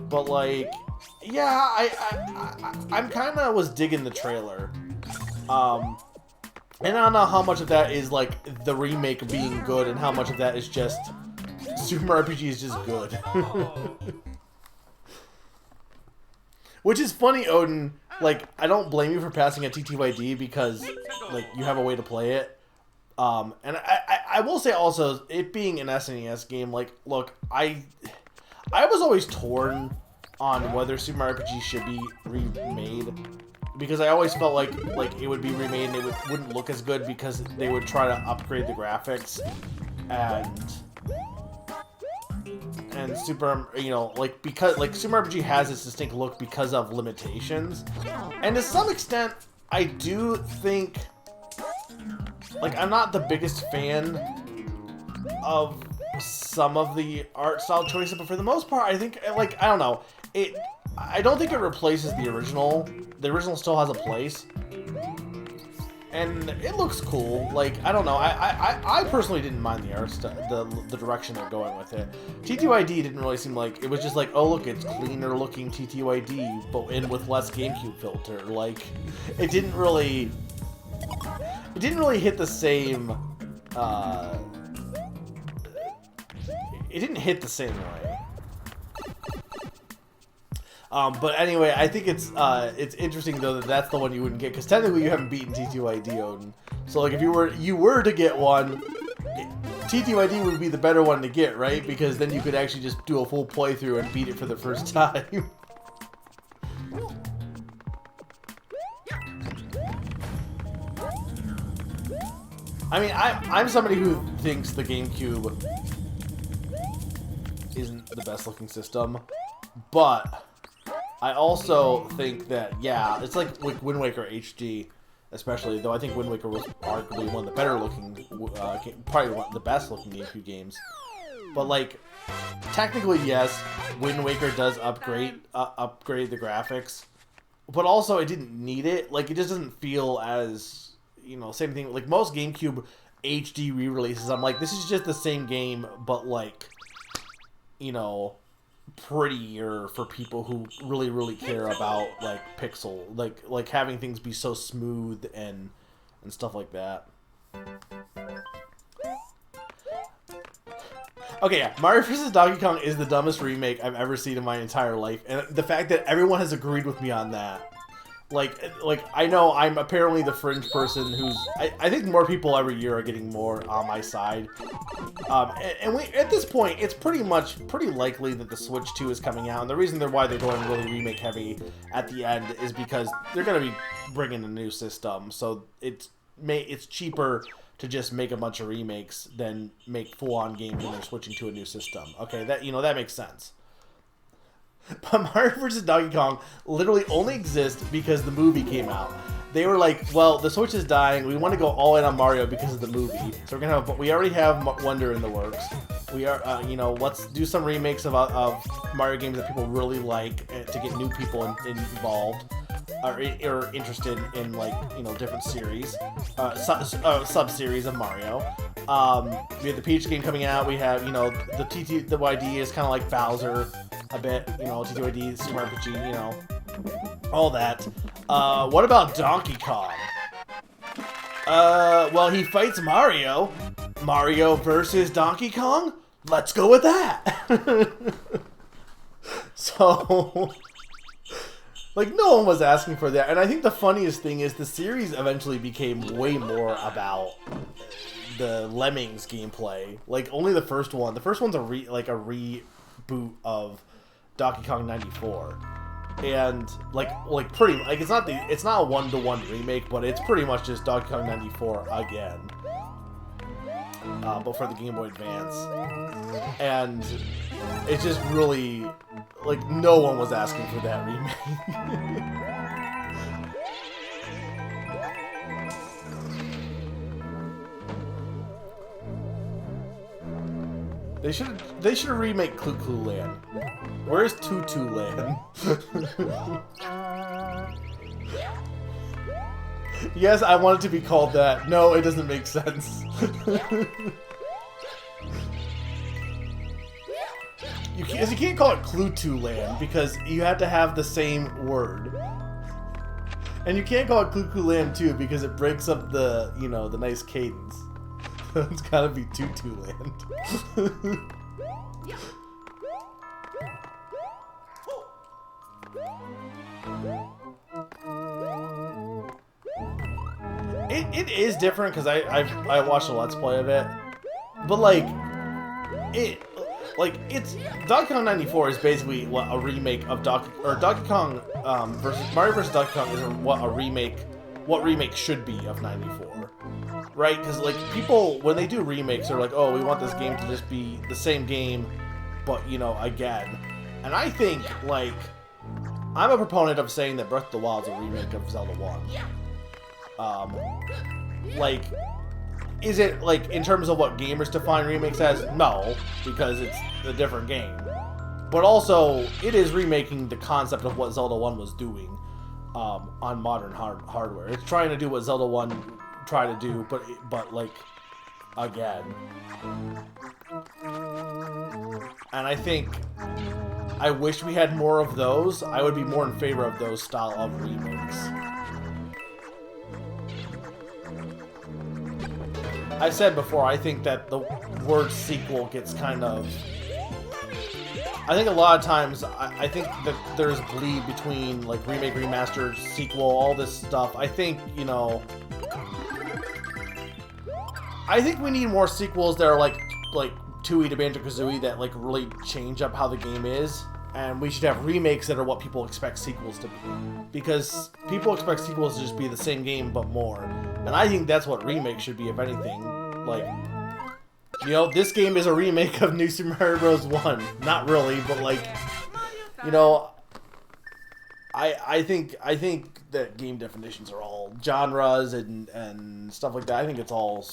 S1: but, like, yeah, I'm kind of was digging the trailer. And I don't know how much of that is, like, the remake being good and how much of that is just Super Mario RPG is just good. Which is funny, Odin. Like, I don't blame you for passing a TTYD because, like, you have a way to play it. And I will say also, it being an SNES game, like, look, I was always torn on whether Super Mario RPG should be remade. Because I always felt like it would be remade and it wouldn't look as good because they would try to upgrade the graphics. And Super, you know, like, because, like, Super RPG has its distinct look because of limitations. And to some extent, I do think, like, I'm not the biggest fan of some of the art style choices, but for the most part, I think, like, I don't know, I don't think it replaces the original. The original still has a place. And it looks cool. Like, I don't know. I personally didn't mind the art the direction they're going with it. TTYD didn't really seem like, it was just like, oh look, it's cleaner looking TTYD, but in with less GameCube filter. Like, it didn't really hit the same. It didn't hit the same way. But anyway, I think it's interesting though that that's the one you wouldn't get because technically you haven't beaten TTYD, Odin. So like if you were to get one, TTYD would be the better one to get, right? Because then you could actually just do a full playthrough and beat it for the first time. I mean, I'm somebody who thinks the GameCube isn't the best looking system, but I also think that, yeah, it's like Wind Waker HD, especially, though I think Wind Waker was arguably one of the better looking, probably one of the best looking GameCube games. But like, technically, yes, Wind Waker does upgrade the graphics, but also it didn't need it. Like, it just doesn't feel as, you know, same thing. Like most GameCube HD re-releases, I'm like, this is just the same game, but like, you know, prettier for people who really care about like pixel, like having things be so smooth and stuff like that. Okay, yeah, Mario vs. Donkey Kong is the dumbest remake I've ever seen in my entire life, and the fact that everyone has agreed with me on that. Like I know I'm apparently the fringe person who's... I think more people every year are getting more on my side. And we, at this point, it's pretty likely that the Switch 2 is coming out, and the reason why they're going really remake heavy at the end is because they're going to be bringing a new system, so it's cheaper to just make a bunch of remakes than make full-on games when they're switching to a new system. Okay, that makes sense. But Mario vs. Donkey Kong literally only exists because the movie came out. They were like, well, the Switch is dying. We want to go all in on Mario because of the movie. So we already have Wonder in the works. We are, you know, let's do some remakes of Mario games that people really like to get new people involved or interested in, like, you know, different series, sub-series of Mario. We have the Peach game coming out. We have, you know, the TTYD is kind of like Bowser a bit, you know, TTYD, Super Mario RPG, you know, all that. What about Donkey Kong? Well, he fights Mario. Mario versus Donkey Kong? Let's go with that. So, like, no one was asking for that. And I think the funniest thing is the series eventually became way more about the Lemmings gameplay. Like, only the first one. The first one's a reboot of Donkey Kong 94. And it's not a one-to-one remake, but it's pretty much just Donkey Kong 94 again, but for the Game Boy Advance. And it's just really, like, no one was asking for that remake. They should remake Clu Clu Land. Where's Tutu Land? Yes, I want it to be called that. No, it doesn't make sense. You can't call it Clutu Land because you have to have the same word. And you can't call it Cluku Land too because it breaks up the, you know, the nice cadence. It's gotta be Tutu Land. It is different because I watched a Let's Play of it, but like it's Donkey Kong 94 is basically what a remake of Donkey Kong versus Mario vs. Donkey Kong is what remake should be of 94, right? Because like people when they do remakes they're like, oh, we want this game to just be the same game, but you know, again. And I think like I'm a proponent of saying that Breath of the Wild is a remake of Zelda 1. Like, is it, like, in terms of what gamers define remakes as? No, because it's a different game. But also, it is remaking the concept of what Zelda 1 was doing on modern hardware. It's trying to do what Zelda 1 tried to do, but like, again. And I think, I wish we had more of those. I would be more in favor of those style of remakes. I said before, I think that the word sequel gets kind of... I think a lot of times, I think that there's bleed between, like, remake, remaster, sequel, all this stuff. I think, you know... I think we need more sequels that are like Tooie to Banjo-Kazooie that like really change up how the game is, and we should have remakes that are what people expect sequels to be, because people expect sequels to just be the same game but more, and I think that's what remakes should be, if anything. Like, you know, this game is a remake of New Super Mario Bros. 1. Not really, but like, you know, I think that game definitions are all genres and stuff like that. I think it's all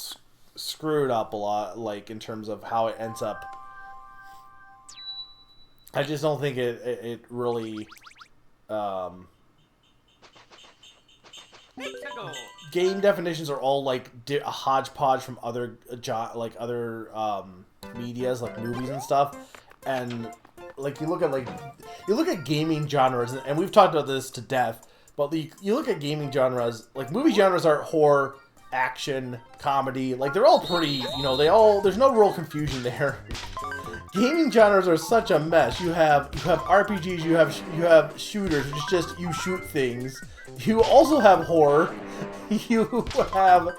S1: screwed up a lot, like in terms of how it ends up. I just don't think it really game definitions are all like a hodgepodge from other medias, like movies and stuff, and like you look at gaming genres, and we've talked about this to death, but you look at gaming genres, like movie genres are horror, action, comedy, like they're all pretty, you know, there's no real confusion there. Gaming genres are such a mess. You have RPGs, you have shooters, which is just you shoot things. You also have horror. You have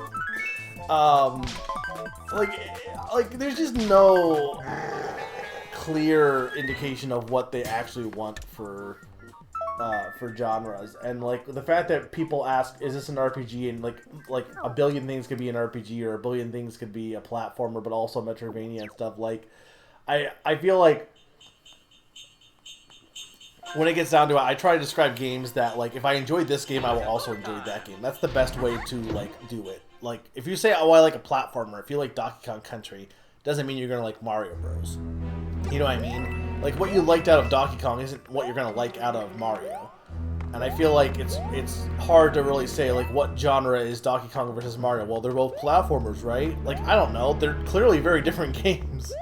S1: like there's just no clear indication of what they actually want for genres, and like the fact that people ask, is this an RPG, and like a billion things could be an RPG, or a billion things could be a platformer, but also Metroidvania and stuff. Like, I feel like when it gets down to it, I try to describe games that, like, if I enjoyed this game, I will also enjoy that game. That's the best way to, like, do it. Like, if you say, oh, I like a platformer, if you like Donkey Kong Country, doesn't mean you're gonna like Mario Bros. You know what I mean? Like, what you liked out of Donkey Kong isn't what you're gonna like out of Mario. And I feel like it's hard to really say, like, what genre is Donkey Kong versus Mario? Well, they're both platformers, right? Like, I don't know. They're clearly very different games.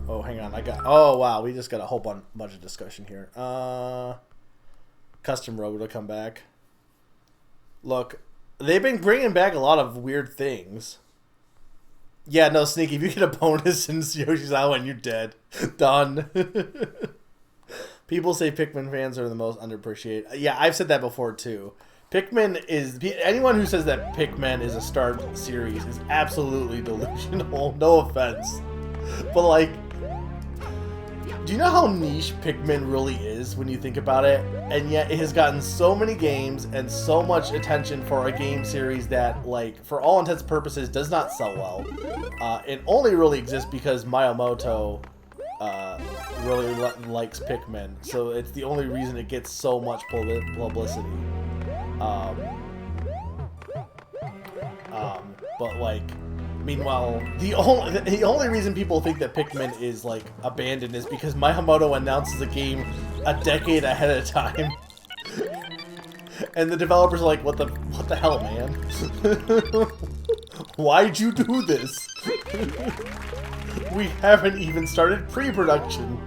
S1: Oh, hang on. Oh, wow. We just got a whole bunch of discussion here. Custom Road will come back. Look, they've been bringing back a lot of weird things. Yeah, no, Sneaky, if you get a bonus in Yoshi's Island, you're dead. Done. People say Pikmin fans are the most underappreciated. Yeah, I've said that before, too. Pikmin is... Anyone who says that Pikmin is a Star series is absolutely delusional. No offense. But, like... Do you know how niche Pikmin really is when you think about it? And yet it has gotten so many games and so much attention for a game series that, like, for all intents and purposes, does not sell well. It only really exists because Miyamoto really likes Pikmin. So it's the only reason it gets so much publicity. But, like... Meanwhile, the only reason people think that Pikmin is, like, abandoned is because Miyamoto announces a game a decade ahead of time. And the developers are like, what the hell, man? Why'd you do this? We haven't even started pre-production.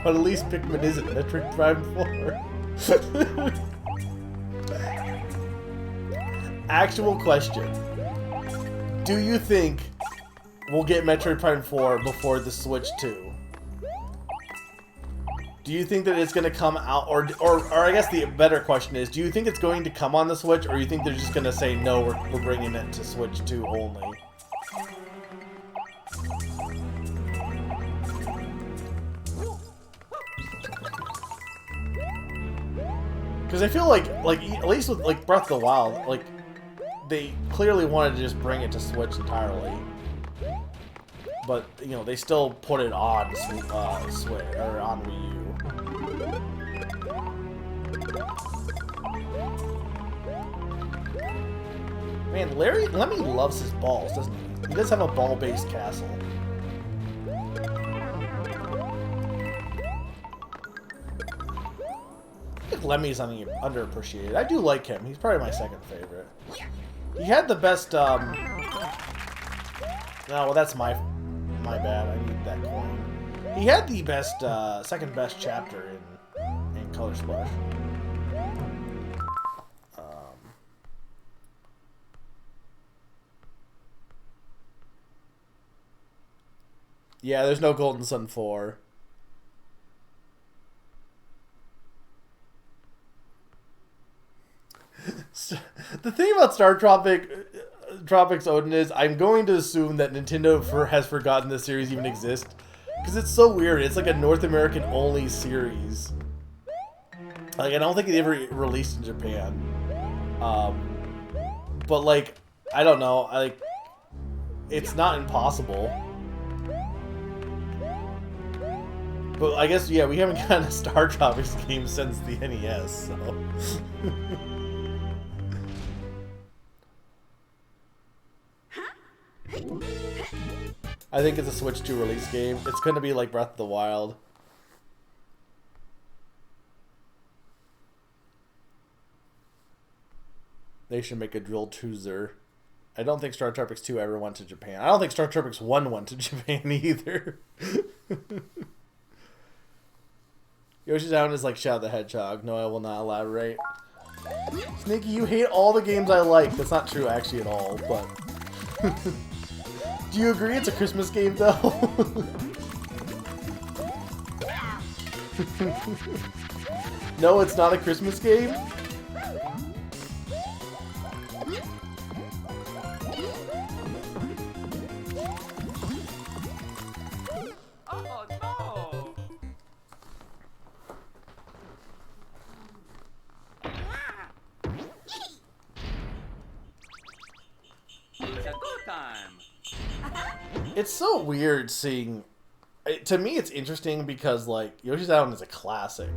S1: But at least Pikmin isn't Metroid Prime 4. Actual question. Do you think we'll get Metroid Prime 4 before the Switch 2? Do you think that it's going to come out, or I guess the better question is, do you think it's going to come on the Switch, or you think they're just going to say, no, we're bringing it to Switch 2 only? Because I feel like, at least with, like, Breath of the Wild, like, they clearly wanted to just bring it to Switch entirely, but you know they still put it on Switch or on Wii U. Man, Lemmy loves his balls, doesn't he? He does have a ball-based castle. I think Lemmy's underappreciated. I do like him. He's probably my second favorite. He had the best, No, well, that's my bad. I need that coin. He had the best, second best chapter in Color Splash. Yeah, there's no Golden Sun 4. The thing about Tropics Odin is I'm going to assume that Nintendo has forgotten this series even exists. Because it's so weird. It's like a North American only series. Like, I don't think it ever released in Japan. But like, I don't know. It's not impossible. But I guess, yeah, we haven't gotten a Star Tropics game since the NES, so... I think it's a Switch 2 release game. It's gonna be like Breath of the Wild. They should make a Drill Cruiser. I don't think Star Tropics 2 ever went to Japan. I don't think Star Tropics 1 went to Japan either. Yoshi's Island is like Shadow the Hedgehog. No, I will not elaborate. Sneaky, you hate all the games I like. That's not true actually at all, but... Do you agree it's a Christmas game though? No, it's not a Christmas game?
S3: Oh no! It's a go time.
S1: It's so weird seeing... To me, it's interesting because, like, Yoshi's Island is a classic.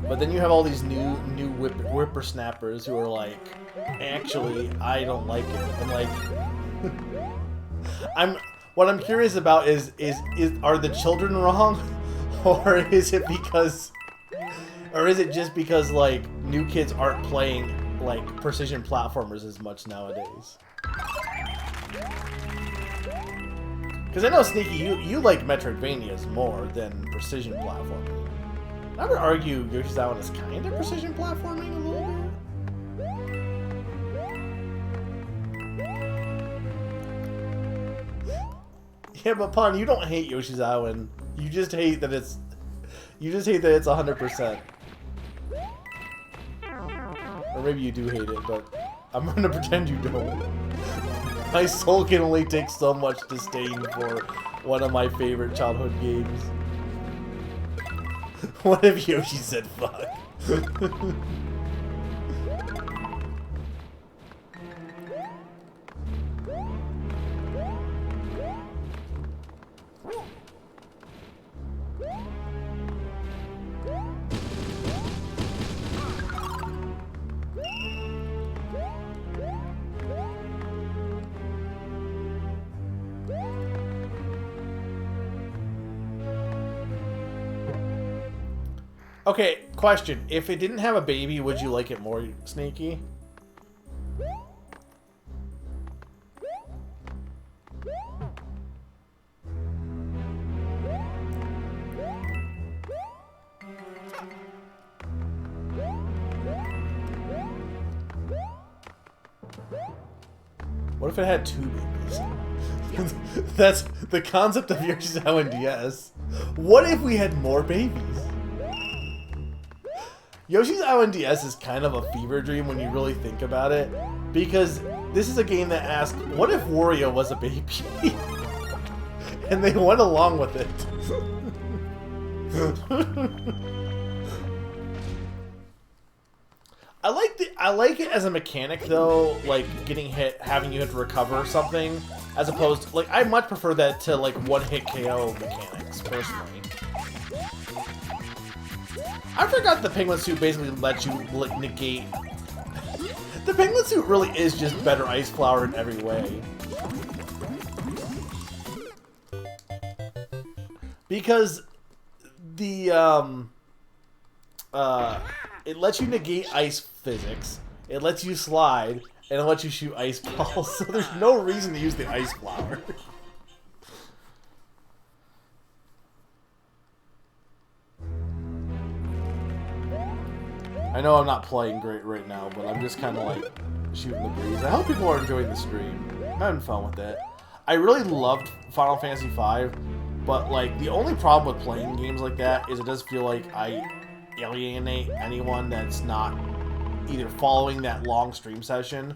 S1: But then you have all these new whippersnappers who are like, actually, I don't like it. And, like... What I'm curious about is are the children wrong? Or is it because... Or is it just because, like, new kids aren't playing, like, precision platformers as much nowadays? Because I know, Sneaky, you like Metroidvanias more than precision platforming. I would argue Yoshi's Island is kind of precision platforming a little bit. Yeah, but Pun, you don't hate Yoshi's Island. You just hate that it's... You just hate that it's 100%. Or maybe you do hate it, but I'm gonna pretend you don't. My soul can only take so much disdain for one of my favorite childhood games. What if Yoshi said fuck? Okay, question. If it didn't have a baby, would you like it more, Sneaky? What if it had two babies? That's the concept of Yoshi's Island DS. What if we had more babies? Yoshi's Island DS is kind of a fever dream when you really think about it, because this is a game that asked, what if Wario was a baby? And they went along with it. I like it as a mechanic though, like getting hit, having you have to recover something, as opposed to, like, I much prefer that to like one-hit KO mechanics, personally. I forgot the penguin suit basically lets you negate. The penguin suit really is just better Ice Flower in every way. Because the it lets you negate ice physics, it lets you slide, and it lets you shoot ice balls, so there's no reason to use the Ice Flower. I know I'm not playing great right now, but I'm just kind of like shooting the breeze. I hope people are enjoying the stream. I'm having fun with it. I really loved Final Fantasy V, but like the only problem with playing games like that is it does feel like I alienate anyone that's not either following that long stream session.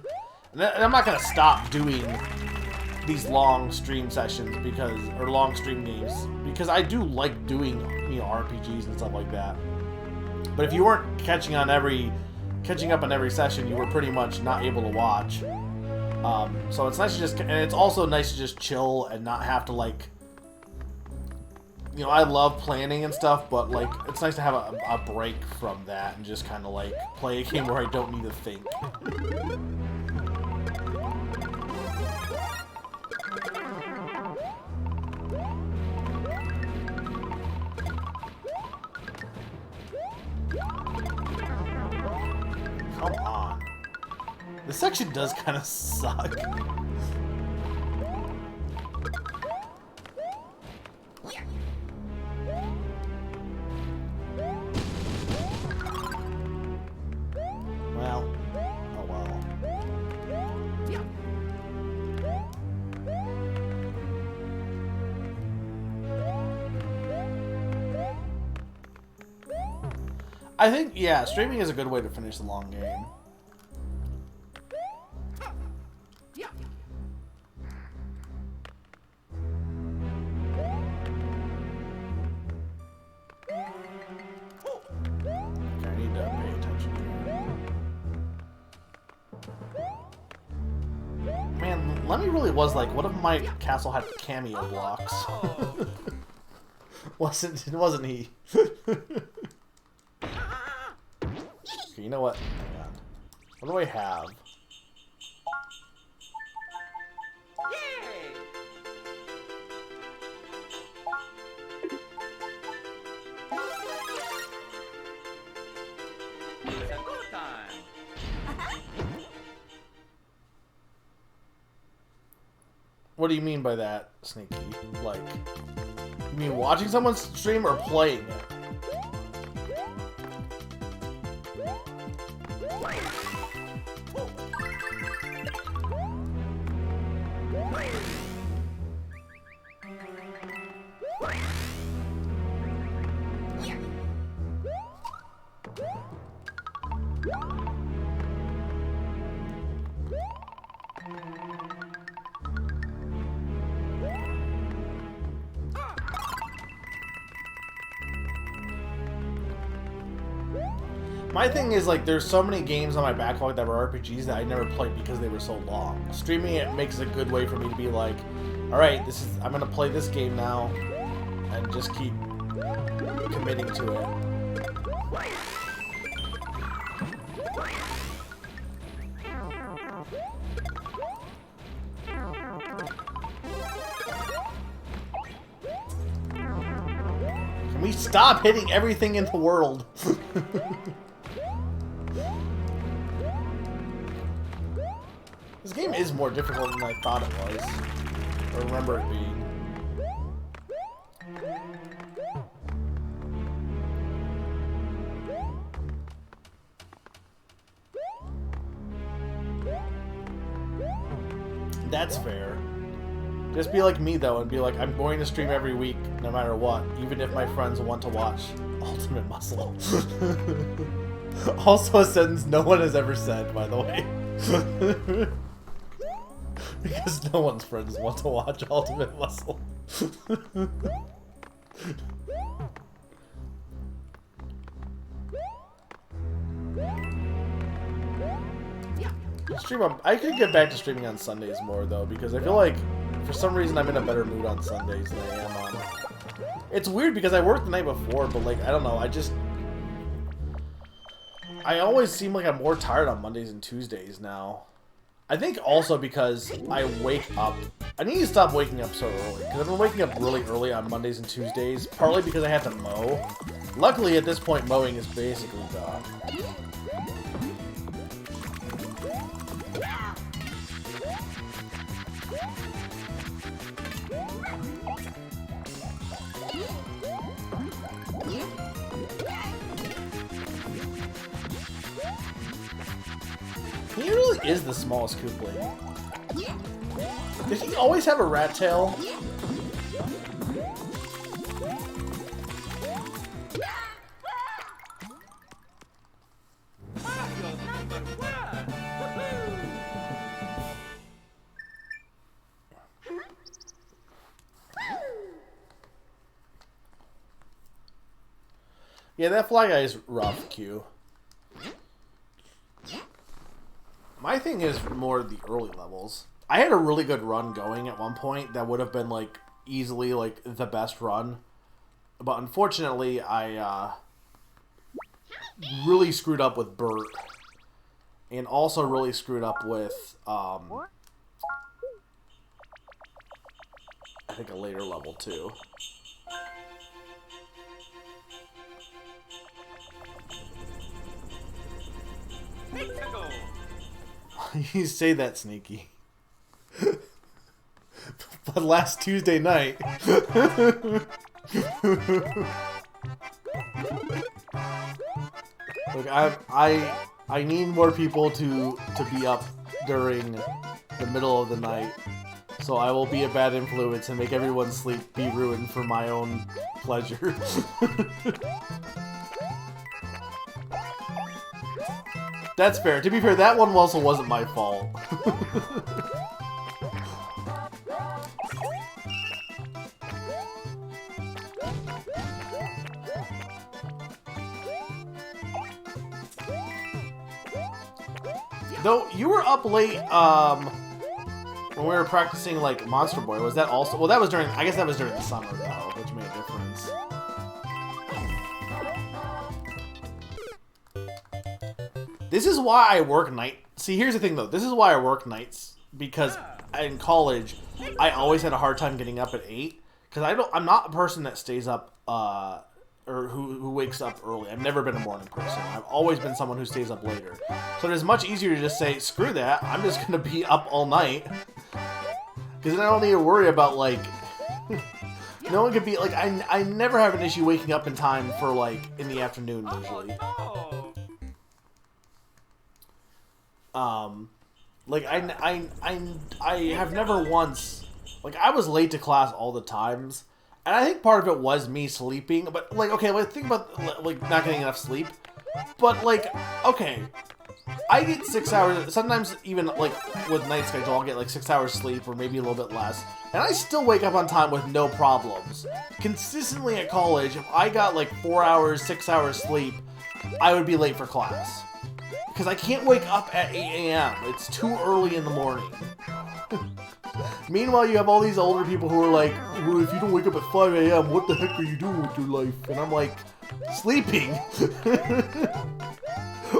S1: And I'm not gonna stop doing these long stream sessions or long stream games because I do like doing, you know, RPGs and stuff like that. But if you weren't catching up on every session, you were pretty much not able to watch. So it's nice to just, and it's also nice to just chill and not have to, like, you know, I love planning and stuff, but, like, it's nice to have a break from that and just kind of, like, play a game where I don't need to think. Come on. This section does kind of suck. Well, oh well. I think, yeah, streaming is a good way to finish the long game. Okay, I need to pay attention here. Man, Lemmy really was like, what if my castle had cameo blocks? Wasn't he? Okay, you know what? Hang on. What do I have?
S3: Yay! It's a good time.
S1: What do you mean by that, Sneaky? Like, you mean watching someone stream or playing it? My thing is, like, there's so many games on my backlog that were RPGs that I never played because they were so long. Streaming it makes a good way for me to be like, alright, I'm gonna play this game now, and just keep committing to it. Can we stop hitting everything in the world? This game is more difficult than I thought it was. Or remember it being. That's fair. Just be like me, though, and be like, I'm going to stream every week, no matter what, even if my friends want to watch Ultimate Muscle. Also a sentence no one has ever said, by the way. Because no one's friends want to watch Ultimate Muscle. I could get back to streaming on Sundays more, though, because I feel like for some reason I'm in a better mood on Sundays than I am on... It's weird because I worked the night before, but, like, I don't know, I always seem like I'm more tired on Mondays and Tuesdays now. I think also because I wake up... I need to stop waking up so early, because I've been waking up really early on Mondays and Tuesdays, partly because I have to mow. Luckily, at this point, mowing is basically done. He really is the smallest Koopling. Did he always have a rat tail? Yeah, that Fly Guy is rough, Q. My thing is more the early levels. I had a really good run going at one point that would have been, like, easily, like, the best run. But unfortunately, I, really screwed up with Bert. And also really screwed up with,
S2: What?
S1: I think a later level, too.
S3: Pixago.
S1: You say that, Sneaky. But last Tuesday night... Look, I need more people to be up during the middle of the night, so I will be a bad influence and make everyone's sleep be ruined for my own pleasure. That's fair. To be fair, that one also wasn't my fault. Though, you were up late, when we were practicing, like, Monster Boy. Was that also... Well, that was during... I guess that was during the summer, though, which made a difference. This is why I work night... See, here's the thing, though. This is why I work nights. Because in college, I always had a hard time getting up at 8. Because I'm not a person that stays up, or who wakes up early. I've never been a morning person. I've always been someone who stays up later. So it is much easier to just say, screw that, I'm just going to be up all night. Because then I don't need to worry about, like... no one could be... Like, I never have an issue waking up in time for, like, in the afternoon, usually. Like, I have never once... Like, I was late to class all the times. And I think part of it was me sleeping, but, like, okay, like, think about, like, not getting enough sleep. But, like, okay, I get 6 hours, sometimes even, like, with night schedule, I'll get, like, 6 hours sleep, or maybe a little bit less. And I still wake up on time with no problems. Consistently at college, if I got, like, 4 hours, 6 hours sleep, I would be late for class. Because I can't wake up at 8 a.m. It's too early in the morning. Meanwhile, you have all these older people who are like, well, if you don't wake up at 5 a.m., what the heck are you doing with your life? And I'm like, sleeping.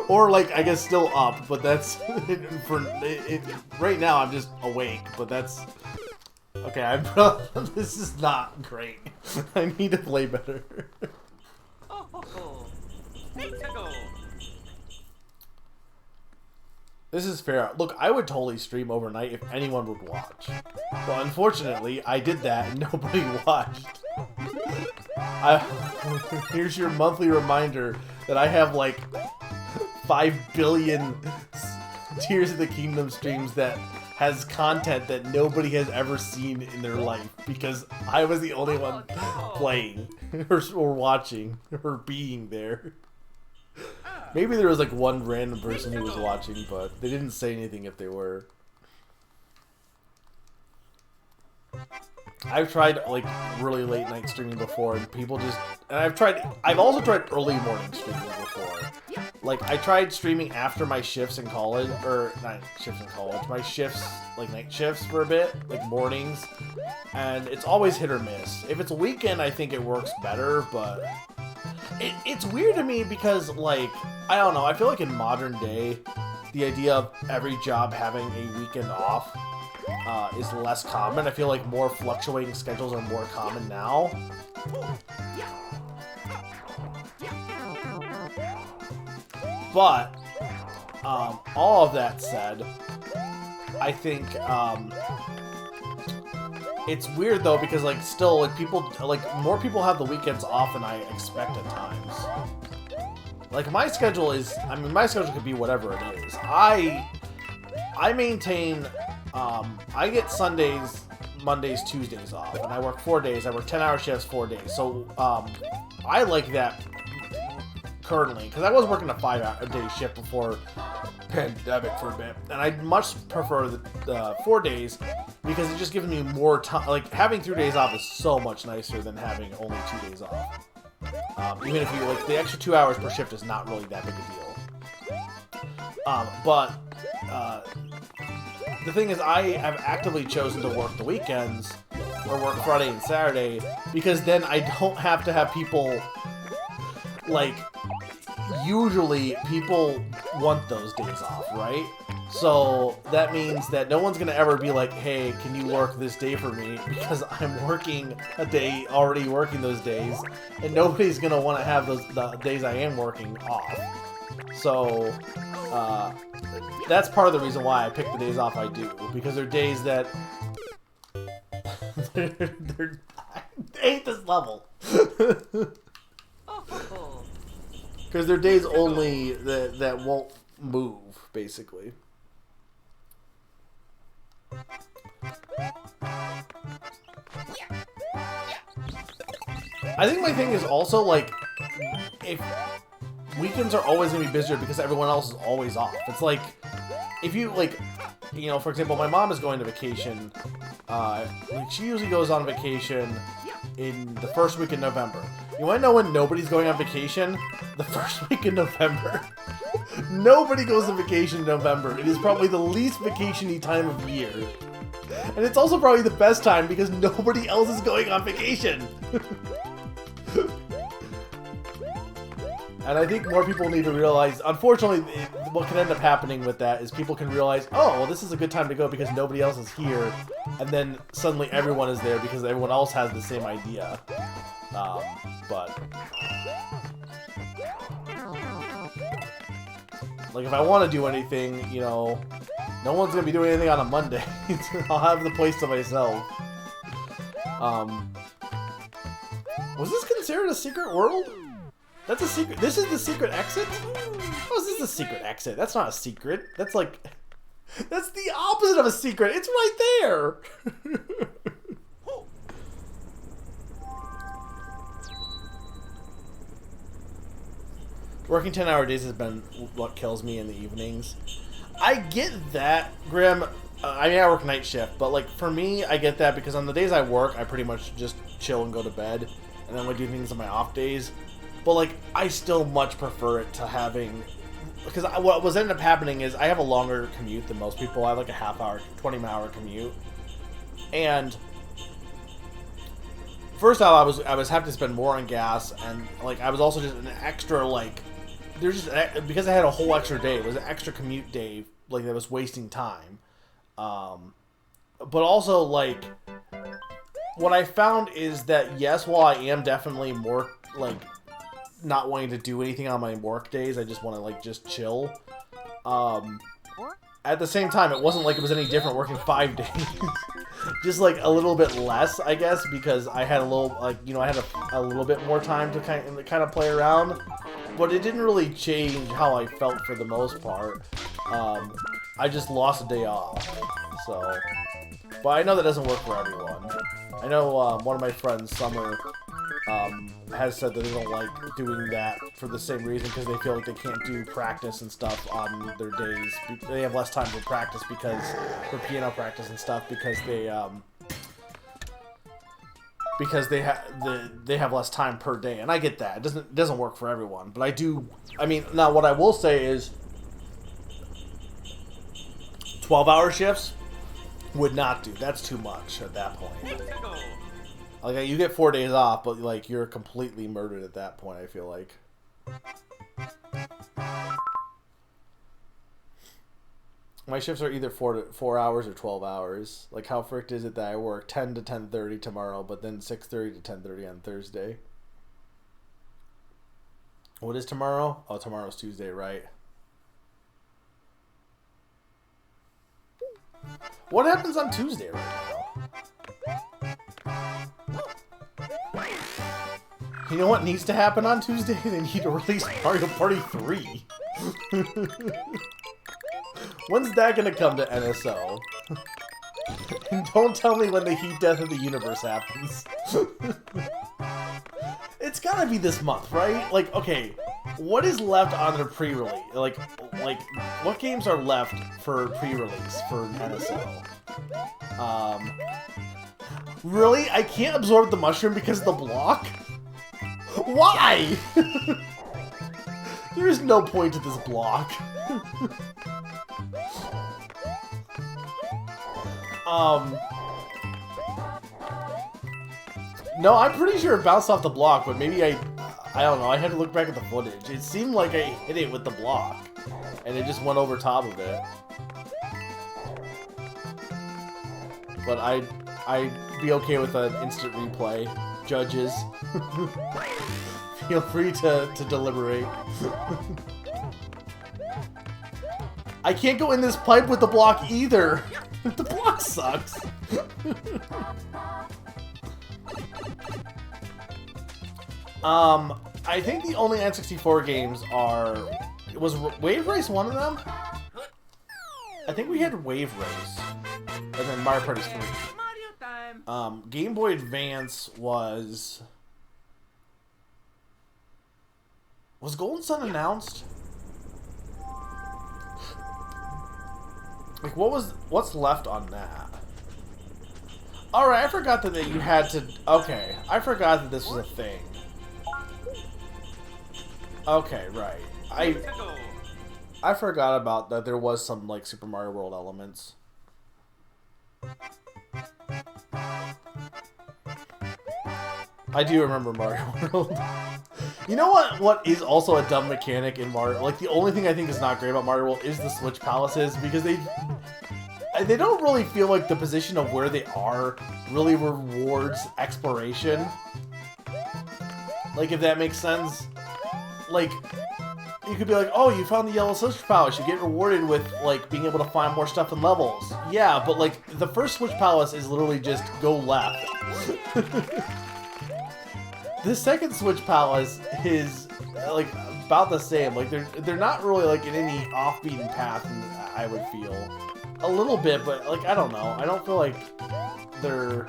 S1: Or, like, I guess still up, but that's, right now I'm just awake, but that's, okay, this is not great. I need to play better.
S3: Pixago.
S1: This is fair. Look, I would totally stream overnight if anyone would watch. But unfortunately, I did that and nobody watched. Here's your monthly reminder that I have like 5 billion Tears of the Kingdom streams that has content that nobody has ever seen in their life because I was the only one playing or watching or being there. Maybe there was like one random person who was watching, but they didn't say anything if they were. I've tried like really late night streaming before, and people just... And I've also tried early morning streaming before. Like, I tried streaming after my shifts in college, or not shifts in college, my shifts, like night shifts for a bit, like mornings, and it's always hit or miss. If it's a weekend, I think it works better, but... It's weird to me because, like, I don't know, I feel like in modern day, the idea of every job having a weekend off is less common. I feel like more fluctuating schedules are more common now. But, all of that said, I think, it's weird though because like still like people like more people have the weekends off than I expect at times. Like my schedule is, I mean my schedule could be whatever it is. I maintain I get Sundays, Mondays, Tuesdays off, and I work 4 days. I work 10-hour shifts 4 days. So I like that currently because I was working a 5-day shift before pandemic for a bit, and I much prefer the 4 days because it just gives me more time. Like having 3 days off is so much nicer than having only 2 days off. Even if you, like, the extra 2 hours per shift is not really that big a deal. But the thing is, I have actively chosen to work the weekends, or work Friday and Saturday, because then I don't have to have people, like, usually people want those days off, right? So that means that no one's gonna ever be like, hey, can you work this day for me? Because I'm working a day, already working those days, and nobody's gonna want to have the days I am working off. So that's part of the reason why I pick the days off I do, because they're days that they're I hate this level. Because they're days only that won't move, basically. I think my thing is also, like, if weekends are always going to be busier because everyone else is always off. It's like, if you, like, you know, for example, my mom is going to vacation. Like, she usually goes on vacation in the first week in November. You want to know when nobody's going on vacation? The first week in November. Nobody goes on vacation in November. It is probably the least vacation-y time of year. And it's also probably the best time because nobody else is going on vacation. And I think more people need to realize, unfortunately, what can end up happening with that is people can realize, oh, well, this is a good time to go because nobody else is here. And then suddenly everyone is there because everyone else has the same idea. But like, if I want to do anything, you know, no one's going to be doing anything on a Monday. I'll have the place to myself. Was this considered a secret world? That's a secret. This is the secret exit? How is this the secret exit? That's not a secret. That's like... That's the opposite of a secret. It's right there. Working 10-hour days has been what kills me in the evenings. I get that, Grim. I mean, I work night shift, but, like, for me, I get that because on the days I work, I pretty much just chill and go to bed, and then I do things on my off days. But, like, I still much prefer it to having... Because what was ended up happening is I have a longer commute than most people. I have, like, a half-hour, 20-hour commute. And first off, I was having to spend more on gas, and, like, I was also just an extra, like... There's just... Because I had a whole extra day. It was an extra commute day, like, that was wasting time. But also, like... What I found is that, yes, while I am definitely more, like... not wanting to do anything on my work days, I just want to, like, just chill. At the same time, it wasn't like it was any different working 5 days. Just, like, a little bit less, I guess, because I had a little, like, you know, I had a little bit more time to kind of play around. But it didn't really change how I felt for the most part. I just lost a day off. So, but I know that doesn't work for everyone. I know one of my friends, Summer, has said that they don't like doing that for the same reason, because they feel like they can't do practice and stuff on their days. They have less time for practice for piano practice and stuff, because they have less time per day. And I get that. It doesn't work for everyone, but I mean, now what I will say is 12-hour shifts would not do. That's too much at that point. Like, you get 4 days off, but, like, you're completely murdered at that point, I feel like. My shifts are either 4 hours or 12 hours. Like, how fricked is it that I work 10 to 10:30 tomorrow, but then 6:30 to 10:30 on Thursday? What is tomorrow? Oh, tomorrow's Tuesday, right? What happens on Tuesday right now? You know what needs to happen on Tuesday? They need to release Mario Party 3. When's that gonna come to NSO? And don't tell me when the Heat Death of the Universe happens. It's gotta be this month, right? Like, okay, what is left on the pre-release? Like, what games are left for pre-release for NSO? Really? I can't absorb the mushroom because of the block? Why? There is no point to this block. No, I'm pretty sure it bounced off the block, but maybe I don't know, I had to look back at the footage. It seemed like I hit it with the block, and it just went over top of it. But I'd be okay with an instant replay. Judges, feel free to deliberate. I can't go in this pipe with the block either. The block sucks. I think the only N64 games are... Was Wave Race one of them? I think we had Wave Race. And then Mario Party 3.
S3: Mario time.
S1: Game Boy Advance was... Was Golden Sun announced? Like, what's left on that? Alright, I forgot that you had to... Okay, I forgot that this was a thing. Okay, right. I forgot about that there was some, like, Super Mario World elements. I do remember Mario World. You know what is also a dumb mechanic in Mario? Like, the only thing I think is not great about Mario World is the Switch Palaces, because they don't really feel like the position of where they are really rewards exploration. Like, if that makes sense. Like, you could be like, oh, you found the Yellow Switch Palace. You get rewarded with, like, being able to find more stuff in levels. Yeah, but, like, the first Switch Palace is literally just go left. The second Switch Palace is, like, about the same. Like, they're not really, like, in any off-beaten path, I would feel. A little bit, but, like, I don't know. I don't feel like they're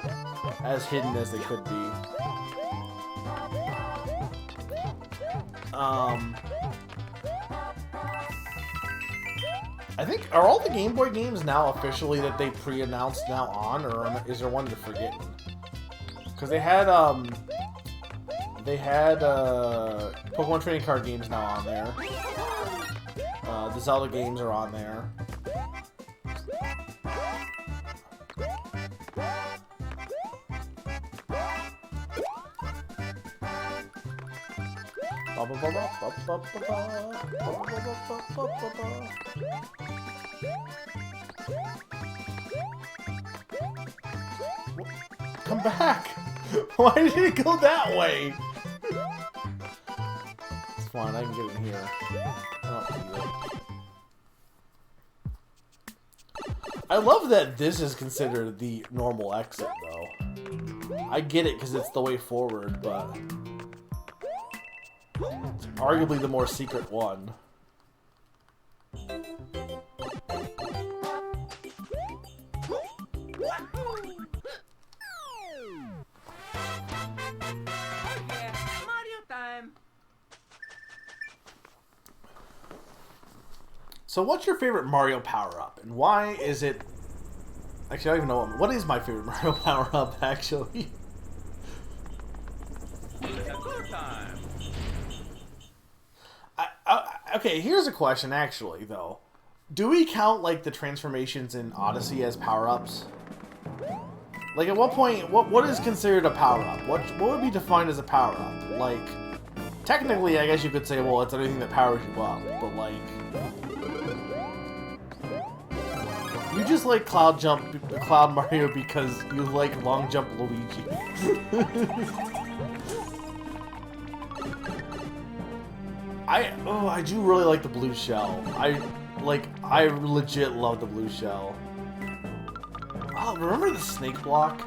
S1: as hidden as they could be. I think, are all the Game Boy games now officially that they pre-announced now on, or is there one you're forgetting? Because they had Pokemon Trading Card games now on there. The Zelda games are on there. Come back! Why did it go that way? It's fine, I can get in here. I love that this is considered the normal exit, though. I get it because it's the way forward, but it's arguably the more secret one. So what's your favorite Mario power-up, and why is it... Actually, I don't even know what is my favorite Mario power-up, actually. Okay, here's a question, actually, though. Do we count, like, the transformations in Odyssey as power-ups? Like, at what point, what is considered a power-up? What would be defined as a power-up? Like, technically, I guess you could say, well, it's anything that powers you up, but, like... You just like Cloud Mario because you like Long Jump Luigi. I do really like the blue shell. I legit love the blue shell. Oh, remember the snake block?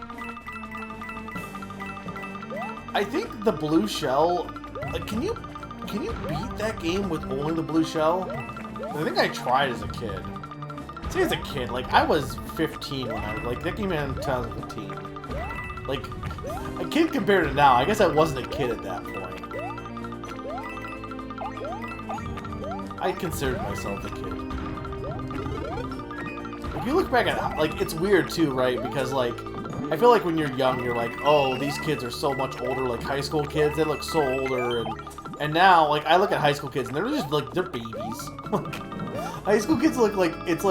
S1: I think the blue shell, like, can you beat that game with only the blue shell? I think I tried as a kid. I say as a kid, like, I was 15 when that came out in 2015. Like, a kid compared to now, I guess I wasn't a kid at that point. I considered myself a kid. If you look back at, like, it's weird too, right? Because, like, I feel like when you're young, you're like, oh, these kids are so much older, like high school kids. They look so older, and now, like, I look at high school kids, and they're just like they're babies. High school kids look like it's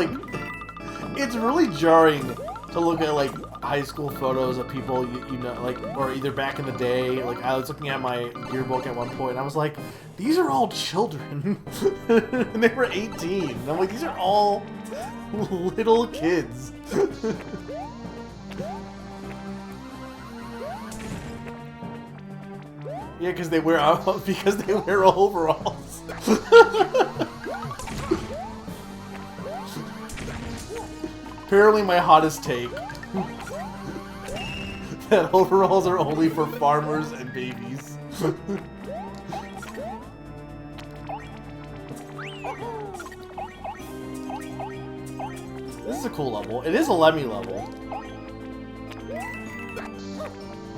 S1: really jarring to look at like high school photos of people you know, like, or either back in the day. Like, I was looking at my yearbook at one point, and I was like, these are all children, and they were 18. And I'm like, these are all little kids. Yeah, because they wear overalls. Apparently, my hottest take that overalls are only for farmers and babies. This is a cool level. It is a Lemmy level.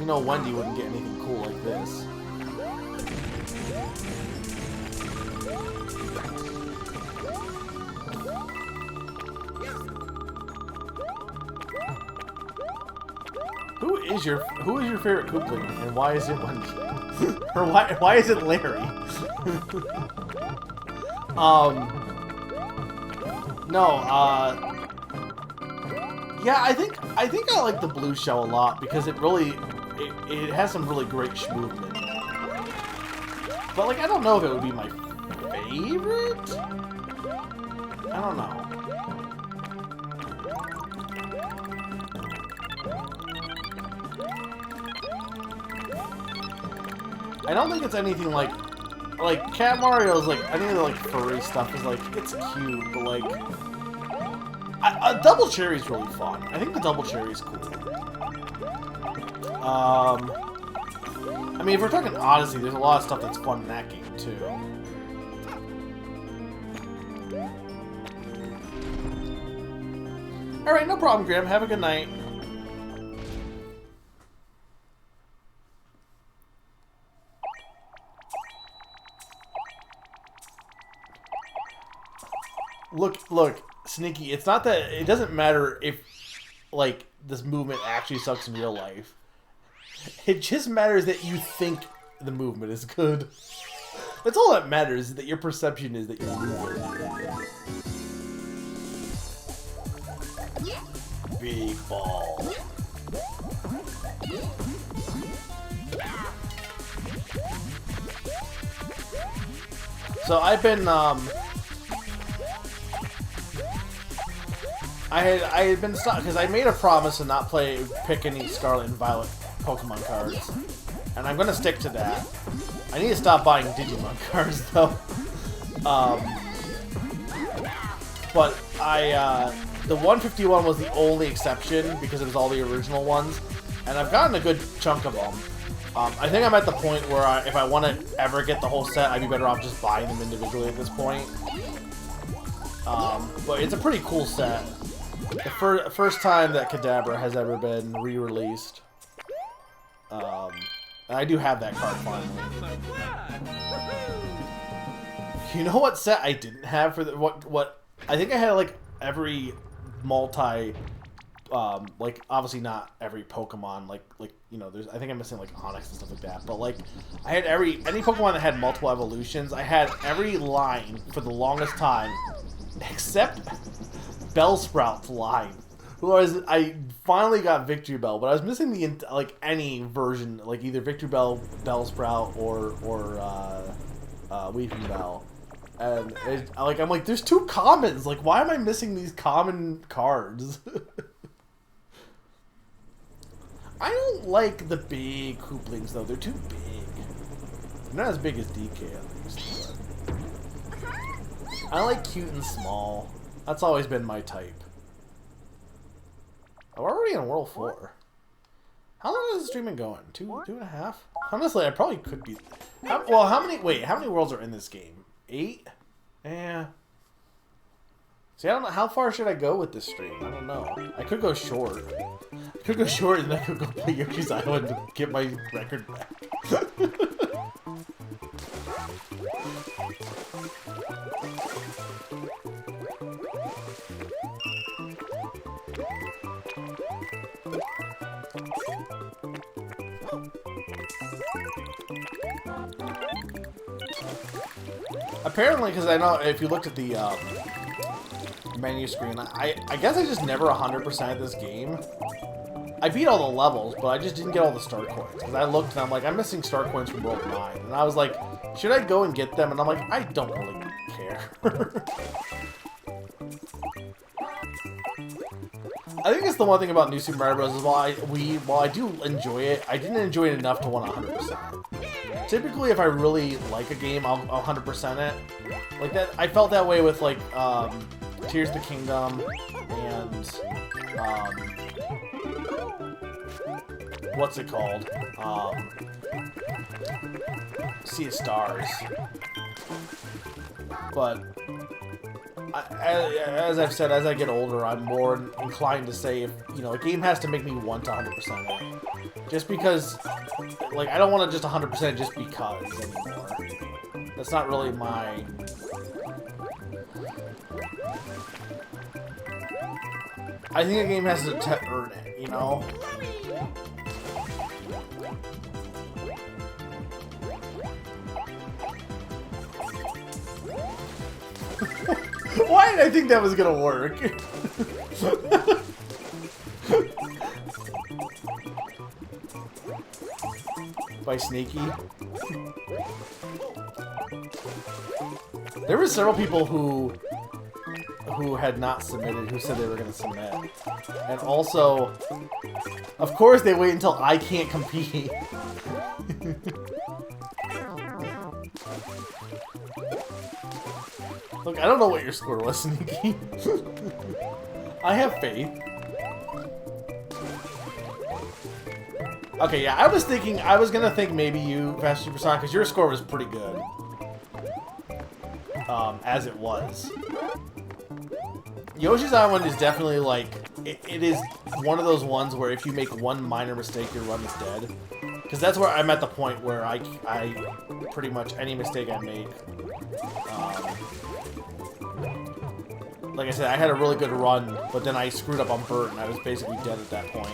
S1: You know, Wendy wouldn't get anything cool like this. Who is your favorite Koopling, and why is it Wendy? Or why is it Larry? Yeah, I think I like the blue shell a lot because it has some really great movement. But like, I don't know if it would be my favorite. I don't know. I don't think it's anything like Cat Mario's like any of the like furry stuff is like it's cute, but like Double Cherry's really fun. I think the Double Cherry's cool. I mean, if we're talking Odyssey, there's a lot of stuff that's fun in that game too. All right, no problem, Graham. Have a good night. Look, Sneaky, it's not that, it doesn't matter if, like, this movement actually sucks in real life. It just matters that you think the movement is good. That's all that matters, is that your perception is that you're moving. Big ball. So I've been, I had been stopped because I made a promise to not pick any Scarlet and Violet Pokemon cards, and I'm gonna stick to that. I need to stop buying Digimon cards though. But the 151 was the only exception because it was all the original ones, and I've gotten a good chunk of them. I think I'm at the point where if I want to ever get the whole set, I'd be better off just buying them individually at this point. But it's a pretty cool set. The first time that Kadabra has ever been re-released. And I do have that card finally. You know what set I didn't have for the what I think I had like every multi like obviously not every Pokemon like you know I think I'm missing like Onix and stuff like that, but like I had any Pokemon that had multiple evolutions. I had every line for the longest time except Bellsprout's line. Whereas I finally got Victory Bell, but I was missing the like any version, like either Victory Bell, Bellsprout, or Weeping Bell. And I'm like, there's two commons. Like, why am I missing these common cards? I don't like the big Hooplings though. They're too big. They're not as big as DK at least. I like cute and small. That's always been my type. Oh, we're already in World 4. How long is the streaming going? Two and a half? Honestly, I probably could be... how many worlds are in this game? 8? Yeah. See, I don't know. How far should I go with this stream? I don't know. I could go short. I could go short and then I could go play Yoshi's Island to get my record back. Apparently, because I know if you looked at the menu screen, I guess I just never 100%ed this game. I beat all the levels, but I just didn't get all the star coins. Because I looked and I'm like, I'm missing star coins from World 9. And I was like, should I go and get them? And I'm like, I don't really care. I think it's the one thing about New Super Mario Bros. Is while I do enjoy it, I didn't enjoy it enough to want 100%. Typically, if I really like a game, I'll 100% it. Like that, I felt that way with like Tears of the Kingdom and what's it called? Sea of Stars. But as I've said, as I get older, I'm more inclined to say, if you know, a game has to make me want to 100% it. Just because, like, I don't want to just 100% just because anymore. That's not really my... I think a game has to earn it, you know? Why did I think that was gonna work? By Sneaky. There were several people who had not submitted, who said they were gonna submit. And also, of course they wait until I can't compete. Look, I don't know what your score was, Sneaky. I have faith. Okay, yeah, I was gonna think maybe you, Faster Supersonic, because your score was pretty good. As it was. Yoshi's Island is definitely like, it is one of those ones where if you make one minor mistake, your run is dead. Because that's where I'm at the point where I pretty much any mistake I make, like I said, I had a really good run, but then I screwed up on Bert, and I was basically dead at that point.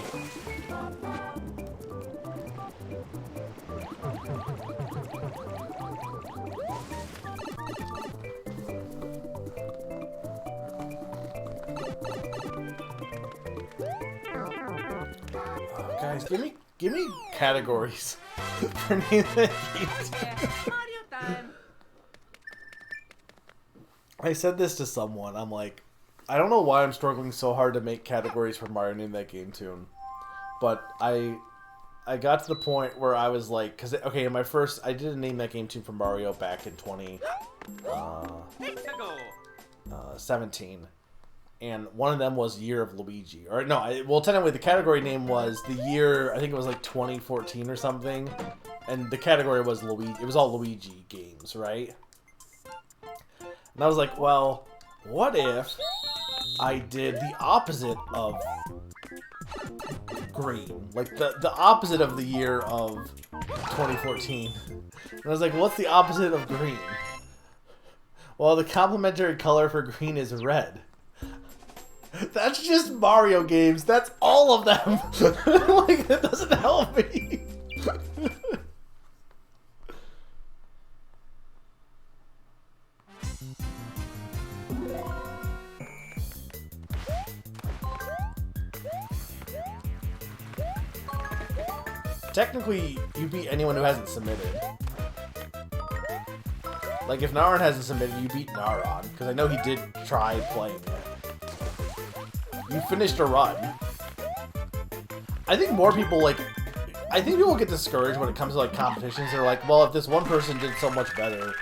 S1: Guys, give me categories for names and games.
S3: Mario time.
S1: I said this to someone. I'm like, I don't know why I'm struggling so hard to make categories for Mario Name That Game Tune, but I got to the point where I was like, because okay, in my first, I did a Name That Game Tune for Mario back in 2017, and one of them was Year of Luigi, or no, well, technically the category name was the year. I think it was like 2014 or something, and the category was Luigi. It was all Luigi games, right? And I was like, well, what if I did the opposite of green? Like, the opposite of the year of 2014. And I was like, what's the opposite of green? Well, the complementary color for green is red. That's just Mario games. That's all of them. Like, that doesn't help me. Technically, you beat anyone who hasn't submitted. Like, if Naran hasn't submitted, you beat Naran, because I know he did try playing it. You finished a run. I think more people, like... I think people get discouraged when it comes to, like, competitions. They're like, well, if this one person did so much better,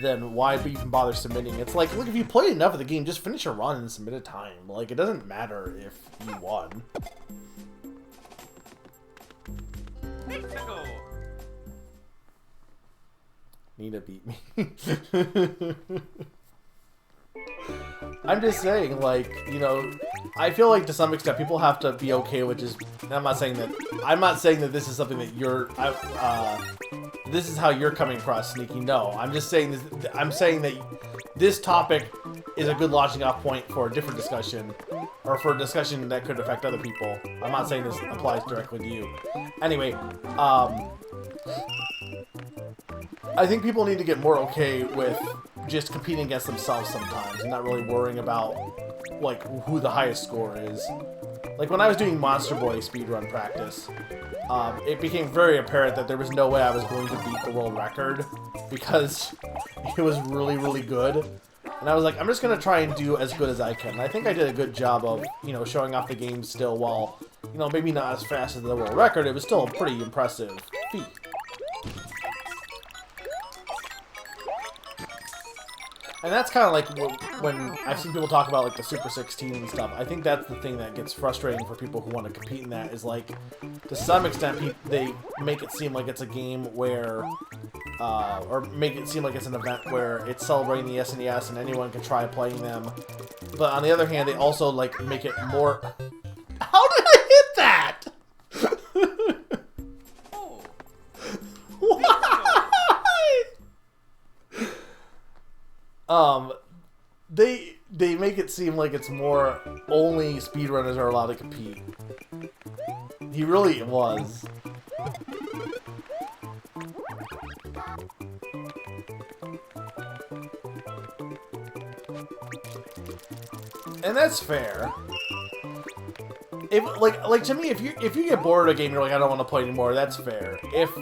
S1: then why even bother submitting? It's like, look, if you played enough of the game, just finish a run and submit a time. Like, it doesn't matter if you won. Nina beat me. I'm just saying, like, you know, I feel like to some extent people have to be okay with just. I'm not saying that this is something that you're. This is how you're coming across, Sneaky. No, I'm just saying this. I'm saying that this topic is a good launching off point for a different discussion, or for a discussion that could affect other people. I'm not saying this applies directly to you. Anyway, I think people need to get more okay with just competing against themselves sometimes and not really worrying about, like, who the highest score is. Like, when I was doing Monster Boy speedrun practice, it became very apparent that there was no way I was going to beat the world record because it was really, really good. And I was like, I'm just going to try and do as good as I can. And I think I did a good job of, you know, showing off the game still while, you know, maybe not as fast as the world record. It was still a pretty impressive feat. And that's kind of like when I've seen people talk about like the Super 16 and stuff. I think that's the thing that gets frustrating for people who want to compete in that is like, to some extent, they make it seem like it's a game where, or make it seem like it's an event where it's celebrating the SNES and anyone can try playing them. But on the other hand, they also like make it more. How did I hit that?
S3: Oh.
S1: Why? They make it seem like it's more only speedrunners are allowed to compete. He really was. And that's fair. If like to me, if you get bored of a game, you're like, I don't want to play anymore. That's fair. If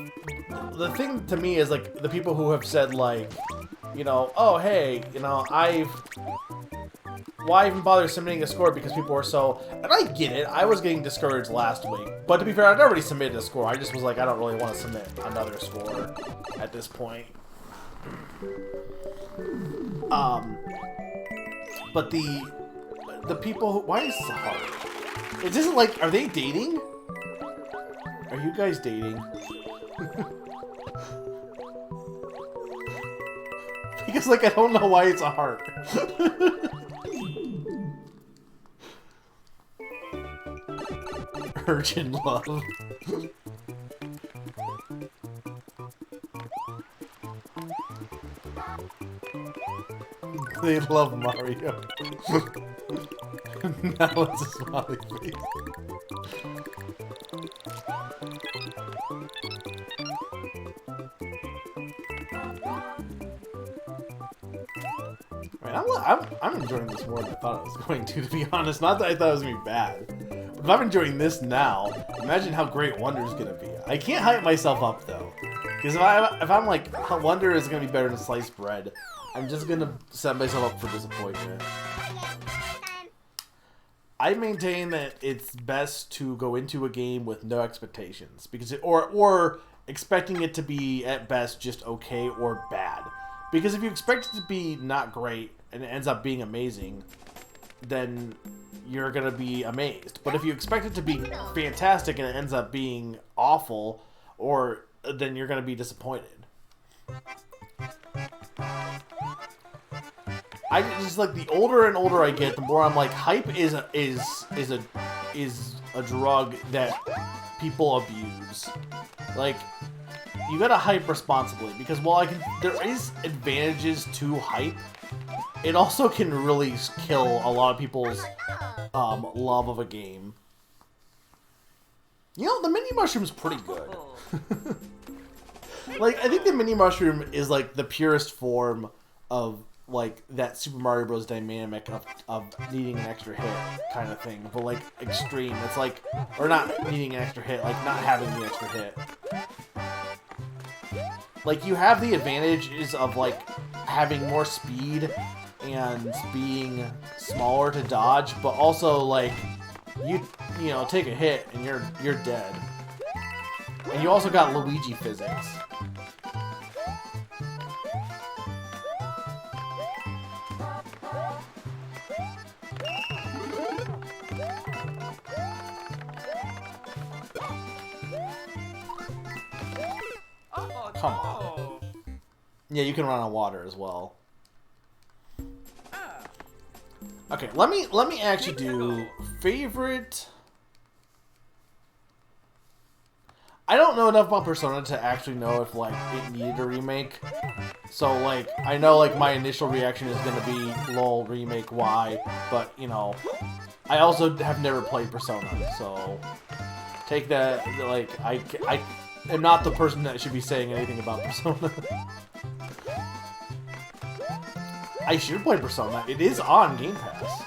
S1: the thing to me is like the people who have said like, you know, oh hey, you know, why even bother submitting a score because people were so... And I get it, I was getting discouraged last week. But to be fair, I'd already submitted a score. I just was like, I don't really want to submit another score at this point. But the people who... Why is this hard? It isn't like... Are they dating? Are you guys dating? Because, like, I don't know why it's a heart. Urgent love. They love Mario. Now it's a smiley face. I'm enjoying this more than I thought I was going to be honest. Not that I thought it was going to be bad. But if I'm enjoying this now, imagine how great Wonder's going to be. I can't hype myself up, though. Because if I'm like, Wonder is going to be better than sliced bread, I'm just going to set myself up for disappointment. I maintain that it's best to go into a game with no expectations. Because or expecting it to be, at best, just okay or bad. Because if you expect it to be not great, and it ends up being amazing, then you're going to be amazed. But if you expect it to be fantastic and it ends up being awful, then you're going to be disappointed. I just like the older and older I get, the more I'm like, hype is a drug that people abuse. Like, you gotta hype responsibly, because while there is advantages to hype, it also can really kill a lot of people's love of a game. You know, the mini mushroom's pretty good. Like, I think the mini mushroom is like the purest form of like that Super Mario Bros. Dynamic of needing an extra hit kind of thing, but like extreme. It's like, or not needing an extra hit, like not having the extra hit. Like, you have the advantages of like having more speed and being smaller to dodge, but also like you know, take a hit and you're dead. And you also got Luigi physics. Come on. Yeah, you can run on water as well. Okay, let me actually do favorite. I don't know enough about Persona to actually know if like it needed a remake. So like, I know like my initial reaction is gonna be lol remake why, but you know, I also have never played Persona, so take that like am not the person that should be saying anything about Persona. I should play Persona. It is on Game Pass.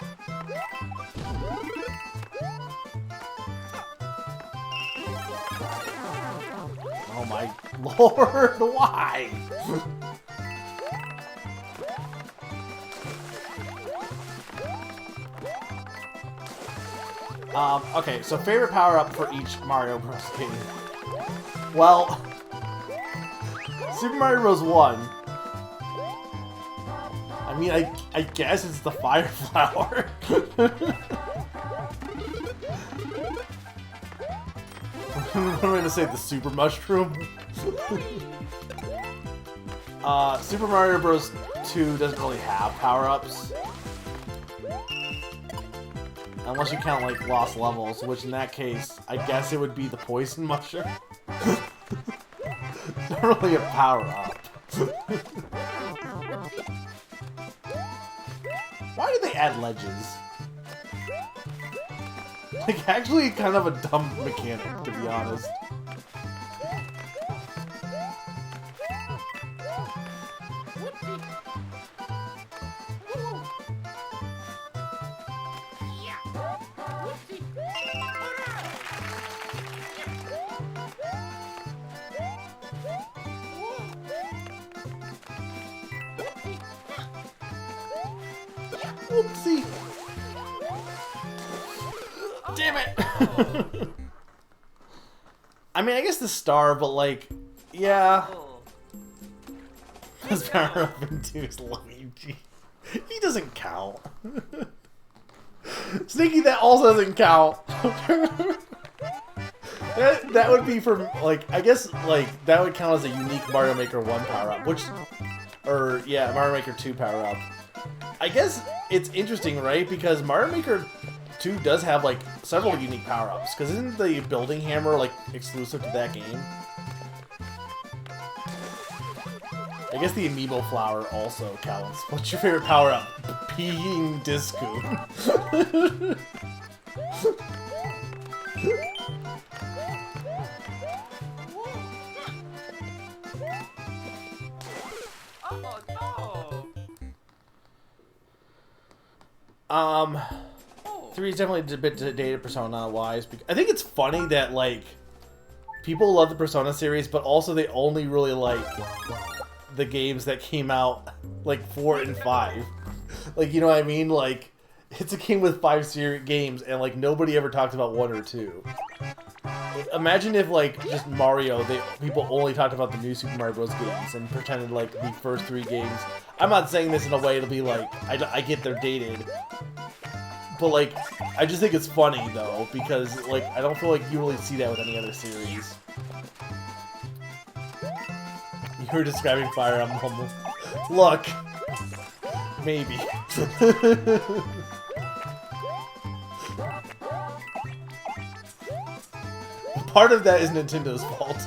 S1: Oh my lord, why? Okay, so favorite power-up for each Mario Bros. Game. Well, Super Mario Bros. 1. I mean, I guess it's the Fire Flower. I'm going to say the Super Mushroom. Super Mario Bros. 2 doesn't really have power-ups. Unless you count, like, lost levels, which in that case, I guess it would be the Poison Mushroom. It's not really a power-up. Why did they add ledges? Like, actually kind of a dumb mechanic, to be honest. Oopsie! Damn it! I mean, I guess the star, but like, yeah. His power up in 2 is Luigi. He doesn't count. Sneaky, that also doesn't count. that would be for, like, I guess, like, that would count as a unique Mario Maker 1 power-up, which, or, yeah, Mario Maker 2 power-up. I guess it's interesting, right? Because Mario Maker 2 does have, like, several unique power-ups. Because isn't the building hammer, like, exclusive to that game? I guess the Amiibo flower also counts. What's your favorite power-up? Peeing Disco.
S3: Oh,
S1: 3 is definitely a bit dated Persona-wise. I think it's funny that, like, people love the Persona series, but also they only really like the games that came out, like, 4 and 5. Like, you know what I mean? Like, it's a game with 5 games, and, like, nobody ever talked about 1 or 2. Imagine if, like, just Mario, people only talked about the new Super Mario Bros. Games and pretended, like, the first 3 games. I'm not saying this in a way to be like, I get they're dated. But, like, I just think it's funny, though, because, like, I don't feel like you really see that with any other series. You were describing Fire Emblem. Look! Maybe. Part of that is Nintendo's fault.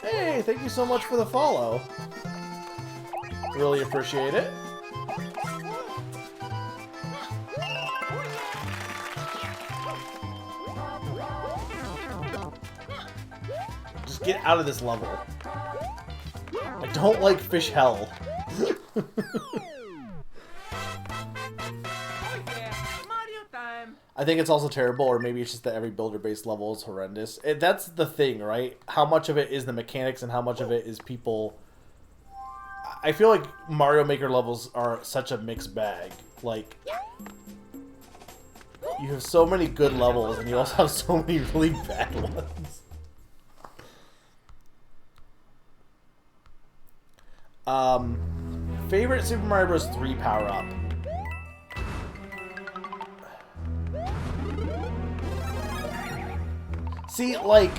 S1: Hey, thank you so much for the follow. Really appreciate it. Just get out of this level. I don't like fish hell.
S3: oh yeah, Mario time.
S1: I think it's also terrible, or maybe it's just that every builder-based level is horrendous. That's the thing, right? How much of it is the mechanics and how much of it is people... I feel like Mario Maker levels are such a mixed bag. Like, you have so many good levels, and you also have so many really bad ones. Favorite Super Mario Bros. 3 power-up? See, like...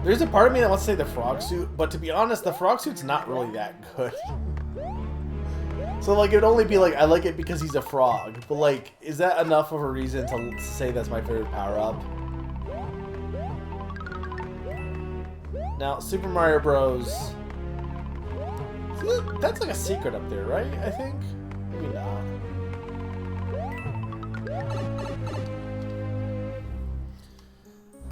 S1: There's a part of me that wants to say the frog suit, but to be honest, the frog suit's not really that good. So, like, it would only be like, I like it because he's a frog. But, like, is that enough of a reason to say that's my favorite power-up? Now, Super Mario Bros. That's like a secret up there, right? I think? Maybe not.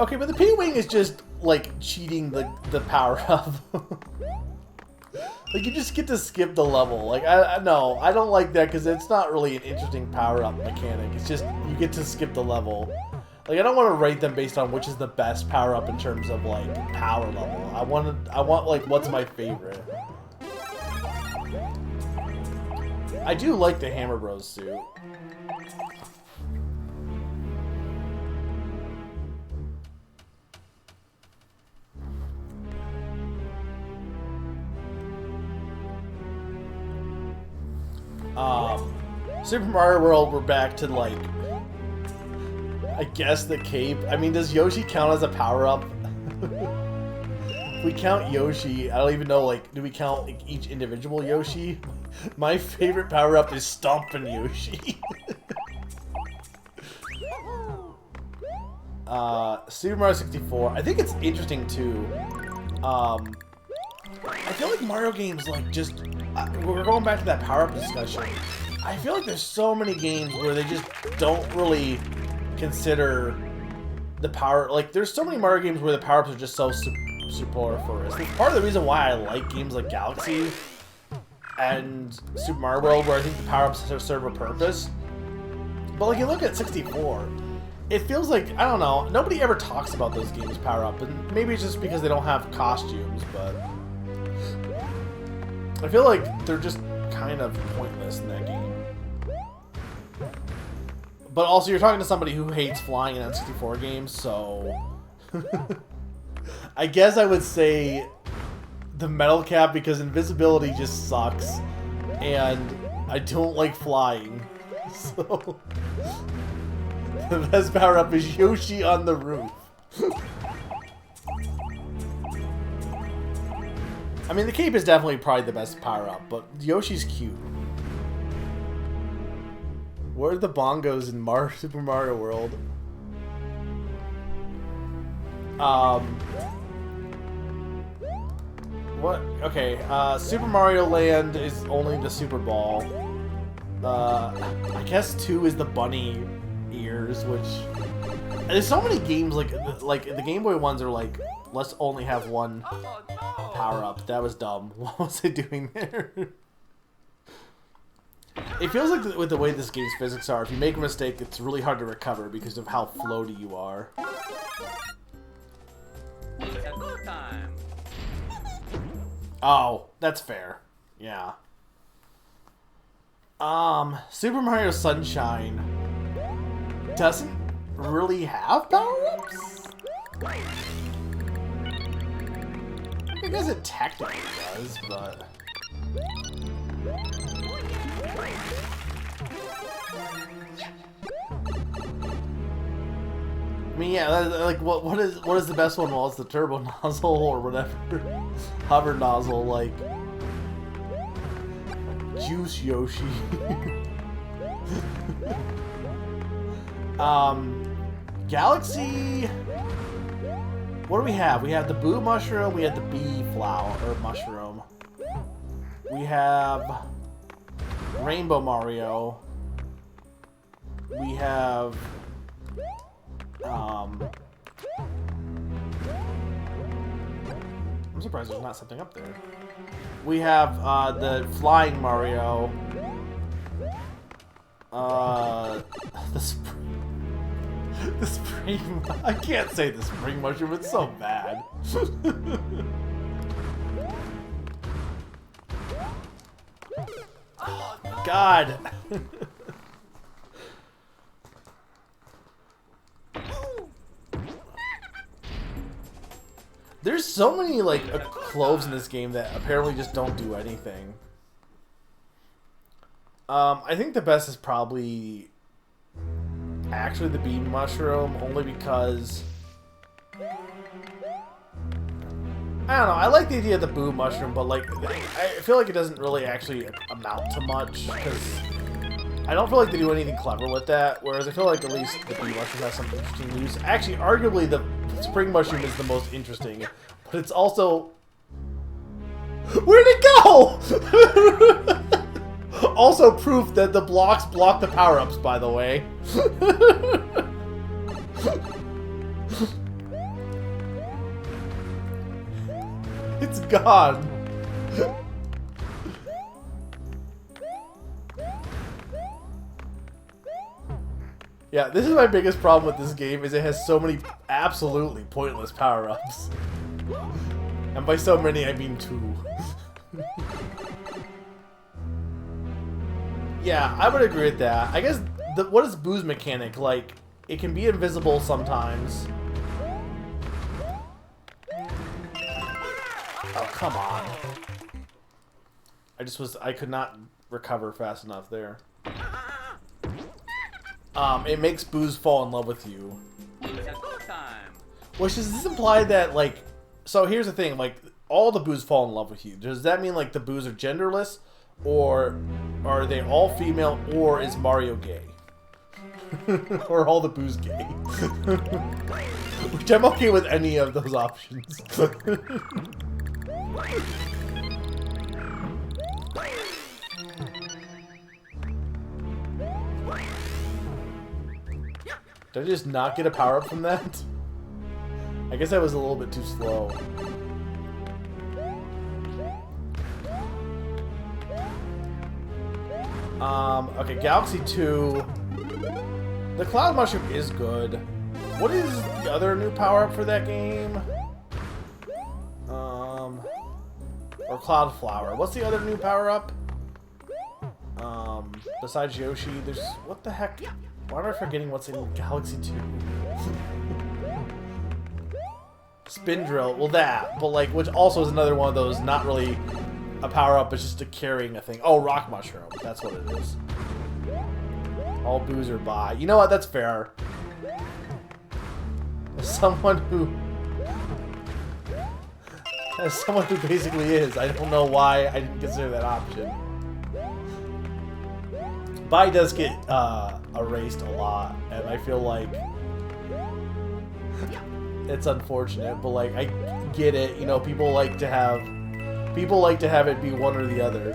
S1: Okay, but the P-Wing is just, like, cheating the power-up. Like, you just get to skip the level. Like, no, I don't like that because it's not really an interesting power-up mechanic. It's just, you get to skip the level. Like, I don't want to rate them based on which is the best power-up in terms of, like, power level. I want, like, what's my favorite. I do like the Hammer Bros suit. Super Mario World, we're back to, like, I guess the cape. I mean, does Yoshi count as a power-up? If we count Yoshi, I don't even know, like, do we count like, each individual Yoshi? My favorite power-up is Stompin' Yoshi. Super Mario 64. I think it's interesting, too. I feel like Mario games, like, just... we're going back to that power-up discussion. I feel like there's so many games where they just don't really consider the power... Like, there's so many Mario games where the power-ups are just so superfluous. It's part of the reason why I like games like Galaxy and Super Mario World, where I think the power-ups serve a purpose. But, like, you look at 64, it feels like, I don't know, nobody ever talks about those games power-up, and maybe it's just because they don't have costumes, but... I feel like they're just kind of pointless in that game. But also, you're talking to somebody who hates flying in N64 games, so... I guess I would say the metal cap, because invisibility just sucks, and I don't like flying, so... The best power-up is Yoshi on the roof. I mean, the cape is definitely probably the best power-up, but Yoshi's cute. Where are the bongos in Super Mario World? What? Okay, Super Mario Land is only the Super Ball. I guess 2 is the bunny ears, which... There's so many games, like the Game Boy ones are like, let's only have one power-up. That was dumb. What was I doing there? It feels like with the way this game's physics are, if you make a mistake, it's really hard to recover because of how floaty you are. Oh, that's fair. Yeah. Super Mario Sunshine doesn't really have power-ups? I guess it technically does, but... I mean, yeah, like, what is the best one? Well, it's the turbo nozzle or whatever. Hover nozzle, like... Juice Yoshi. Galaxy... What do we have? We have the Boo Mushroom, we have the Bee Flower, or Mushroom. We have... Rainbow Mario. We have... I'm surprised there's not something up there. We have, the Flying Mario. The spring... I can't say the spring mushroom, it's so bad. God! There's so many, like, cloves in this game that apparently just don't do anything. I think the best is probably actually the Bee Mushroom, only because... I don't know, I like the idea of the Boo Mushroom, but, like, I feel like it doesn't really actually amount to much, because I don't feel like they do anything clever with that, whereas I feel like at least the Bee Mushroom has some interesting use. Actually, arguably, the Spring Mushroom is the most interesting, but it's also... Where'd it go?! Also proof that the blocks block the power-ups, by the way. It's gone. Yeah, this is my biggest problem with this game, is it has so many absolutely pointless power-ups. And by so many, I mean 2. Yeah, I would agree with that. I guess, what is Boo's mechanic? Like, it can be invisible sometimes. Oh, come on. I could not recover fast enough there. It makes Boos fall in love with you.
S3: It's go time.
S1: Which does this imply that, like... So here's the thing, like, all the Boos fall in love with you. Does that mean, like, the Boos are genderless? Or are they all female? Or is Mario gay? Or all the Boos gay? Which I'm okay with any of those options. Did I just not get a power-up from that? I guess I was a little bit too slow. Okay, Galaxy 2. The Cloud Mushroom is good. What is the other new power-up for that game? Or Cloud Flower. What's the other new power-up? Besides Yoshi, there's... What the heck? Why am I forgetting what's in Galaxy 2? Spin Drill. Well, that. But, like, which also is another one of those, not really a power-up, it's just a carrying a thing. Oh, Rock Mushroom. That's what it is. All Boos are by. You know what? That's fair. As someone who basically is. I don't know why I didn't consider that option. Bai does get erased a lot, and I feel like it's unfortunate, but like I get it. You know, people like to have it be one or the other.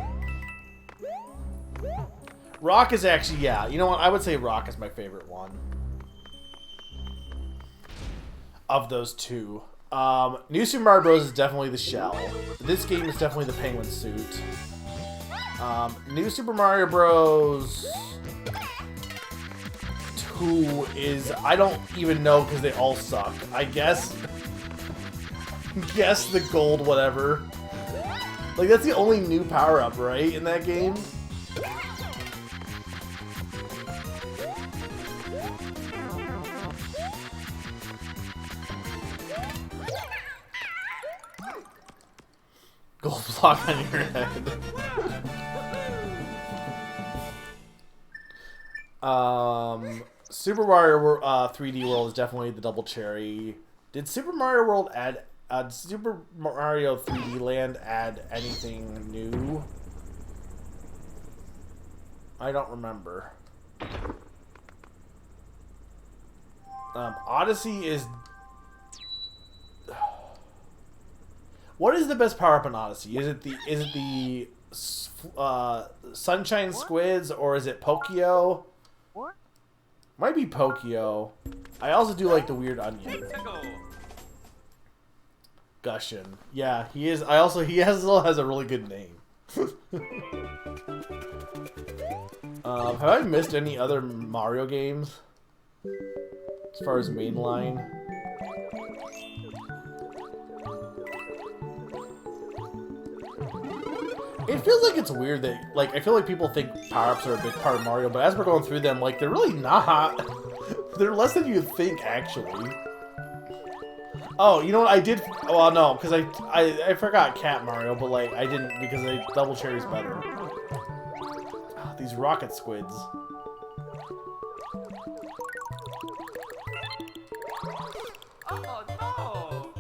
S1: Rock is actually, yeah. You know what? I would say Rock is my favorite one of those two. New Super Mario Bros. Is definitely the shell. This game is definitely the penguin suit. New Super Mario Bros. 2 is... I don't even know because they all suck. I guess... guess the gold whatever. Like, that's the only new power-up, right, in that game? Gold block on your head. Super Mario 3D World is definitely the double cherry. Did Super Mario World add... Super Mario 3D Land add anything new? I don't remember. Odyssey is... What is the best power-up in Odyssey? Is it the Sunshine Squids, or is it Pokio?
S2: What?
S1: Might be Pokio. I also do like the weird onion. Gushin. Yeah, he is. He also has a really good name. Have I missed any other Mario games? As far as mainline? It feels like it's weird that, like, I feel like people think power-ups are a big part of Mario, but as we're going through them, like, they're really not. They're less than you'd think, actually. Oh, you know what? I did... Well, no, because I forgot Cat Mario, but, like, I didn't because Double Cherry's better. Oh, these rocket squids.
S3: Oh no!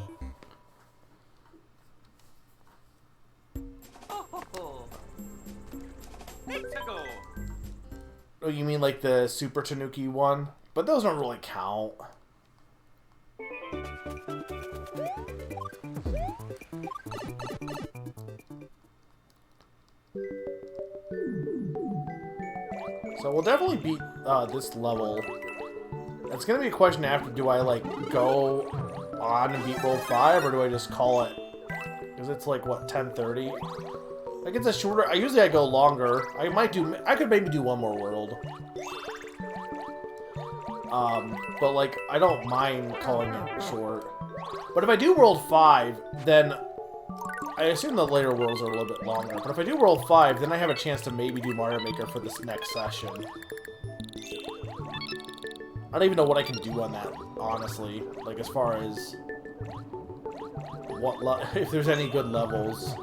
S3: Oh, Mexico.
S1: Oh, you mean like the Super Tanuki one? But those don't really count. So we'll definitely beat this level. It's gonna be a question after, do I like go on and beat World 5, or do I just call it Because it's like, what, 10:30? Like, it's a shorter... I go longer. I could maybe do one more world. But, like, I don't mind calling it short. But if I do World 5, then... I assume the later worlds are a little bit longer. But if I do World 5, then I have a chance to maybe do Mario Maker for this next session. I don't even know what I can do on that, honestly. Like, as far as... if there's any good levels.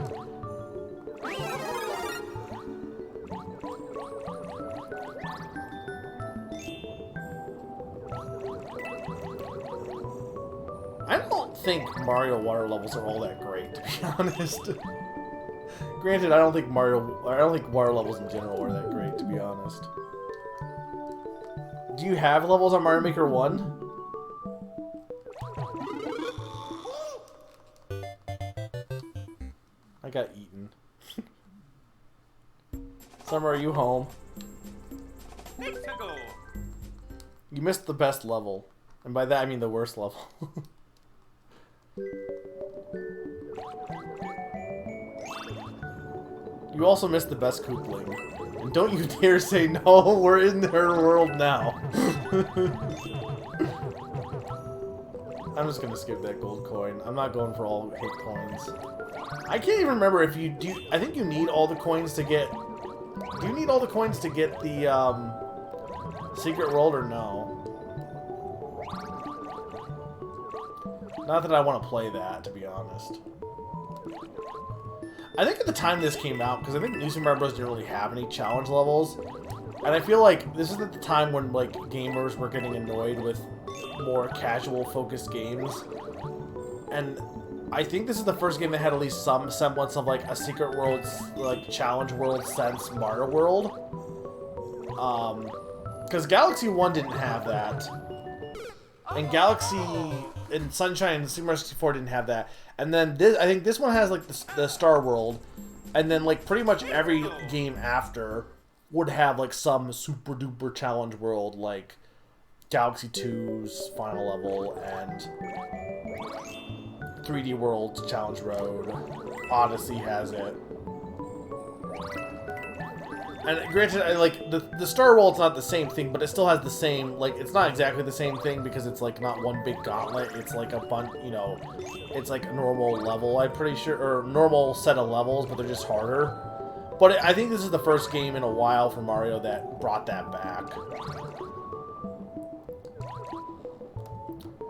S1: I don't think Mario water levels are all that great, to be honest. Granted, I don't think water levels in general are that great, to be honest. Do you have levels on Mario Maker 1? I got eaten. Summer, are you home? You missed the best level. And by that I mean the worst level. You also missed the best Koopling. And don't you dare say no, we're in their world now. I'm just gonna skip that gold coin. I'm not going for all hit coins. I can't even remember if you do. I think you need all the coins to get. Do you need all the coins to get the secret world or no? Not that I want to play that, to be honest. I think at the time this came out, because I think New Super Mario Bros. Didn't really have any challenge levels, and I feel like this is at the time when like gamers were getting annoyed with more casual focused games, and I think this is the first game that had at least some semblance of like a secret world, like challenge world sense Mario World. Because Galaxy 1 didn't have that, and Galaxy and Sunshine and Super Mario 64 didn't have that. And then this, I think this one has like the Star World, and then like pretty much every game after would have like some super duper challenge world, like Galaxy 2's final level and 3D World Challenge Road. Odyssey has it. And granted, like the Star World's not the same thing, but it still has the same, like, it's not exactly the same thing because it's like not one big gauntlet. It's like a bunch, you know, it's like a normal level, I'm pretty sure, or normal set of levels, but they're just harder. But I think this is the first game in a while for Mario that brought that back.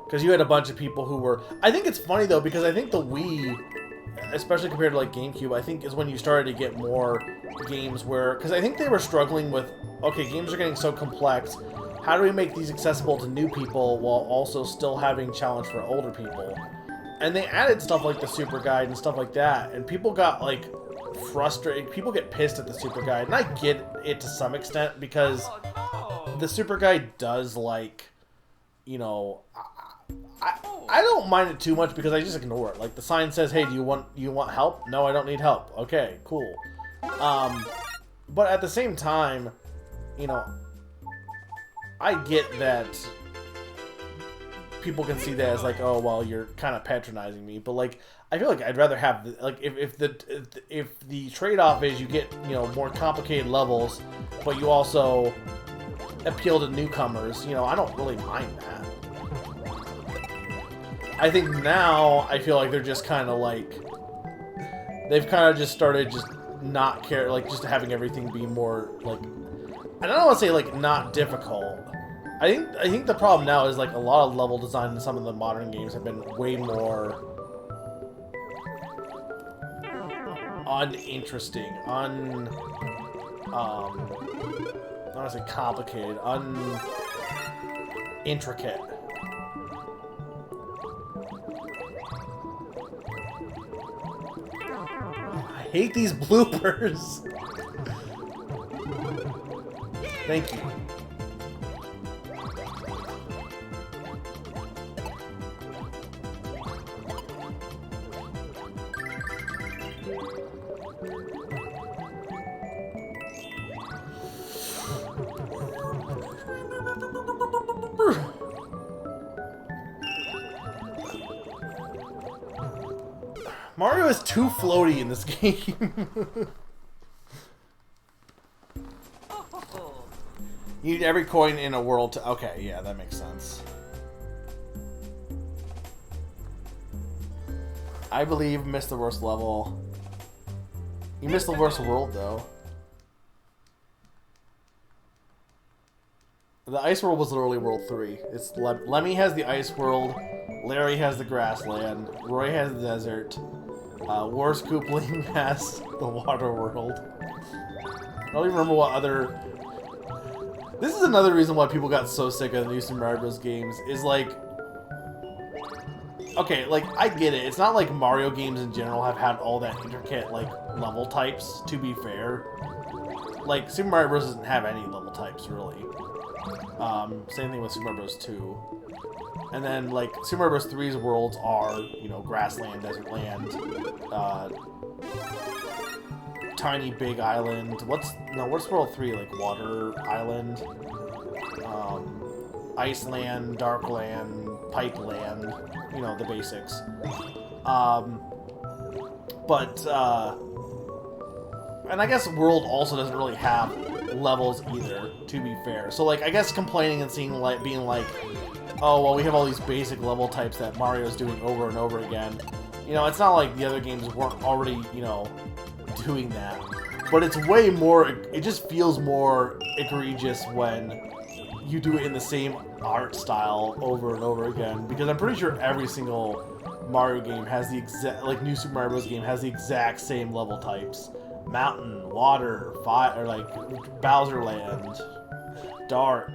S1: Because you had a bunch of people who were... I think it's funny, though, because I think the Wii, especially compared to, like, GameCube, I think is when you started to get more games where... Because I think they were struggling with, okay, games are getting so complex, how do we make these accessible to new people while also still having challenge for older people? And they added stuff like the Super Guide and stuff like that, and people got, like, frustrated. People get pissed at the Super Guide, and I get it to some extent, because the Super Guide does, like, you know... I don't mind it too much because I just ignore it. Like, the sign says, hey, do you want help? No, I don't need help. Okay, cool. But at the same time, you know, I get that people can see that as like, oh, well, you're kind of patronizing me. But, like, I feel like I'd rather have, like, if the trade-off is you get, you know, more complicated levels, but you also appeal to newcomers, you know, I don't really mind that. I think now, I feel like they're just kind of like, they've kind of just started just not care, like just having everything be more like, I don't want to say like not difficult. I think the problem now is like a lot of level design in some of the modern games have been way more uninteresting, I don't want to say complicated, intricate. I hate these bloopers. Thank you. Mario is too floaty in this game.
S3: Oh,
S1: You need every coin in a world to... Okay, yeah, that makes sense. I believe missed the worst level. You missed the worst world, though. The ice world was literally world 3. It's Lemmy has the ice world, Larry has the grassland, Roy has the desert, Wars Koopling has the water world. I don't even remember what other... This is another reason why people got so sick of the new Super Mario Bros. Games, is like... Okay, like, I get it. It's not like Mario games in general have had all that intricate, like, level types, to be fair. Like, Super Mario Bros. Doesn't have any level types, really. Same thing with Super Mario Bros. 2. And then, like, Super Mario Bros. 3's worlds are, you know, grassland, desert land, tiny big island. What's world 3? Like, water island, Iceland, Darkland, Pipeland, you know, the basics. And I guess World also doesn't really have levels either, to be fair. So, like, I guess complaining and seeing, like, being like, oh, well, we have all these basic level types that Mario's doing over and over again. You know, it's not like the other games weren't already, you know, doing that. But it's way more, it just feels more egregious when you do it in the same art style over and over again. Because I'm pretty sure every single Mario game has the exact, like, new Super Mario Bros. Game has the exact same level types. Mountain, water, fire, or like Bowser Land, dark.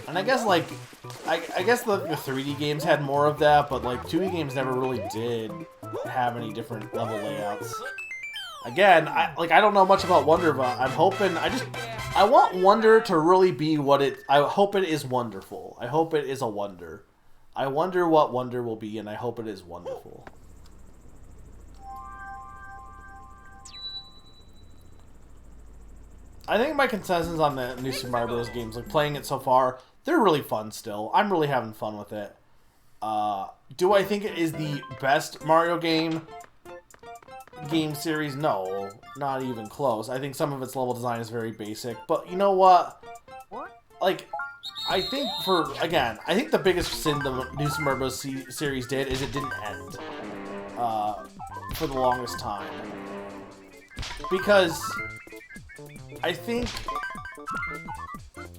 S1: And I guess, like, I guess the 3D games had more of that, but, like, 2D games never really did have any different level layouts. Again, I don't know much about Wonder, but I'm hoping, I want Wonder to really be what I hope it is wonderful. I hope it is a wonder. I wonder what Wonder will be, and I hope it is wonderful. I think my consensus on the new Super Mario Bros. Games, like, playing it so far, they're really fun still. I'm really having fun with it. Do I think it is the best Mario game series? No, not even close. I think some of its level design is very basic, but you know what? Like, I think I think the biggest sin the new Super Mario Bros. Series did is it didn't end for the longest time. Because I think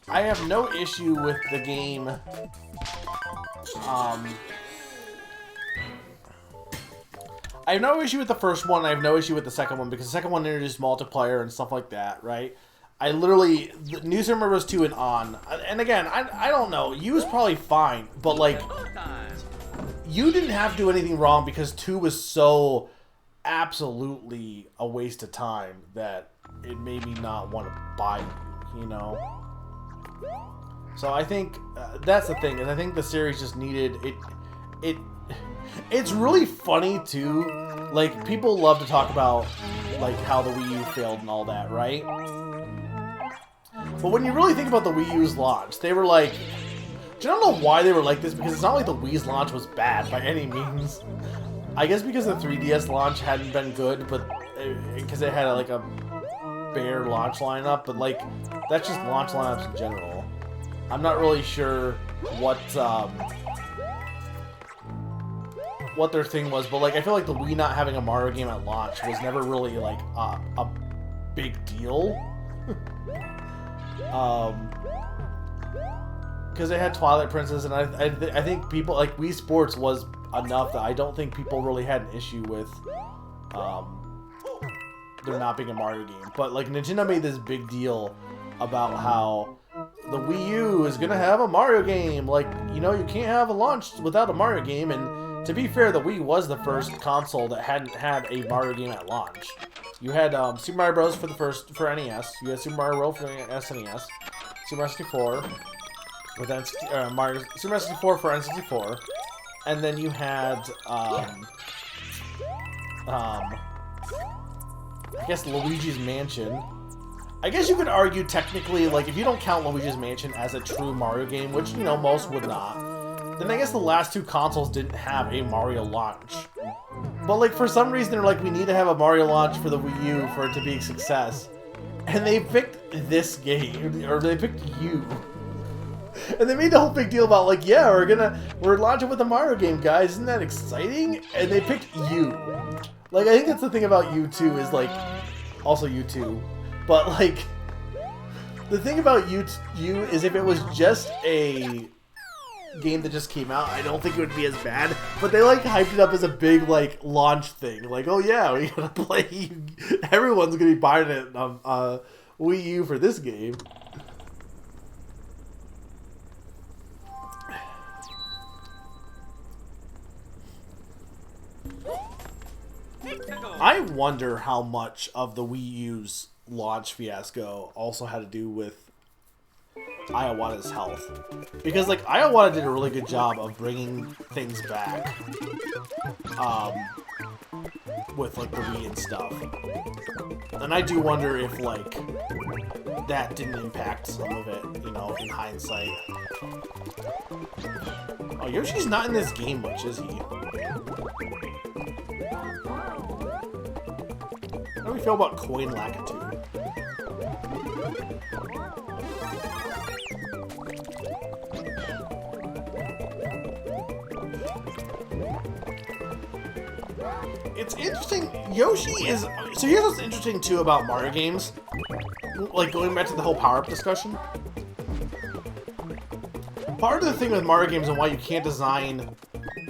S1: I have no issue with the game I have no issue with the first one, I have no issue with the second one, because the second one introduced multiplayer and stuff like that, right? I literally, the new Super Mario Bros. 2 and on, and again, I don't know, U was probably fine, but like, you didn't have to do anything wrong because 2 was so absolutely a waste of time that it made me not want to buy you, you know? So I think that's the thing, and I think the series just needed, it's really funny too, like, people love to talk about, like, how the Wii U failed and all that, right? But when you really think about the Wii U's launch, they were like, do you know why they were like this? Because it's not like the Wii's launch was bad by any means. I guess because the 3DS launch hadn't been good, but because it had like a bare launch lineup, but like, that's just launch lineups in general. I'm not really sure what their thing was, but like, I feel like the Wii not having a Mario game at launch was never really like a big deal. Because it had Twilight Princess, and I think people, like, Wii Sports was enough that I don't think people really had an issue with there not being a Mario game. But like, Nintendo made this big deal about how the Wii U is gonna have a Mario game. Like, you know, you can't have a launch without a Mario game. And to be fair, the Wii was the first console that hadn't had a Mario game at launch. You had Super Mario Bros. For NES. You had Super Mario World for SNES. Super Mario 64. With Super Mario 64 for N64. And then you had I guess Luigi's Mansion. I guess you could argue technically, like, if you don't count Luigi's Mansion as a true Mario game, which, you know, most would not, then I guess the last two consoles didn't have a Mario launch. But, like, for some reason, they're like, we need to have a Mario launch for the Wii U for it to be a success. And they picked this game, or they picked you. And they made the whole big deal about, like, yeah, we're launching with a Mario game, guys. Isn't that exciting? And they picked you. Like, I think that's the thing about U2 is, like, also U2. But, like, the thing about you is if it was just a game that just came out, I don't think it would be as bad. But they, like, hyped it up as a big, like, launch thing. Like, oh, yeah, we gotta play. Everyone's gonna be buying it on Wii U for this game. I wonder how much of the Wii U's launch fiasco also had to do with Iwata's health. Because, like, Iwata did a really good job of bringing things back. With, like, the Wii and stuff. And I do wonder if, like, that didn't impact some of it, you know, in hindsight. Oh, Yoshi's not in this game much, is he? How do we feel about Coin Lakitu? It's interesting. Yoshi is... So here's what's interesting, too, about Mario games. Like, going back to the whole power-up discussion. Part of the thing with Mario games and why you can't design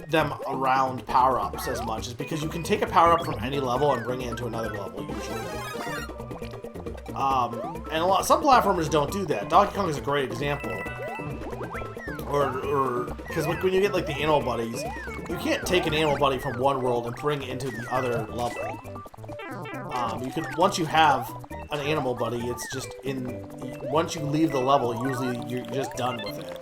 S1: them around power-ups as much is because you can take a power-up from any level and bring it into another level, usually. And some platformers don't do that. Donkey Kong is a great example. Or because when you get, like, the Animal Buddies, you can't take an Animal Buddy from one world and bring it into the other level. You could, once you have an Animal Buddy, it's just in... Once you leave the level, usually you're just done with it.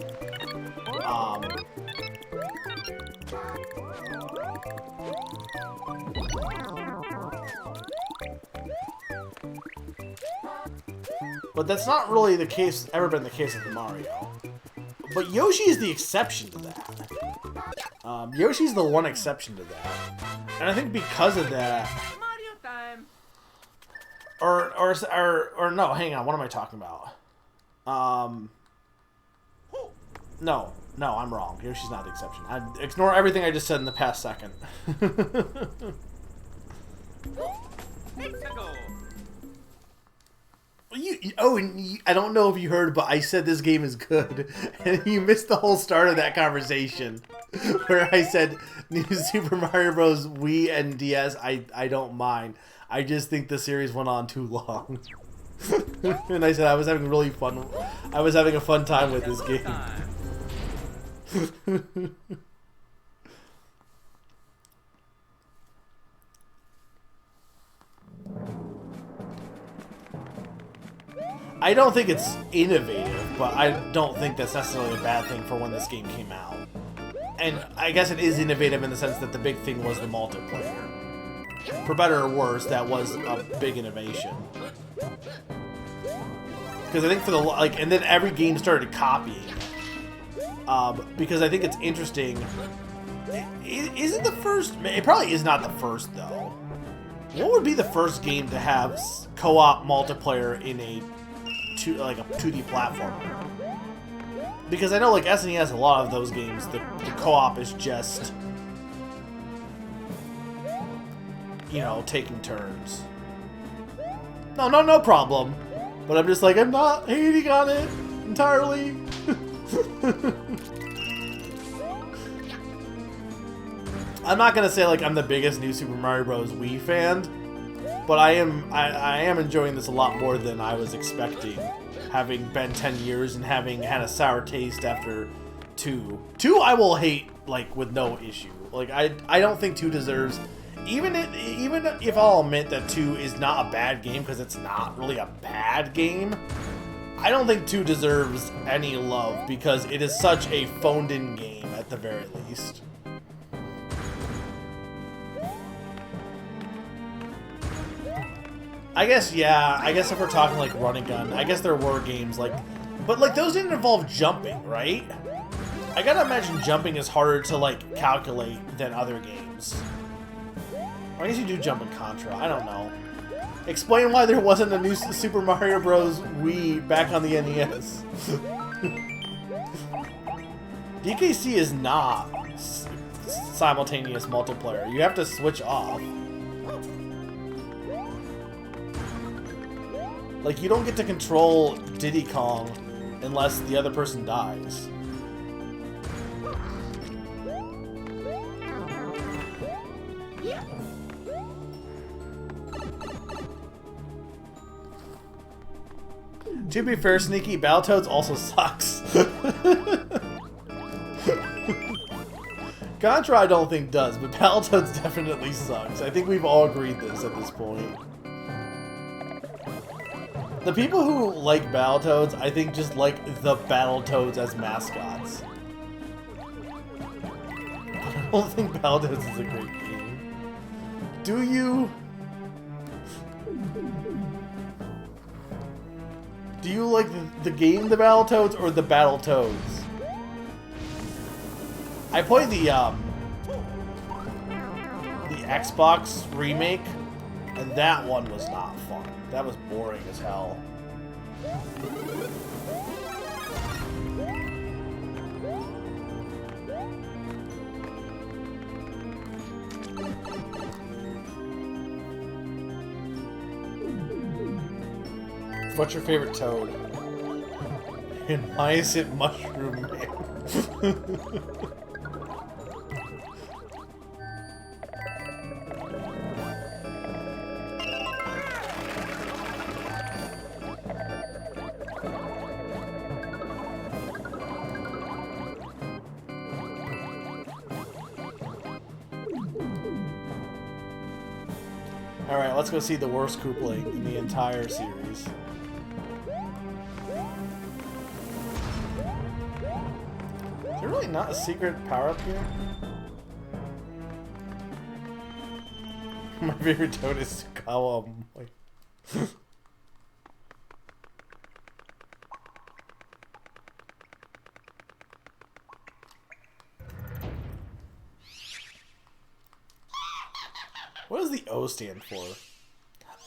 S1: But that's not really the case, ever been the case with Mario. But Yoshi is the exception to that. Yoshi's the one exception to that. And I think because of that...
S3: Mario time!
S1: Or no, hang on, what am I talking about? No, I'm wrong. Yoshi's not the exception. Ignore everything I just said in the past second. I don't know if you heard, but I said this game is good, and you missed the whole start of that conversation, where I said New Super Mario Bros. Wii and DS. I don't mind. I just think the series went on too long, and I said I was having really fun. I was having a fun time with this game. I don't think it's innovative, but I don't think that's necessarily a bad thing for when this game came out. And I guess it is innovative in the sense that the big thing was the multiplayer. For better or worse, that was a big innovation. Because I think for the, like, and then every game started copying. Because I think it's interesting. Is it the first? It probably is not the first, though. What would be the first game to have co-op multiplayer in a 2D platformer? Because I know, like, SNES, a lot of those games, the co-op is just, you know, taking turns. No problem. But I'm just like, I'm not hating on it entirely. I'm not gonna say, like, I'm the biggest New Super Mario Bros. Wii fan, but I am enjoying this a lot more than I was expecting, having been 10 years and having had a sour taste after 2. 2 I will hate, like, with no issue. Like, I don't think 2 deserves... Even if I'll admit that 2 is not a bad game, because it's not really a bad game, I don't think 2 deserves any love, because it is such a phoned-in game, at the very least. I guess, yeah. I guess if we're talking like run and gun, I guess there were games like... But like those didn't involve jumping, right? I gotta imagine jumping is harder to like calculate than other games. I guess you do jump in Contra. I don't know. Explain why there wasn't a new Super Mario Bros. Wii back on the NES. DKC is not simultaneous multiplayer. You have to switch off. Like, you don't get to control Diddy Kong unless the other person dies. To be fair, Sneaky, Battletoads also sucks. Contra I don't think does, but Battletoads definitely sucks. I think we've all agreed this at this point. The people who like Battletoads, I think just like the Battletoads as mascots. I don't think Battletoads is a great game. Do you? Do you like the game The Battletoads or the Battletoads? I played the Xbox remake, and that one was not fun. That was boring as hell. What's your favorite toad? And why is it Mushroom Man? Alright, let's go see the worst Koopling in the entire series. Is there really not a secret power-up here? My favorite toad is Kawa. What does the O stand for?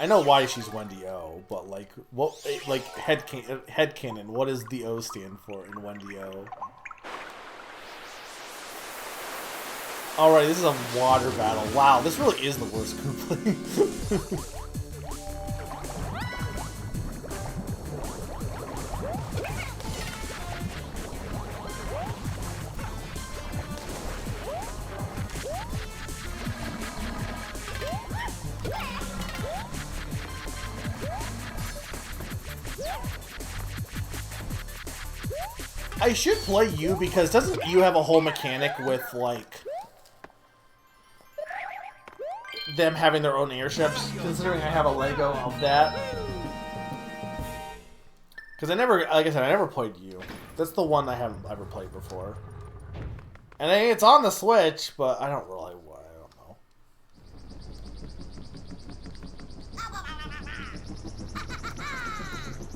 S1: I know why she's Wendy O, but like, what, like headcanon, what does the O stand for in Wendy O? Alright, this is a water battle. Wow, this really is the worst Koopling. I should play you because doesn't you have a whole mechanic with like them having their own airships? Considering I have a Lego of that, because I never, like I said, I never played you. That's the one I haven't ever played before, and it's on the Switch, but I don't really. I don't know.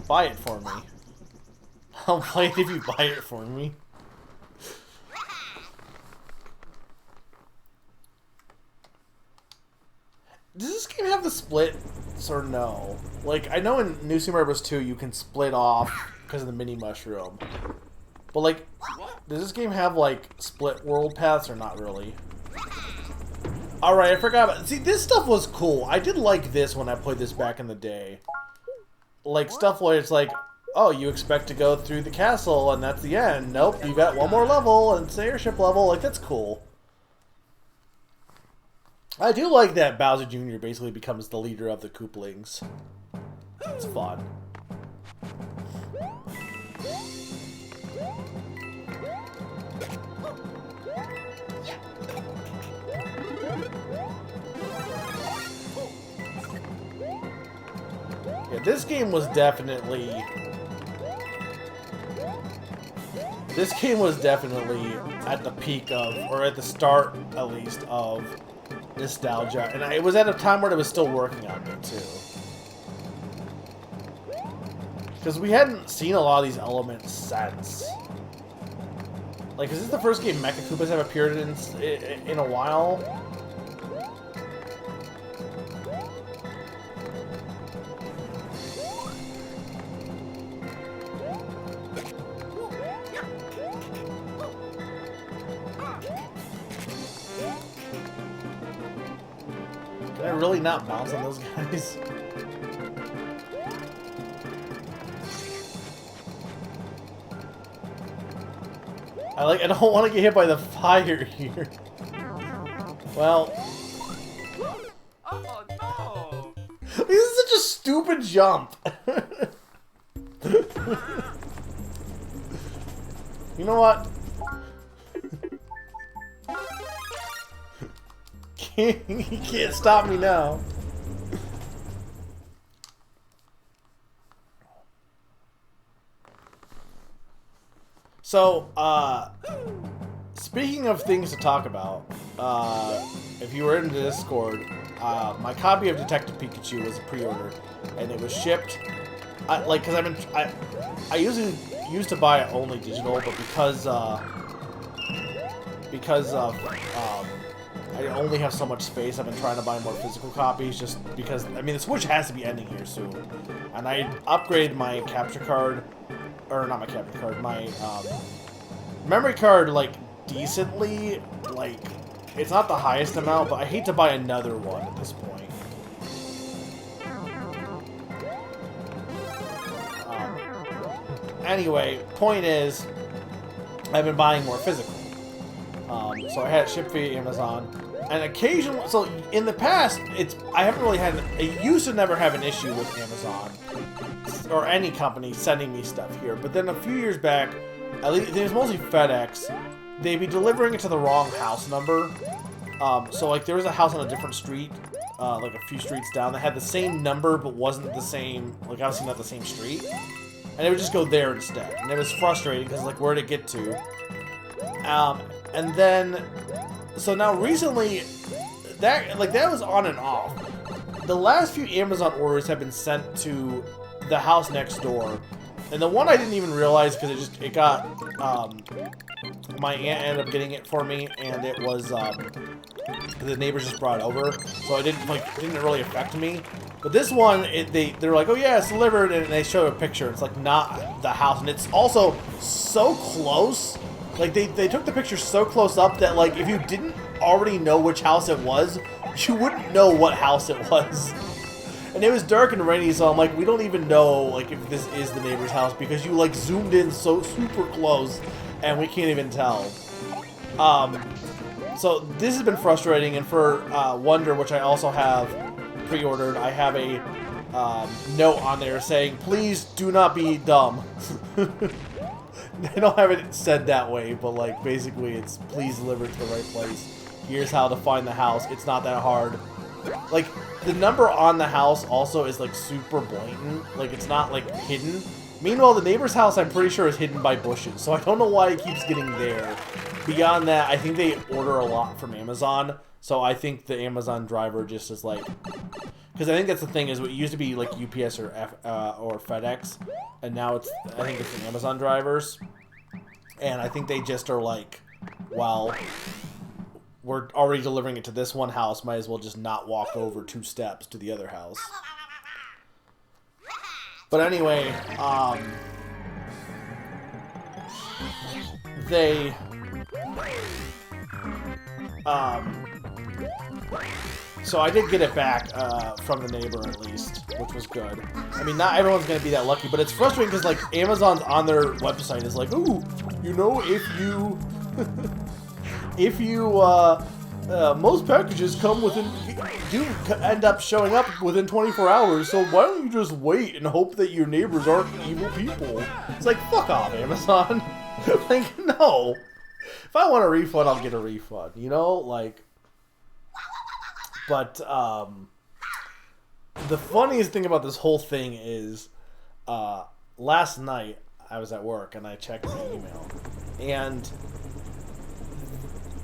S1: Buy it for me. I'll play it if you buy it for me. Does this game have the splits or no? Like, I know in New Super Mario Bros. 2 you can split off because of the mini mushroom. But like, does this game have like split world paths or not really? Alright, I forgot about... See, this stuff was cool. I did like this when I played this back in the day. Like, stuff where it's like, oh, you expect to go through the castle and that's the end. Nope, you got one more level and it's the airship level. Like, that's cool. I do like that Bowser Jr. basically becomes the leader of the Kooplings. It's fun. Yeah, this game was definitely... This game was definitely at the peak of, or at the start, at least, of nostalgia. And it was at a time where it was still working on it, too. Because we hadn't seen a lot of these elements since. Like, is this the first game Mecha Koopas have appeared in a while? Can I really not bounce on those guys? I don't want to get hit by the fire here. Well.
S3: Oh no!
S1: This is such a stupid jump. You know what? He can't stop me now. So, speaking of things to talk about, if you were in the Discord, my copy of Detective Pikachu was a pre-order, and it was shipped. Because I usually used to buy it only digital, but because I only have so much space, I've been trying to buy more physical copies, just because, I mean, the Switch has to be ending here soon. And I upgraded my capture card, or not my capture card, my memory card, like, decently. Like, it's not the highest amount, but I hate to buy another one at this point. Anyway, point is, I've been buying more physical. So I had it shipped via Amazon, and occasionally, so in the past, I haven't really had, I used to never have an issue with Amazon or any company sending me stuff here, but then a few years back, at least it was mostly FedEx, they'd be delivering it to the wrong house number. So like there was a house on a different street, like a few streets down, that had the same number but wasn't the same, like obviously not the same street, and it would just go there instead, and it was frustrating because like where'd it get to? And then, so now recently, that was on and off. The last few Amazon orders have been sent to the house next door, and the one I didn't even realize because it got, my aunt ended up getting it for me, and it was, the neighbors just brought it over, so it didn't really affect me. But this one, they're like, oh yeah, it's delivered, and they show a picture. It's like not the house, and it's also so close. Like they took the picture so close up that like if you didn't already know which house it was, you wouldn't know what house it was. And it was dark and rainy, so I'm like, we don't even know like if this is the neighbor's house because you like zoomed in so super close, and we can't even tell. So this has been frustrating, and for Wonder, which I also have pre-ordered, I have a note on there saying, please do not be dumb. I don't have it said that way, but like basically it's please deliver it to the right place. Here's how to find the house. It's not that hard. Like the number on the house also is like super blatant. Like it's not like hidden. Meanwhile, the neighbor's house I'm pretty sure is hidden by bushes, so I don't know why it keeps getting there. Beyond that, I think they order a lot from Amazon, so I think the Amazon driver just is like, because I think that's the thing, is it used to be like UPS or FedEx, and now I think it's the Amazon drivers, and I think they just are like, well, we're already delivering it to this one house, might as well just not walk over 2 steps to the other house. But anyway, so I did get it back from the neighbor at least, which was good. I mean, not everyone's gonna be that lucky, but it's frustrating because like Amazon's on their website is like, ooh, you know, if you most packages come do end up showing up within 24 hours, so why don't you just wait and hope that your neighbors aren't evil people? It's like, fuck off, Amazon. Like, no. If I want a refund, I'll get a refund, you know? Like, but, the funniest thing about this whole thing is, last night, I was at work, and I checked my email, and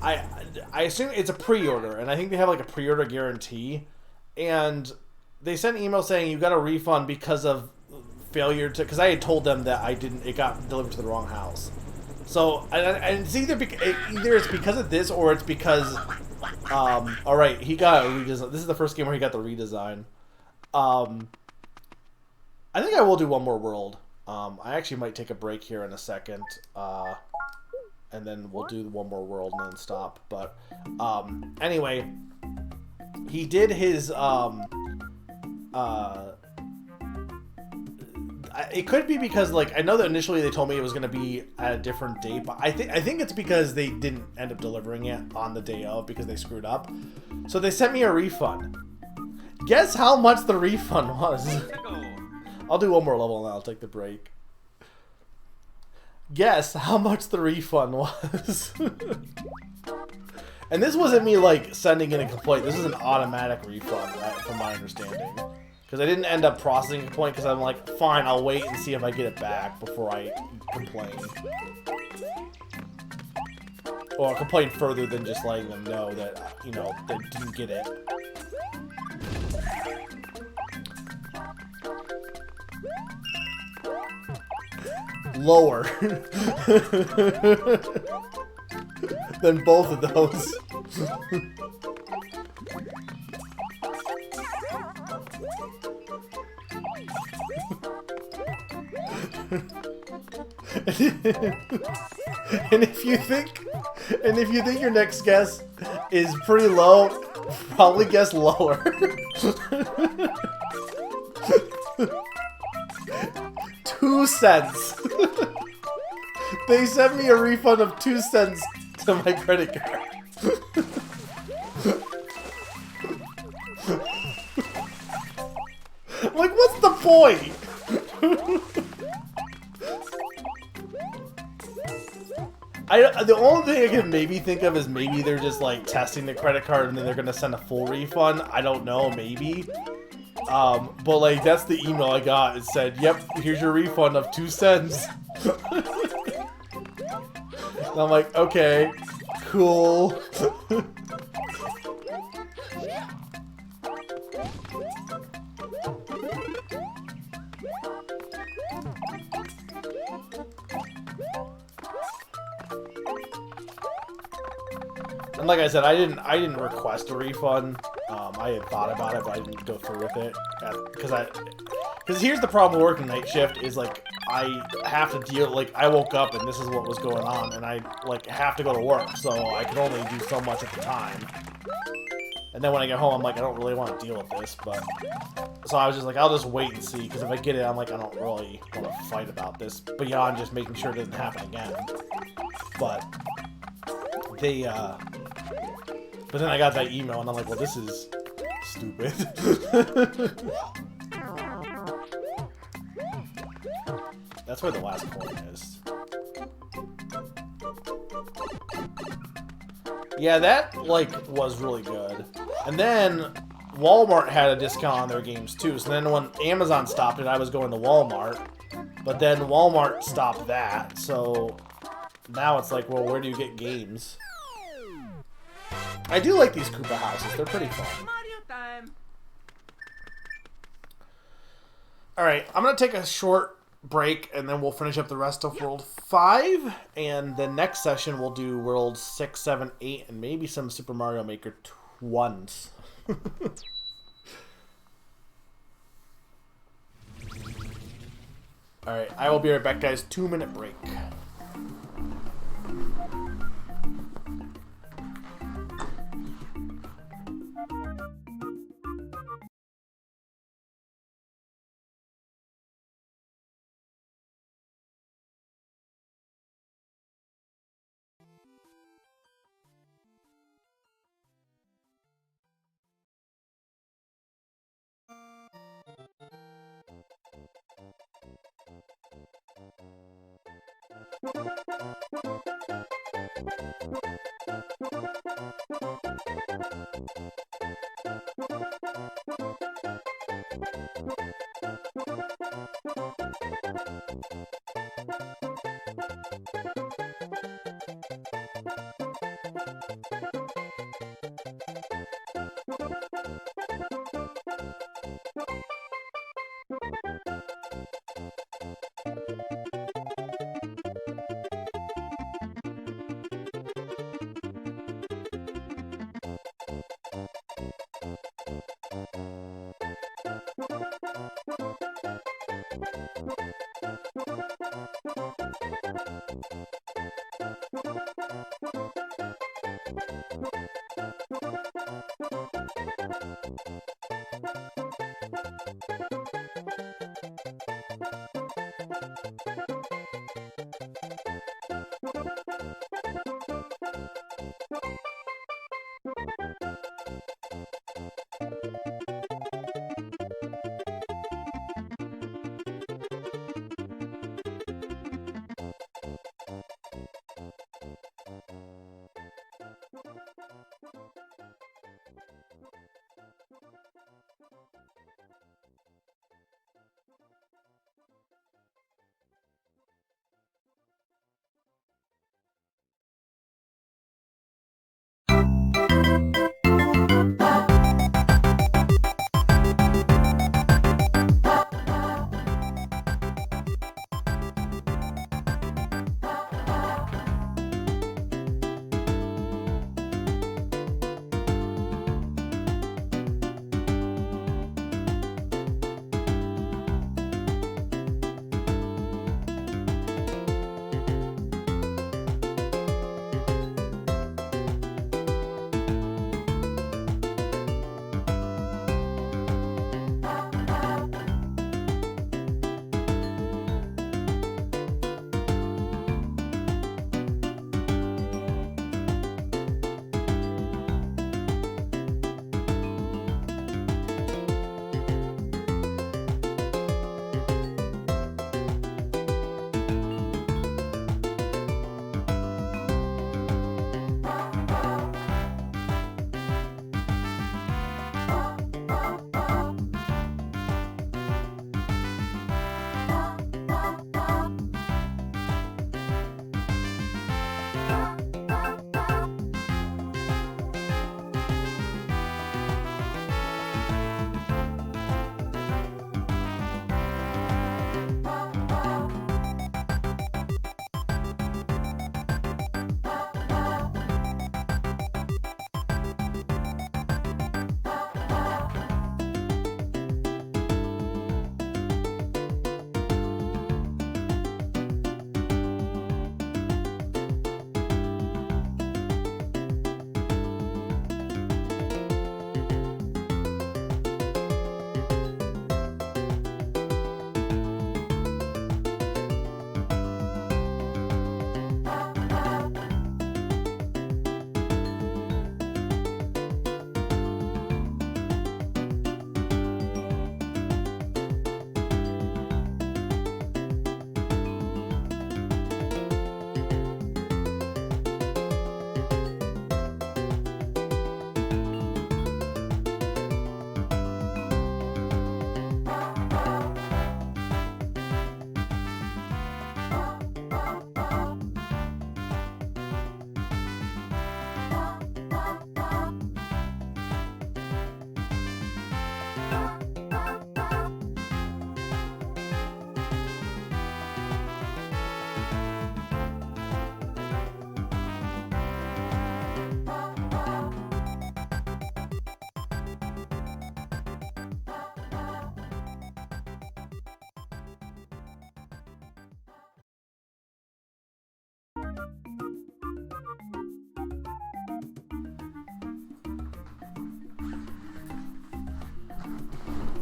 S1: I assume it's a pre-order, and I think they have like a pre-order guarantee, and they sent an email saying you got a refund because of failure to, because I had told them that it got delivered to the wrong house. So, and it's either it's because of this or it's because, all right, he got a redesign. This is the first game where he got the redesign. I think I will do one more world. I actually might take a break here in a second, and then we'll do one more world and then stop. But anyway, he did his it could be because, like, I know that initially they told me it was going to be at a different date, but I think it's because they didn't end up delivering it on the day of because they screwed up. So they sent me a refund. Guess how much the refund was? I'll do one more level and then I'll take the break. Guess how much the refund was. And this wasn't me, like, sending in a complaint. This is an automatic refund, from my understanding. Because I didn't end up processing a complaint because I'm like, fine, I'll wait and see if I get it back before I complain. Or complain further than just letting them know that, you know, they didn't get it. Lower than both of those. And if you think your next guess is pretty low, probably guess lower. 2 cents. They sent me a refund of 2 cents to my credit card. Like, what's the point? The only thing I can maybe think of is maybe they're just, like, testing the credit card and then they're gonna send a full refund. I don't know, maybe. But, like, that's the email I got. It said, yep, here's your refund of 2 cents. And I'm like, okay, cool. And like I said, I didn't request a refund. I had thought about it, but I didn't go through with it because here's the problem with working night shift is, like, I have to deal, like, I woke up and this is what was going on, and I, like, have to go to work, so I can only do so much at the time. And then when I get home, I'm like, I don't really want to deal with this, but so I was just like, I'll just wait and see, because if I get it, I'm like, I don't really want to fight about this beyond just making sure it doesn't happen again. But they, but then I got that email, and I'm like, well, this is stupid. That's where the last coin is. Yeah, that, like, was really good. And then Walmart had a discount on their games, too. So then when Amazon stopped it, I was going to Walmart. But then Walmart stopped that. So now it's like, well, where do you get games? I do like these Koopa houses. They're pretty fun.
S3: Mario time.
S1: Alright, I'm going to take a short break, and then we'll finish up the rest of World 5. And the next session, we'll do World 6, 7, 8, and maybe some Super Mario Maker 1s. Alright, I will be right back, guys. 2-minute break.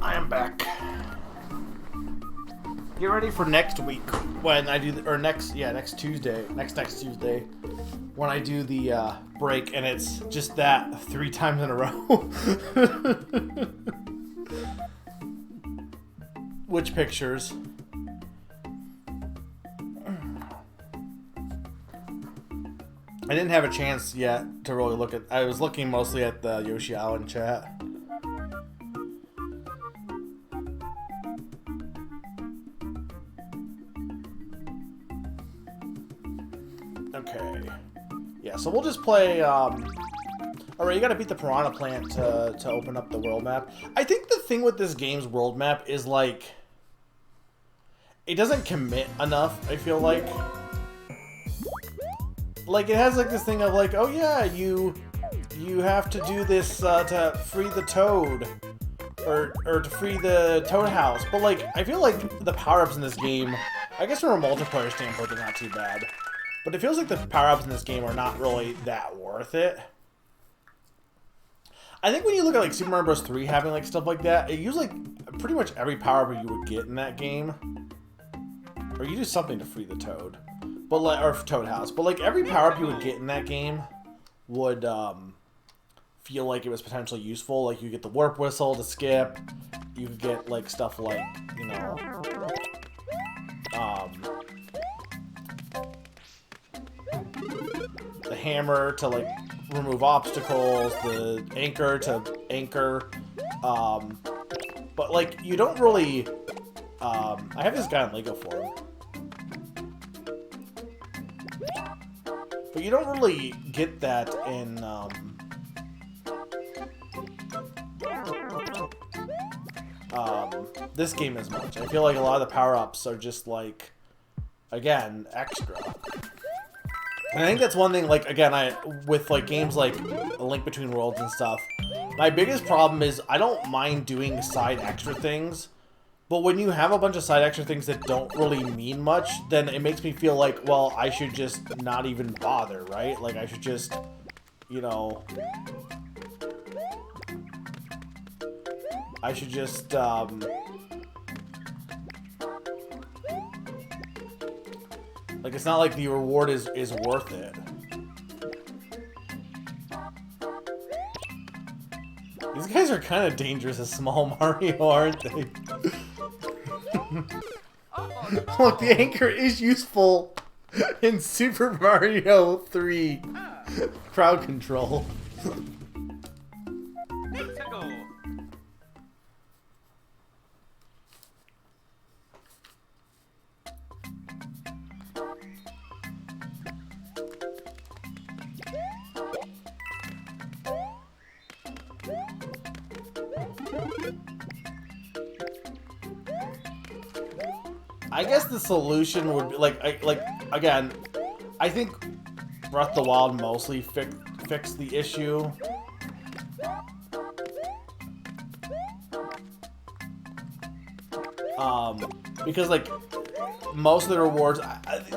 S1: I am back. Get ready for next week when I do next Tuesday when I do the break, and it's just that 3 times in a row. Which pictures? I didn't have a chance yet to really look at. I was looking mostly at the Yoshi Island chat. Okay. Yeah, so we'll just play, alright, you gotta beat the Piranha Plant to open up the world map. I think the thing with this game's world map is, like, it doesn't commit enough, I feel like. Like, it has, like, this thing of, like, oh yeah, you have to do this, to free the toad. or to free the Toad House. But like, I feel like the power-ups in this game, I guess from a multiplayer standpoint, they're not too bad. But it feels like the power-ups in this game are not really that worth it. I think when you look at like Super Mario Bros. 3 having like stuff like that, it used like pretty much every power-up you would get in that game. Or you do something to free the Toad. But like, or Toad House. But like every power-up you would get in that game would feel like it was potentially useful. Like you get the warp whistle to skip. You could get like stuff like, you know, the hammer to like remove obstacles, the anchor to anchor. But like you don't really. I have this guy on Lego form. But you don't really get that in this game as much. I feel like a lot of the power-ups are just like, again, extra. And I think that's one thing, like, again, with like games like A Link Between Worlds and stuff, my biggest problem is I don't mind doing side extra things, but when you have a bunch of side extra things that don't really mean much, then it makes me feel like, well, I should just not even bother, right? Like, I should just, you know, I should just, like, it's not like the reward is worth it. These guys are kind of dangerous as small Mario, aren't they? Look, the anchor is useful in Super Mario 3 crowd control. I guess the solution would be like again, I think Breath of the Wild mostly fixed the issue. Because like most of the rewards,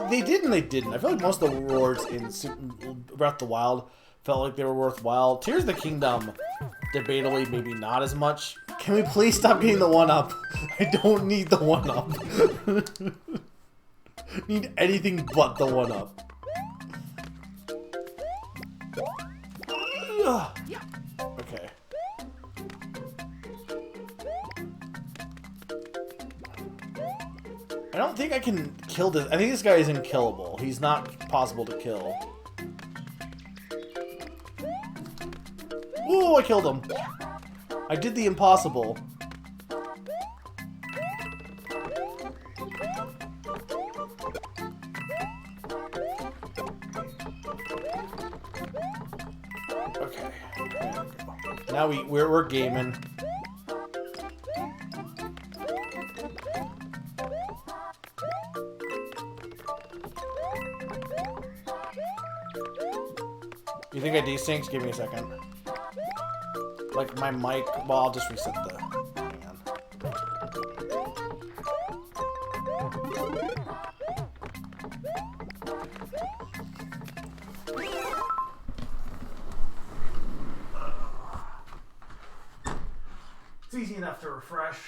S1: they did and they didn't. I feel like most of the rewards in Breath of the Wild felt like they were worthwhile. Tears of the Kingdom, debatably, maybe not as much. Can we please stop getting the 1-up? I don't need the 1-up. Need anything but the 1-up. Okay. I don't think I can kill this. I think this guy is unkillable. He's not possible to kill. Ooh, I killed him. I did the impossible. Okay. There we go. Now we're gaming. You think I desynced? Give me a second. Like my mic, well, I'll just reset the, hang on. It's easy enough to refresh.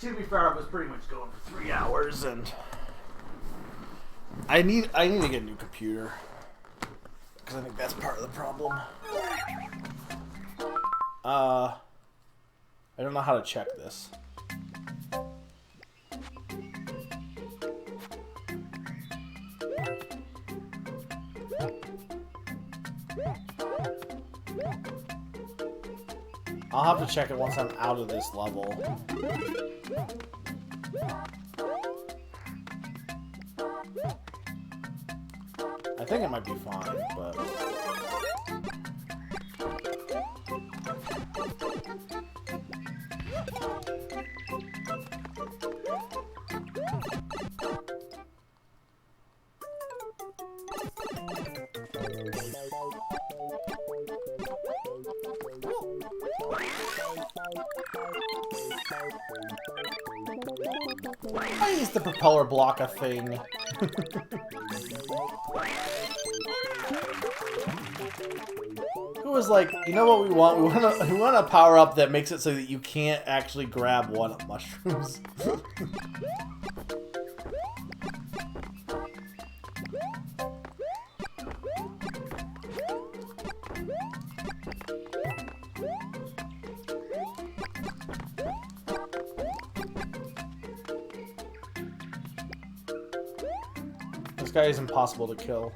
S1: To be fair, I was pretty much going for 3 hours, and I need to get a new computer because I think that's part of the problem. I don't know how to check this. I'll have to check it once I'm out of this level. I think it might be fine, but... Why is the propeller block a thing? Who was like, you know what we want? We want a power up that makes it so that you can't actually grab one-up mushrooms. This guy is impossible to kill.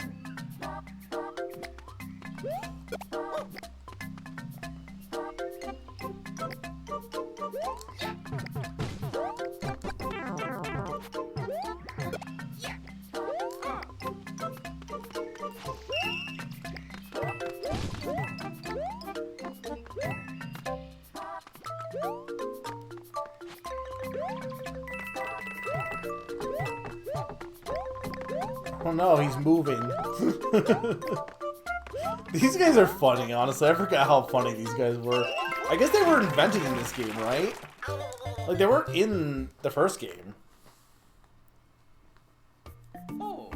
S1: Oh no, he's moving. These guys are funny, honestly. I forgot how funny these guys were. I guess they were invented in this game, right? Like, they weren't in the first game.
S3: Oh.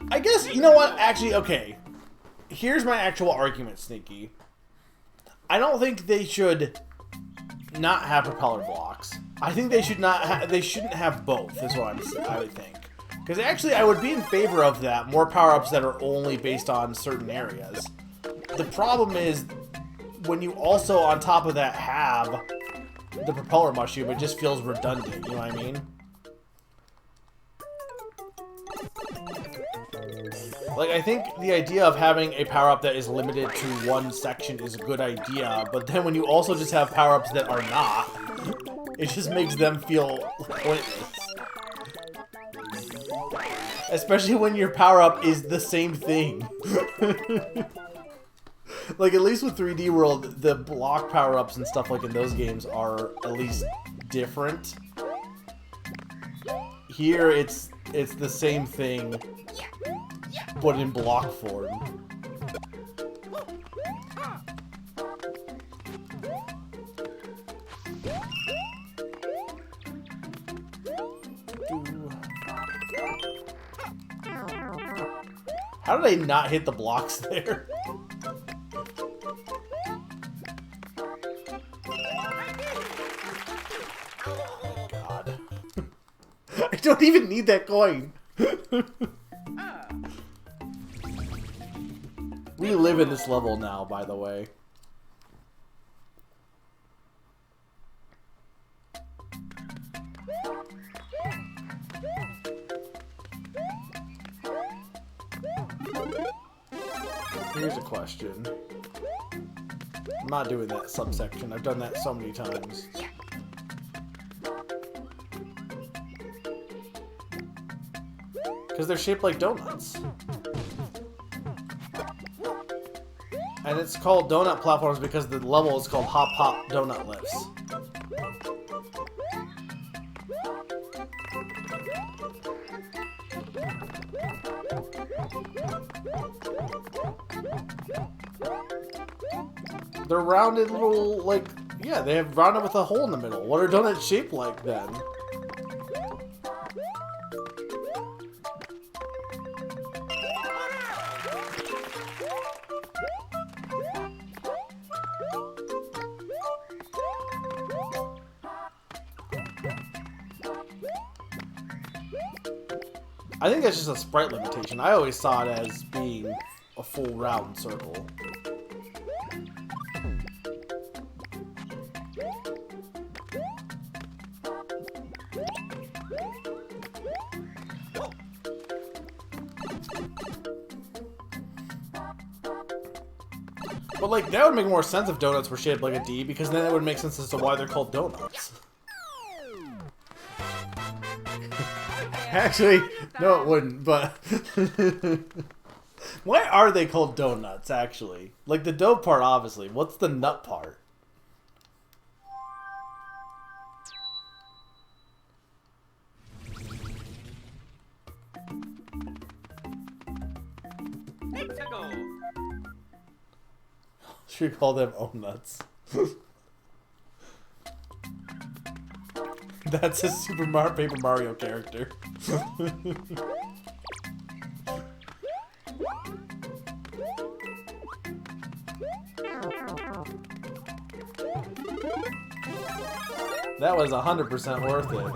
S1: I guess, you know what? Actually, okay. Here's my actual argument, Sneaky. I don't think they should not have propeller blocks. I think they should not. They shouldn't have both. Is what I would think. Because actually, I would be in favor of that. More power-ups that are only based on certain areas. The problem is when you also, on top of that, have the propeller mushroom. It just feels redundant. You know what I mean? Like, I think the idea of having a power-up that is limited to one section is a good idea, but then when you also just have power-ups that are not, it just makes them feel pointless. Especially when your power-up is the same thing. Like, at least with 3D World, the block power-ups and stuff like in those games are at least different. Here, it's the same thing, but in block form. How did I not hit the blocks there? Oh my god. I don't even need that coin. We live in this level now, by the way. Here's a question. I'm not doing that subsection. I've done that so many times. Because they're shaped like donuts. And it's called donut platforms because the level is called Hop Hop Donut Lifts. They're rounded little, like, yeah, they have rounded with a hole in the middle. What are donuts shaped like then? I think that's just a sprite limitation. I always saw it as being a full round circle. But, like, that would make more sense if donuts were shaped like a D, because then it would make sense as to why they're called donuts. Actually, no it wouldn't, but... Why are they called donuts, actually? Like, the dough part, obviously. What's the nut part?
S3: Let's go.
S1: Should we call them own nuts? That's a Super Mario Paper Mario character. That was 100% worth it.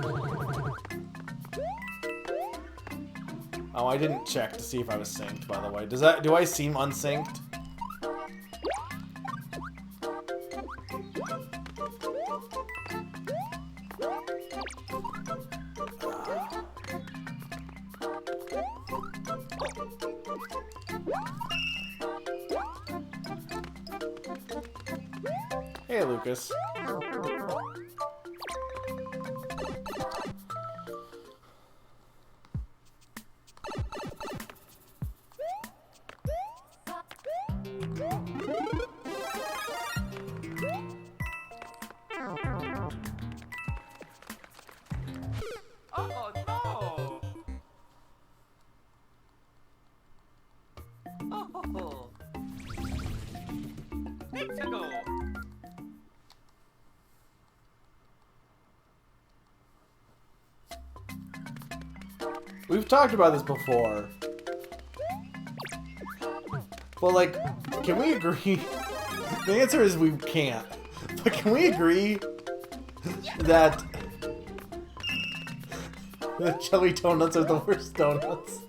S1: Oh, I didn't check to see if I was synced, by the way. Do I seem unsynced? Hey, Lucas.
S3: Oh no! Oh, let's go.
S1: We've talked about this before. But, like, can we agree? The answer is we can't. But can we agree that the jelly donuts are the worst donuts?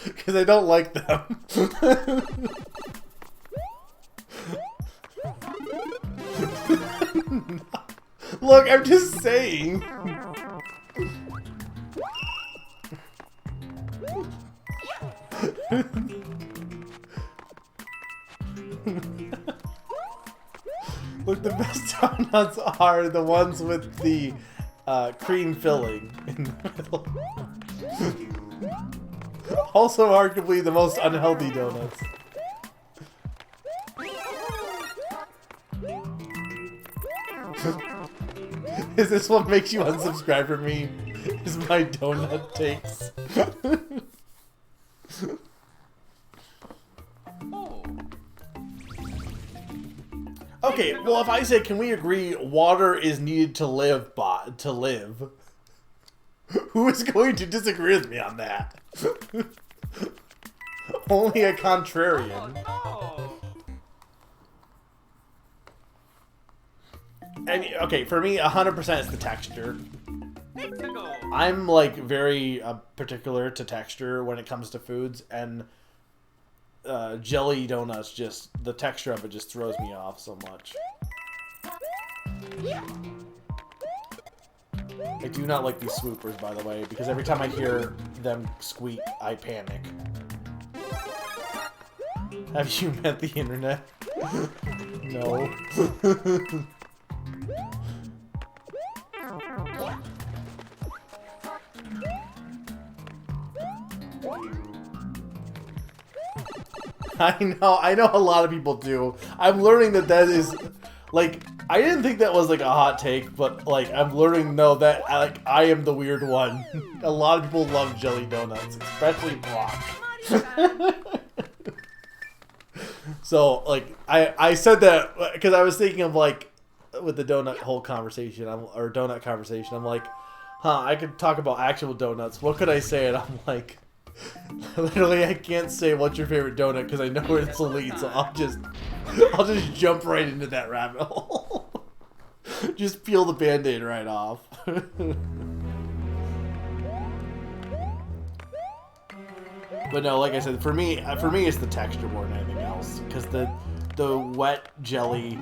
S1: Because I don't like them. Look, I'm just saying. Look, the best donuts are the ones with the cream filling in the middle. Also, arguably the most unhealthy donuts. Is this what makes you unsubscribe from me? Is my donut takes?
S3: Oh,
S1: Okay, well, if I say, can we agree water is needed to live, who is going to disagree with me on that? Only a contrarian.
S3: oh
S1: And, okay, for me, 100% is the texture.
S3: no! Let's go.
S1: I'm, like, very particular to texture when it comes to foods, and jelly donuts just, the texture of it just throws me off so much. I do not like these swoopers, by the way, because every time I hear them squeak, I panic. Have you met the internet? No. I know a lot of people do. I'm learning that is, like, I didn't think that was, like, a hot take, but, like, I'm learning, no, that, I am the weird one. A lot of people love jelly donuts, especially Brock. So, like, I said that because I was thinking of, like, with the donut whole conversation, or donut conversation, I'm like, I could talk about actual donuts. What could I say? And I'm like, literally, I can't say what's your favorite donut because I know it's the lead, so I'll just jump right into that rabbit hole. Just peel the band-aid right off. But no, like I said, for me, it's the texture more than anything else, because the wet jelly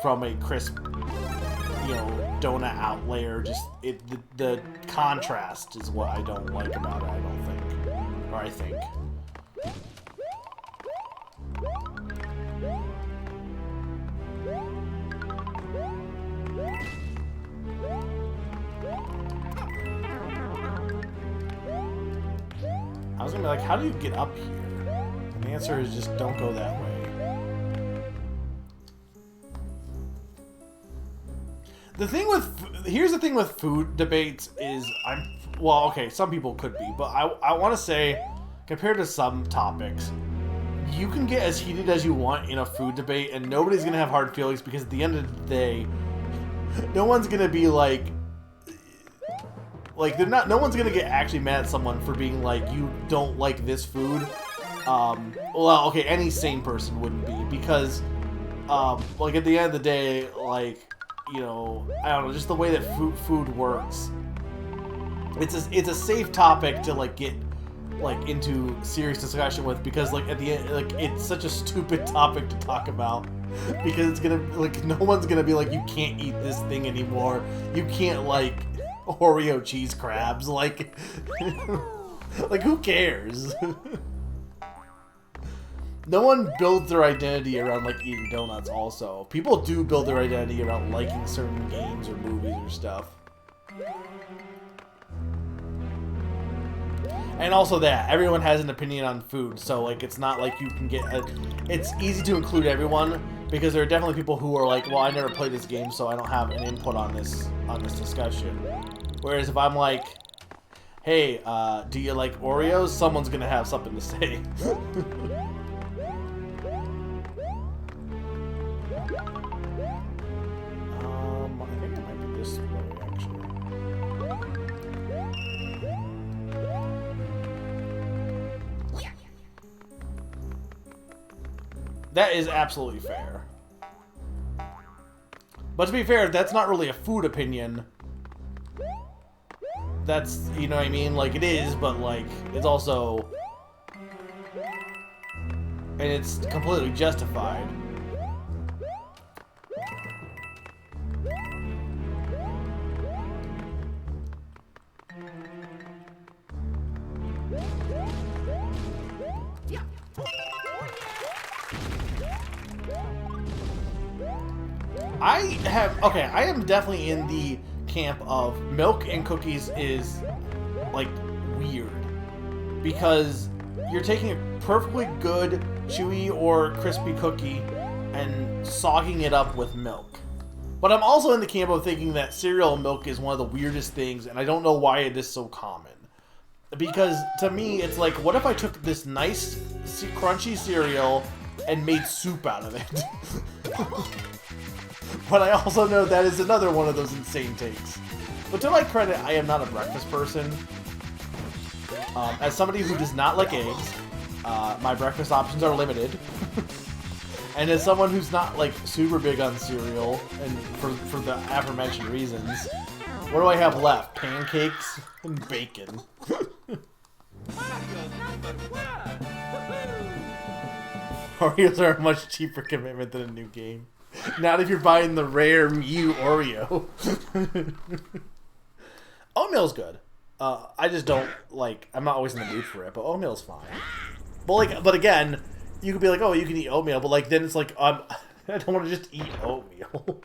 S1: from a crisp, donut out layer, just the contrast is what I don't like about it. I don't think. Or I think. I was gonna be like, how do you get up here? And the answer is just don't go that way. Here's the thing with food debates is well, okay, some people could be, but I want to say, compared to some topics, you can get as heated as you want in a food debate, and nobody's gonna have hard feelings because at the end of the day, no one's gonna be like they're not. No one's gonna get actually mad at someone for being like, you don't like this food. Well, okay, any sane person wouldn't be because, like at the end of the day, like, you know, I don't know, just the way that food works. It's a safe topic to like get like into serious discussion with because like at the end, like it's such a stupid topic to talk about because it's gonna like no one's gonna be like, you can't eat this thing anymore. You can't like Oreo cheese crabs, like like who cares? No one builds their identity around like eating donuts. Also, people do build their identity around liking certain games or movies or stuff. And also that everyone has an opinion on food, so like it's not like you can get it's easy to include everyone because there are definitely people who are like, well, I never played this game, so I don't have an input on this discussion. Whereas if I'm like, hey, do you like Oreos? Someone's gonna have something to say. I think it might be this way actually. That is absolutely fair. But to be fair, that's not really a food opinion. That's, you know what I mean? Like, it is, but, like, it's also... And it's completely justified. I am definitely in the camp of milk and cookies is, like, weird. Because you're taking a perfectly good, chewy or crispy cookie and sogging it up with milk. But I'm also in the camp of thinking that cereal and milk is one of the weirdest things, and I don't know why it is so common. Because, to me, it's like, what if I took this nice, crunchy cereal and made soup out of it? But I also know that is another one of those insane takes. But to my credit, I am not a breakfast person. As somebody who does not like eggs, my breakfast options are limited. And as someone who's not, like, super big on cereal, and for the aforementioned reasons, what do I have left? Pancakes and bacon. Oreos are a much cheaper commitment than a new game. Not if you're buying the rare Mew Oreo. Oatmeal's good. I just don't, like, I'm not always in the mood for it, but oatmeal's fine. But again, you could be like, oh, you can eat oatmeal, but like then it's like, I don't want to just eat oatmeal.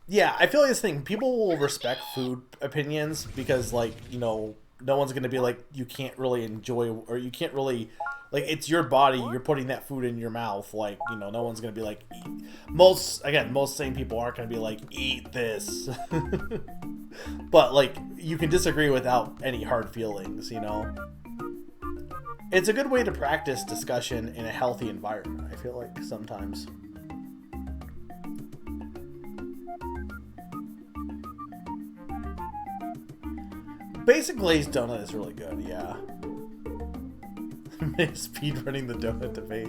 S1: Yeah, I feel like this thing, people will respect food opinions because, like, you know, no one's going to be like, you can't really enjoy, or you can't really, like, it's your body, you're putting that food in your mouth, like, you know, no one's going to be like, most sane people aren't going to be like, eat this. But, like, you can disagree without any hard feelings, you know? It's a good way to practice discussion in a healthy environment, I feel like, sometimes. Basic glazed donut is really good, yeah. Speedrunning the donut debate.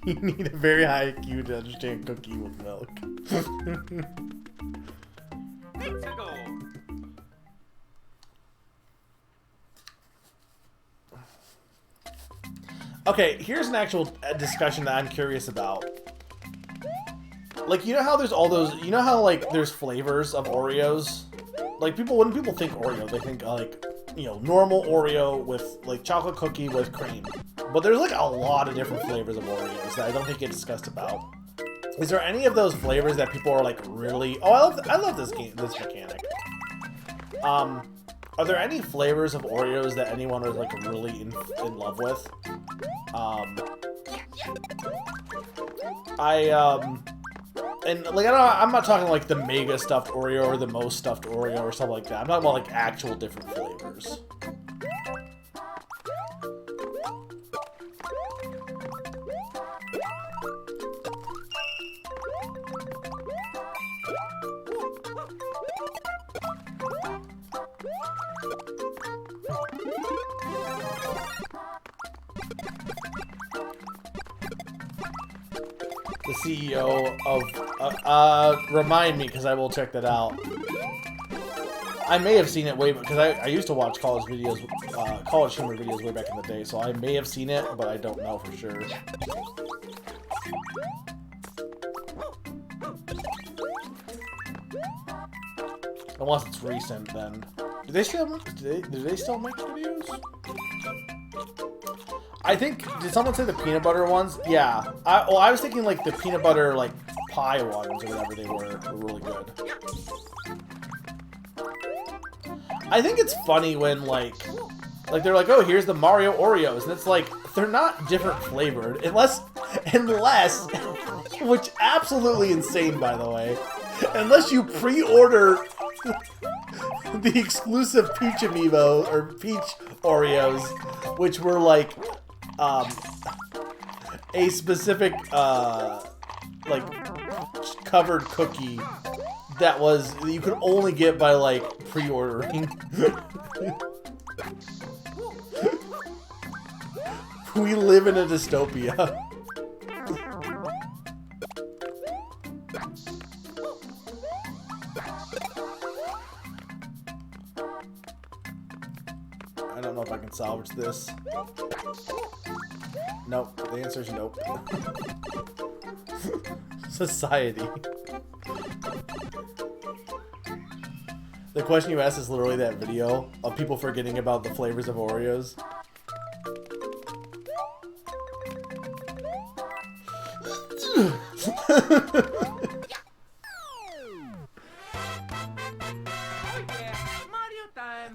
S1: You need a very high IQ to understand cookie with milk.
S3: Mexico.
S1: Okay, here's an actual discussion that I'm curious about. Like, you know how there's all those, you know how, like, there's flavors of Oreos? Like, when people think Oreo, they think, like, you know, normal Oreo with, like, chocolate cookie with cream. But there's, like, a lot of different flavors of Oreos that I don't think get discussed about. Is there any of those flavors that people are, like, really... Oh, I love this mechanic. Are there any flavors of Oreos that anyone is like really in love with? And like I'm not talking like the mega stuffed Oreo or the most stuffed Oreo or something like that. I'm talking about like actual different flavors. The CEO of remind me, because I will check that out. I may have seen it way, because I used to watch college videos, college humor videos way back in the day, so I may have seen it, but I don't know for sure. Unless it's recent, then. Do they still make videos? I think, did someone say the peanut butter ones? Yeah. I was thinking like the peanut butter like pie ones or whatever they were really good. I think it's funny when like they're like, oh, here's the Mario Oreos, and it's like they're not different flavored unless, which absolutely insane by the way, unless you pre-order the exclusive Peach Amiibo or Peach Oreos, which were like a specific like covered cookie that was you could only get by like pre-ordering. We live in a dystopia. I don't know if I can salvage this. Nope. The answer is nope. Society. The question you asked is literally that video of people forgetting about the flavors of Oreos.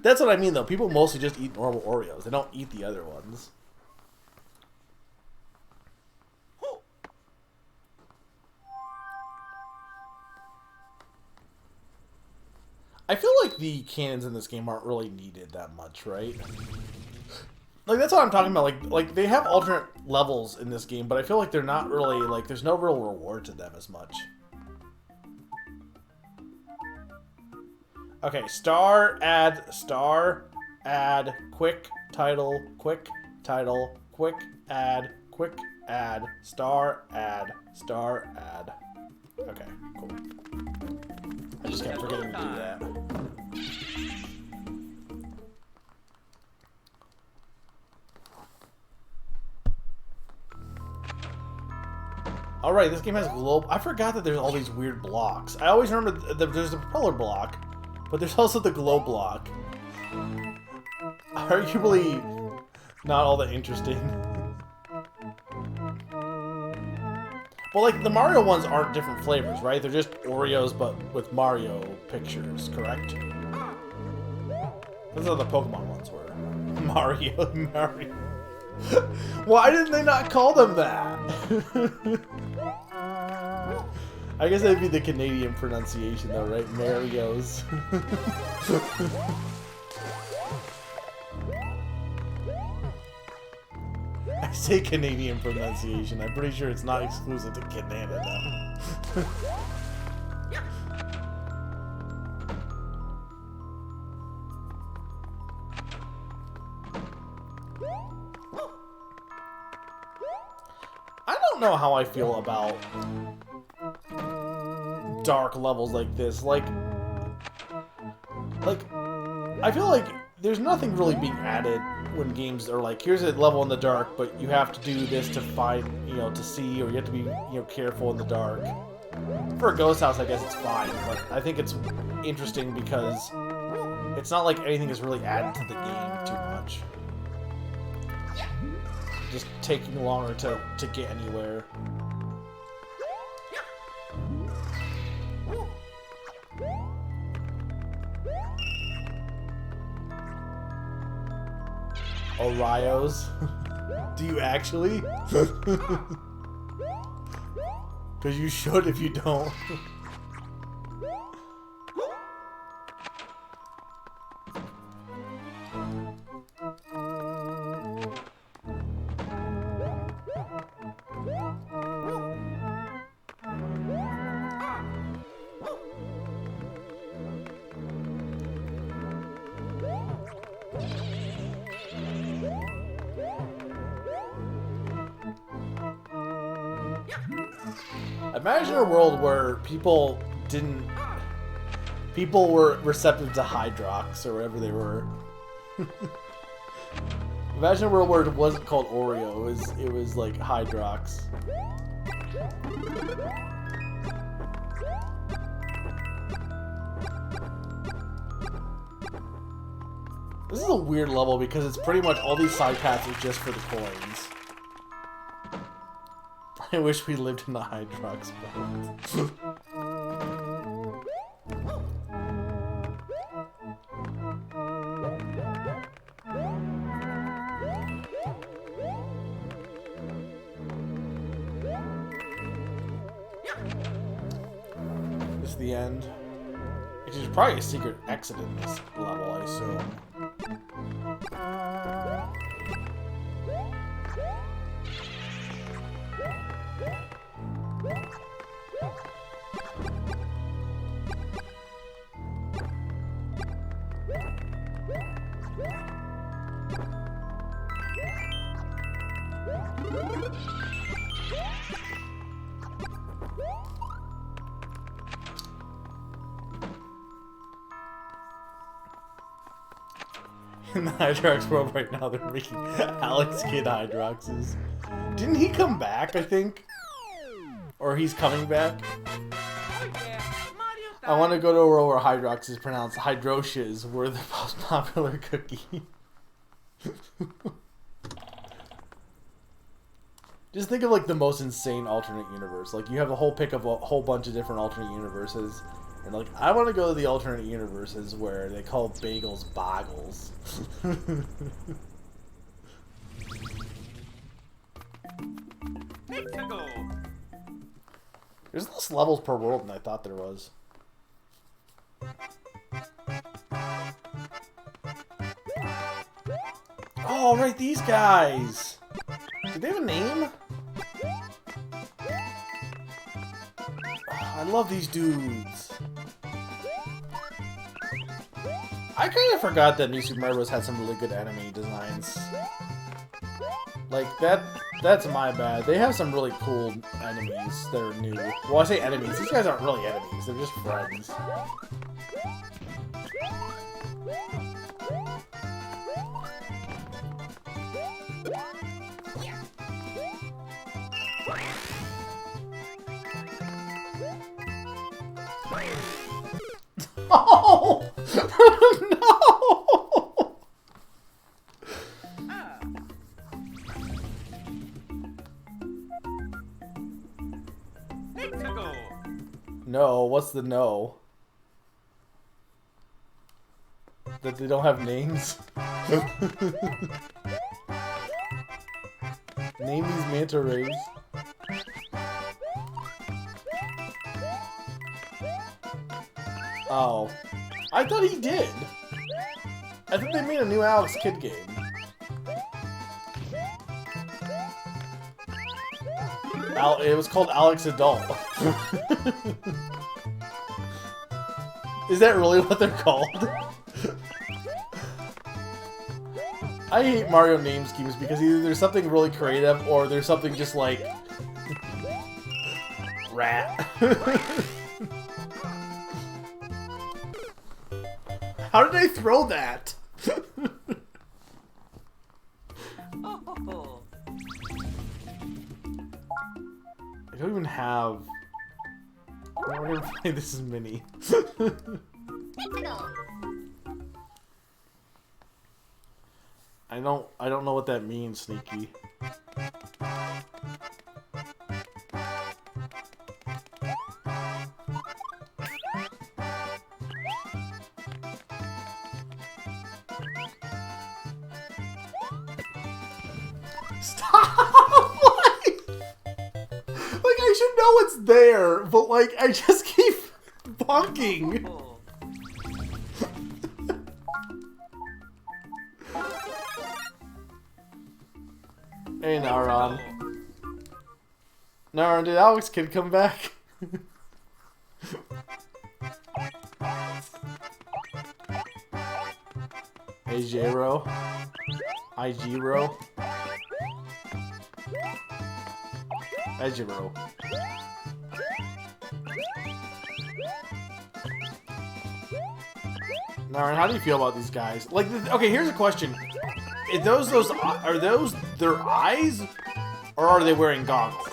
S1: That's what I mean, though. People mostly just eat normal Oreos. They don't eat the other ones. I feel like the cannons in this game aren't really needed that much, right? Like, that's what I'm talking about. Like they have alternate levels in this game, but I feel like they're not really, like, there's no real reward to them as much. Okay, star, add, quick, title, quick, add, star, add. Okay, cool. I just kept forgetting to do that. Alright, this game has globe. I forgot that there's all these weird blocks. I always remember there's the propeller block, but there's also the glow block. Arguably not all that interesting. Well, like, the Mario ones aren't different flavors, right? They're just Oreos, but with Mario pictures, correct? Those are the Pokemon ones were. Mario. Why didn't they not call them that? I guess that'd be the Canadian pronunciation, though, right? Mario's. I say Canadian pronunciation. I'm pretty sure it's not exclusive to Canada. I don't know how I feel about dark levels like this. Like I feel like there's nothing really being added when games are like, here's a level in the dark, but you have to do this to find, you know, to see, or you have to be, you know, careful in the dark. For a Ghost House, I guess it's fine, but I think it's interesting because it's not like anything is really added to the game too much. Just taking longer to get anywhere. Orios. Do you actually? Because you should if you don't. Imagine a world where people were receptive to Hydrox or whatever they were. Imagine a world where it wasn't called Oreo, it was like Hydrox. This is a weird level because it's pretty much all these side paths are just for the coins. I wish we lived in the Hydrox world. This is the end. There's probably a secret exit in this level, I assume. In the Hydrox world right now, they're making Alex Kidd Hydroxes. Didn't he come back, I think? Or he's coming back?
S3: Oh yeah, Mario
S1: I
S3: time.
S1: want to go to a world where Hydrox is pronounced Hydroches. We're the most popular cookie. Just think of like the most insane alternate universe. Like you have a whole pick of a whole bunch of different alternate universes. And like, I want to go to the alternate universes where they call bagels boggles.
S3: Let's go.
S1: There's less levels per world than I thought there was. Oh, right, these guys! Do they have a name? I love these dudes. I kind of forgot that New Super Mario Bros. Had some really good enemy designs. Like, that's my bad. They have some really cool enemies that are new. Well, I say enemies. These guys aren't really enemies. They're just friends. Oh! No!
S3: Ah. Let's go.
S1: No, what's the no? That they don't have names? Name these manta rays. Oh. I thought he did. I thought they made a new Alex Kidd game. It was called Alex Adult. Is that really what they're called? I hate Mario name schemes because either there's something really creative or there's something just like... rat. How did I throw that?
S3: Oh.
S1: I don't even have... I don't even play this as Mini. I don't know what that means, Sneaky. Stop! Like, I should know it's there, but like, I just keep bonking.
S3: Oh.
S1: Hey, Naron. Naron, did Alex Kidd come back? Hey, J-Ro. IG-Ro. Ejiro. Naran, how do you feel about these guys? Like, okay, here's a question: are those their eyes, or are they wearing goggles?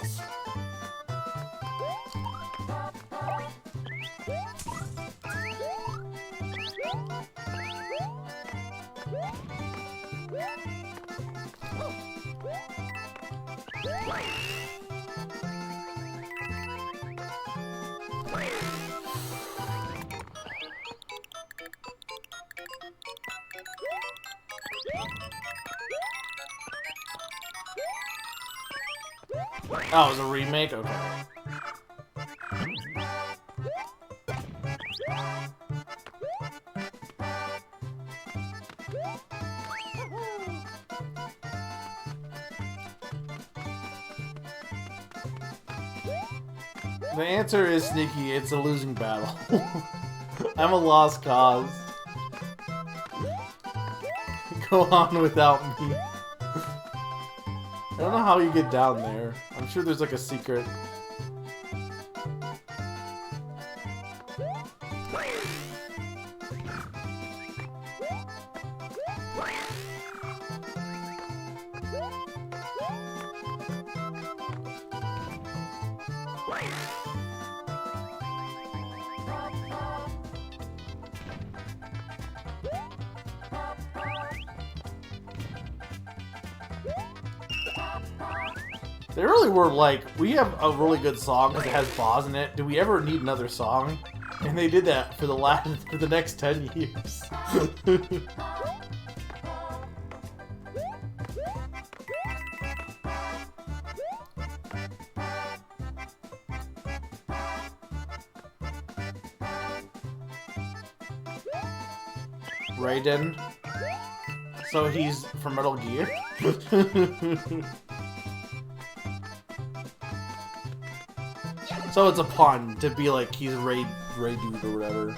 S1: Oh, it was a remake? Okay. The answer is sneaky, it's a losing battle. I'm a lost cause. Go on without me. I don't know how you get down there. I'm sure there's like a secret. They really were like, we have a really good song because it has Boz in it. Do we ever need another song? And they did that for the next 10 years. Raiden. So he's from Metal Gear. So it's a pun to be like he's Ray Dude or whatever.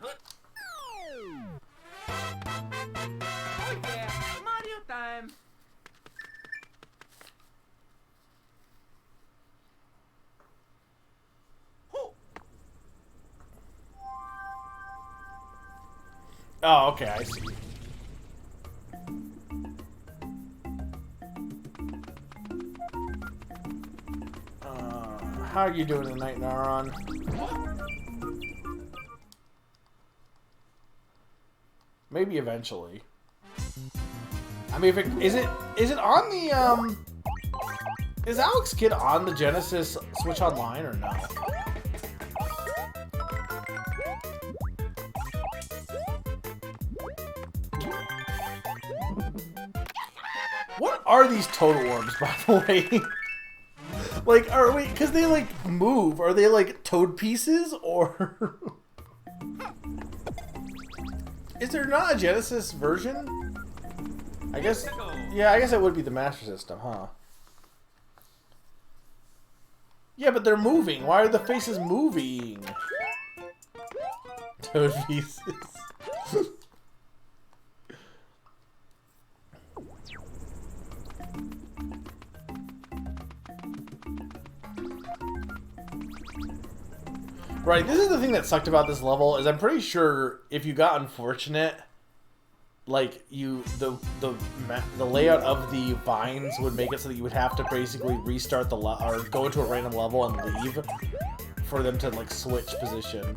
S3: Oh yeah, Mario time. Ho.
S1: Oh, okay, I see. How are you doing tonight, Naron? Maybe eventually. I mean, is it on the is Alex Kidd on the Genesis Switch Online or no? What are these total orbs, by the way? Like, are we, because they like move, are they like toad pieces, or is there not a Genesis version? I guess, yeah, I guess it would be the Master System, huh? Yeah, but they're moving. Why are the faces moving? Toad pieces. Right, this is the thing that sucked about this level, is I'm pretty sure if you got unfortunate, like, the layout of the vines would make it so that you would have to basically restart the or go into a random level and leave for them to, like, switch position,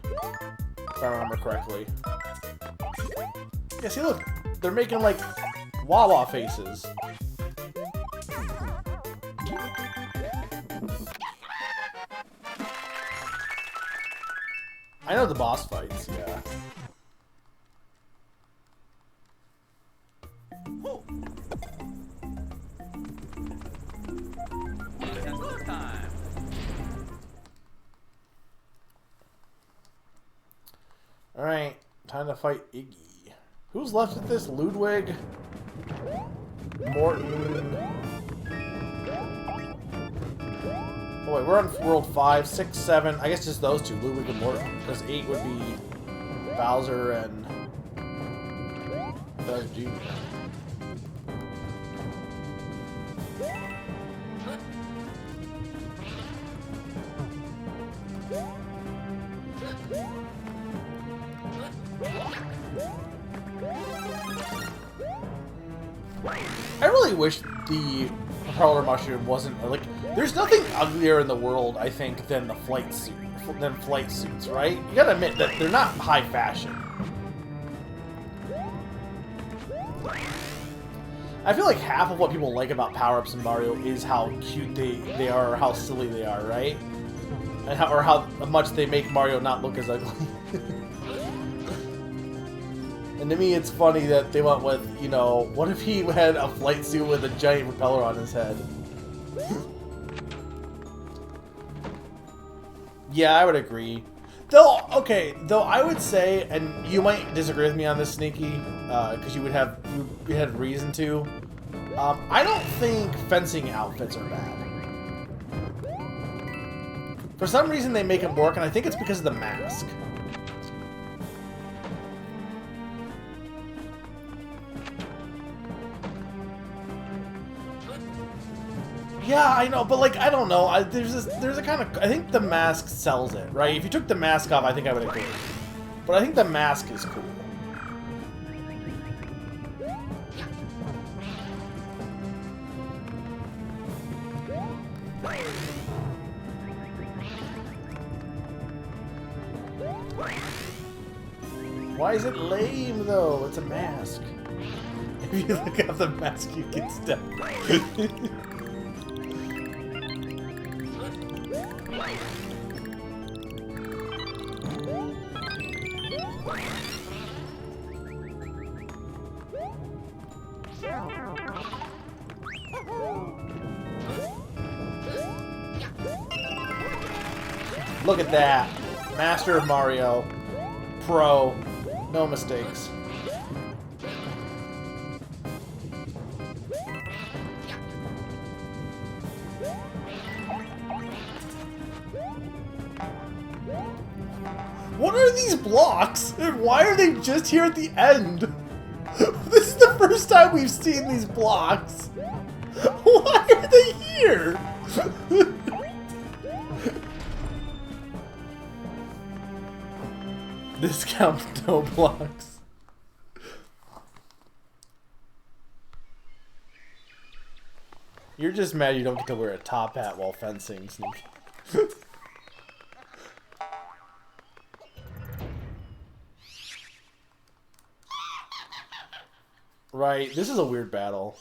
S1: if I remember correctly. Yeah, see, look, they're making, like, Wawa faces. I know the boss fights, yeah. Alright, time to fight Iggy. Who's left at this? Ludwig? Morton? Oh wait, we're on World 5, 6, 7. I guess just those two, Ludwig and Morton. Because 8 would be Bowser and Bowser Jr. I really wish the propeller mushroom wasn't like. There's nothing uglier in the world, I think, than the flight suits, right? You gotta admit that they're not high fashion. I feel like half of what people like about power-ups in Mario is how cute they are, or how silly they are, right? And how much they make Mario not look as ugly. And to me, it's funny that they went with, you know, what if he had a flight suit with a giant propeller on his head? Yeah, I would agree. Though I would say, and you might disagree with me on this, Sneaky, because you had reason to. I don't think fencing outfits are bad. For some reason, they make them work, and I think it's because of the mask. Yeah, I know, but like, I don't know. There's a kind of, I think the mask sells it, right? If you took the mask off, I think I would agree. But I think the mask is cool. Why is it lame though? It's a mask. If you look at the mask, you get stuck. Look at that. Master of Mario. Pro. No mistakes. What are these blocks? And why are they just here at the end? This is the first time we've seen these blocks. Why are they here? Discount no blocks. You're just mad you don't get to wear a top hat while fencing, Sneak. Right, this is a weird battle.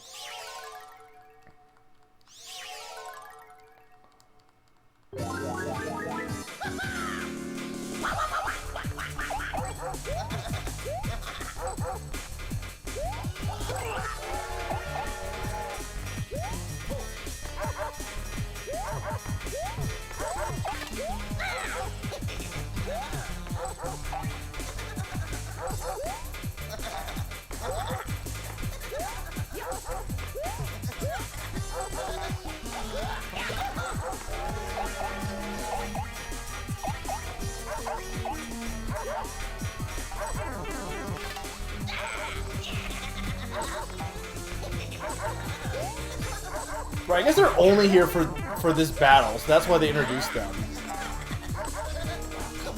S1: Right, I guess they're only here for this battle, so that's why they introduced them.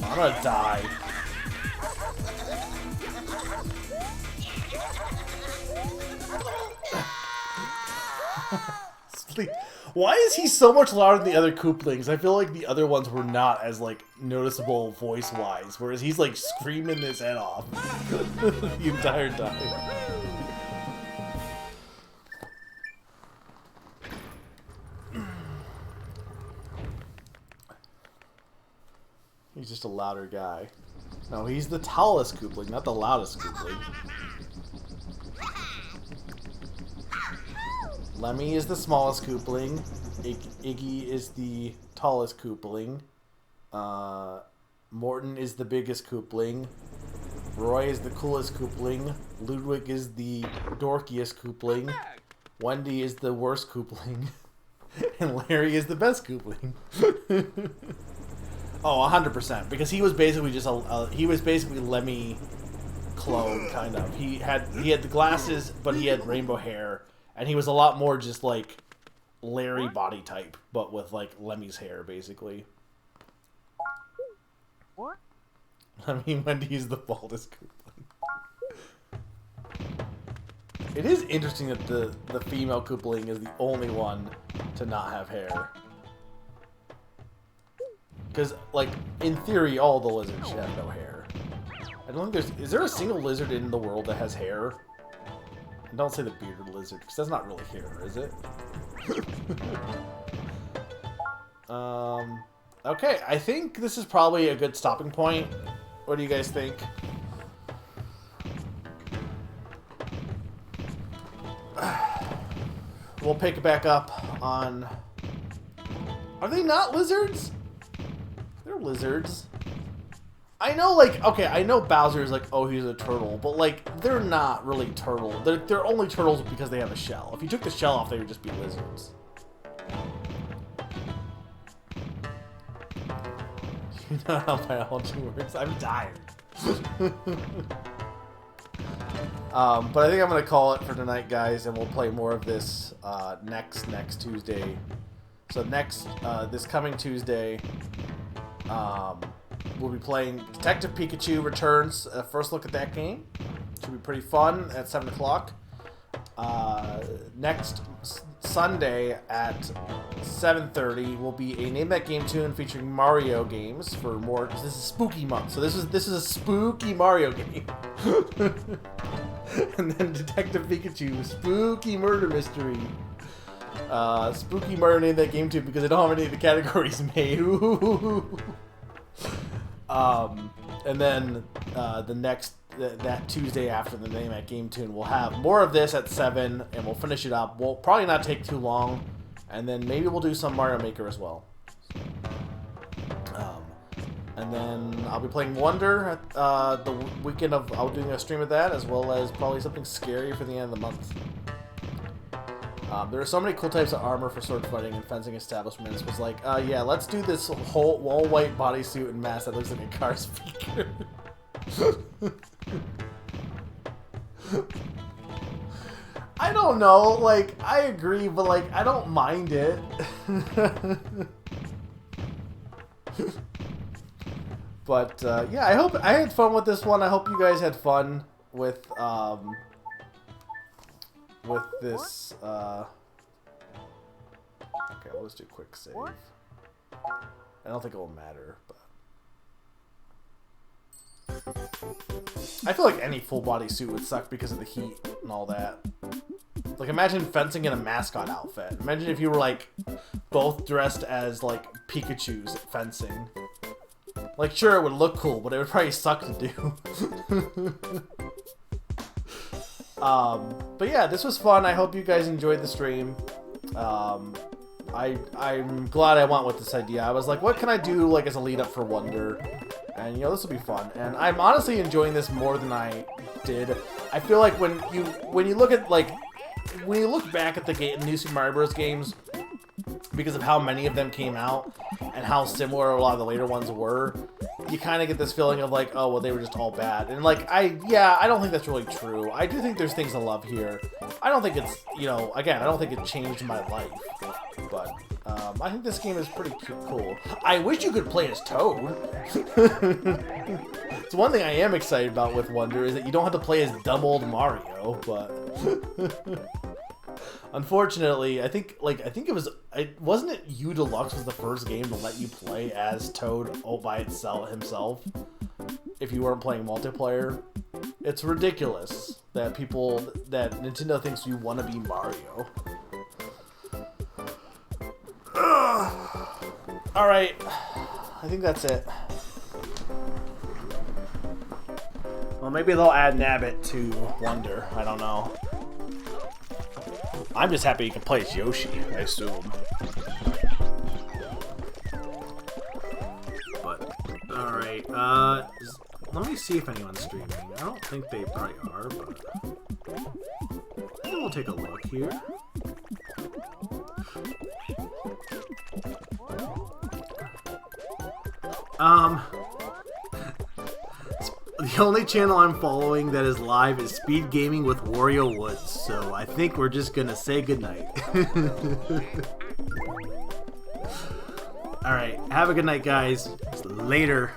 S1: I'm gonna die. Why is he so much louder than the other Koopalings? I feel like the other ones were not as, like, noticeable voice-wise, whereas he's, like, screaming his head off the entire time. He's just a louder guy. No, he's the tallest Koopaling, not the loudest Koopaling. Lemmy is the smallest Koopaling. Iggy is the tallest Koopaling. Morton is the biggest Koopaling. Roy is the coolest Koopling. Ludwig is the dorkiest Koopling. Wendy is the worst Koopling. And Larry is the best Koopling. Oh, 100%. Because he was basically just he was basically Lemmy clone, kind of. He had the glasses, but he had rainbow hair, and he was a lot more just like Larry body type, but with like Lemmy's hair, basically.
S2: What?
S1: I mean, Wendy is the baldest Koopling. It is interesting that the female Koopling is the only one to not have hair. Because, like, in theory, all the lizards should have no hair. I don't think is there a single lizard in the world that has hair? And don't say the bearded lizard, because that's not really hair, is it? Okay, I think this is probably a good stopping point. What do you guys think? We'll pick it back up on... Are they not lizards? They're lizards. I know, like, okay, I know Bowser's like, oh, he's a turtle, but, like, they're not really turtle. They're only turtles because they have a shell. If you took the shell off, they would just be lizards. You know how biology works? I'm tired. But I think I'm going to call it for tonight, guys, and we'll play more of this next Tuesday. So this coming Tuesday, we'll be playing Detective Pikachu Returns. First look at that game. Should be pretty fun at 7 o'clock. Next Sunday at 7:30 will be a Name That Game tune featuring Mario games for more. This is spooky month, so this is a spooky Mario game. And then Detective Pikachu, spooky murder mystery. Spooky murder Name That Game tune because I don't have any of the categories made. And then that Tuesday after the Name That Game tune, we'll have more of this at 7, and we'll finish it up. We'll probably not take too long, and then maybe we'll do some Mario Maker as well. And then I'll be playing Wonder at the weekend of. I'll be doing a stream of that, as well as probably something scary for the end of the month. There are so many cool types of armor for sword fighting and fencing establishments. Was like, yeah, let's do this whole all white bodysuit and mask that looks like a car speaker. I don't know, like, I agree, but like, I don't mind it. But yeah, I had fun with this one. I hope you guys had fun with this. Okay, we'll just do a quick save. I don't think it will matter, but I feel like any full body suit would suck because of the heat and all that. Like, imagine fencing in a mascot outfit. Imagine if you were like both dressed as like Pikachu's at fencing. Like, sure, it would look cool, but it would probably suck to do. But yeah, this was fun. I hope you guys enjoyed the stream. I'm glad I went with this idea. I was like, what can I do like as a lead up for Wonder? And you know, this will be fun. And I'm honestly enjoying this more than I did. I feel like when you look at like when you look back at the new Super Mario Bros. Games, because of how many of them came out and how similar a lot of the later ones were, you kind of get this feeling of like, oh, well, they were just all bad. And like, I don't think that's really true. I do think there's things to love here. I don't think it's, you know, again, I don't think it changed my life. But I think this game is pretty cool. I wish you could play as Toad. It's one thing I am excited about with Wonder is that you don't have to play as dumb old Mario, but unfortunately, I think wasn't it U Deluxe was the first game to let you play as Toad all by himself if you weren't playing multiplayer. It's ridiculous that Nintendo thinks you want to be Mario. Alright, I think that's it. Well, maybe they'll add Nabbit to Wonder. I don't know. I'm just happy you can play as Yoshi, I assume. But, alright,
S4: let me see if anyone's streaming. I don't think they probably are, but we'll take a look here. The only channel I'm following that is live is Speed Gaming with Wario Woods, so I think we're just gonna say goodnight. Alright, have a good night, guys. Later.